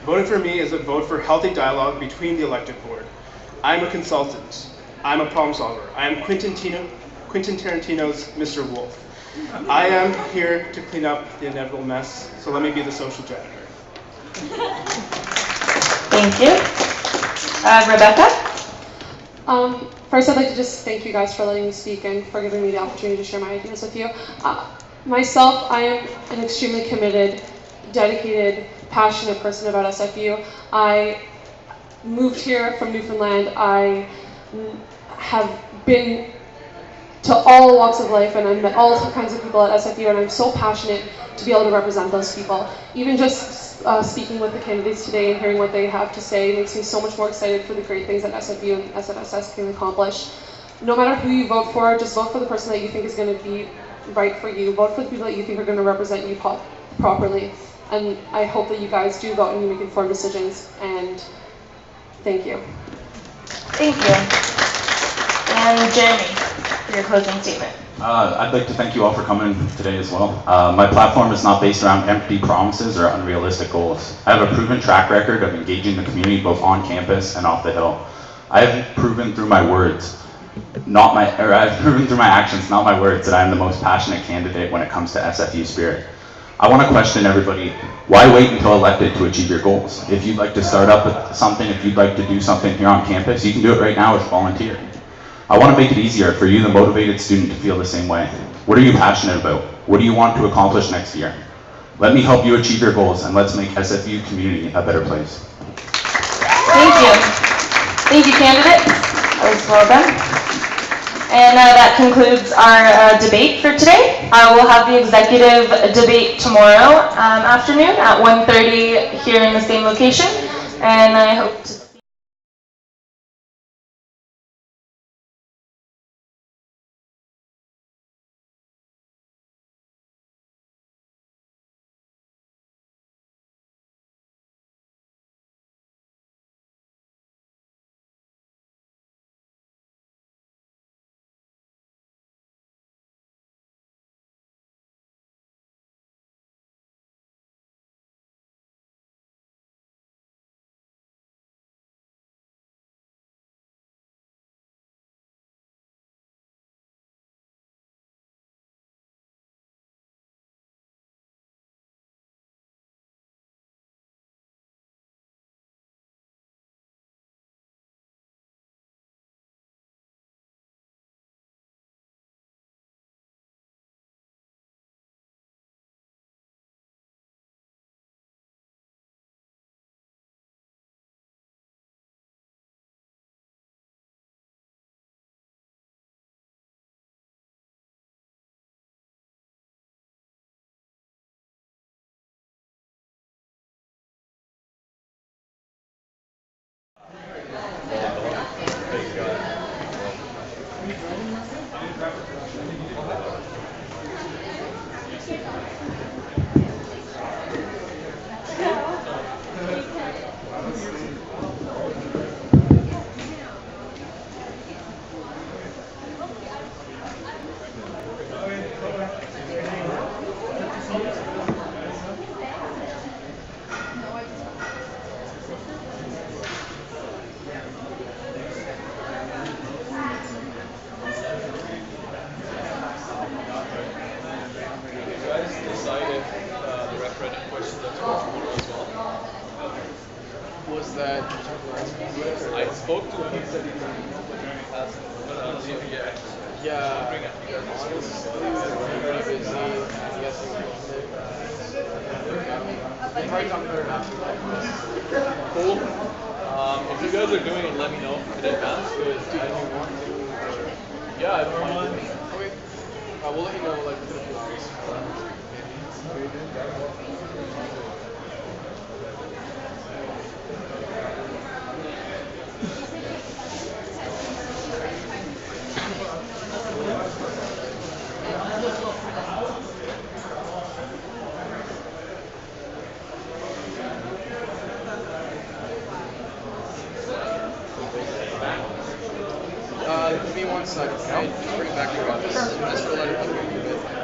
Voting for me is a vote for healthy dialogue between the elected board. I'm a consultant. I'm a problem solver. I am Quentin Tarantino's Mr. Wolf. I am here to clean up the inevitable mess, so let me be the social janitor. Thank you. Rebecca? First, I'd like to just thank you guys for letting me speak and for giving me the opportunity to share my ideas with you. Myself, I am an extremely committed, dedicated, passionate person about SFU. I moved here from Newfoundland. I have been to all walks of life, and I've met all kinds of people at SFU, and I'm so passionate to be able to represent those people. Even just speaking with the candidates today and hearing what they have to say makes me so much more excited for the great things that SFU and SFSS can accomplish. No matter who you vote for, just vote for the person that you think is going to be right for you. Vote for the people that you think are going to represent you properly. And I hope that you guys do vote and you make informed decisions. And thank you. Thank you. And Jeremy, for your closing statement. I'd like to thank you all for coming today as well. My platform is not based around empty promises or unrealistic goals. I have a proven track record of engaging the community both on campus and off the Hill. I have proven through my words, I've proven through my actions, not my words, that I am the most passionate candidate when it comes to SFU spirit. I want to question everybody, why wait until elected to achieve your goals? If you'd like to start up with something, if you'd like to do something here on campus, you can do it right now as a volunteer. I want to make it easier for you, the motivated student, to feel the same way. What are you passionate about? What do you want to accomplish next year? Let me help you achieve your goals, and let's make SFU community a better place. Thank you. Thank you, candidates. That was well done. And that concludes our debate for today. We'll have the executive debate tomorrow afternoon at 1:30 here in the same location. And I hope to Give me 1 second, okay? Bring it back to your office. Just for a letter. Okay, you're good.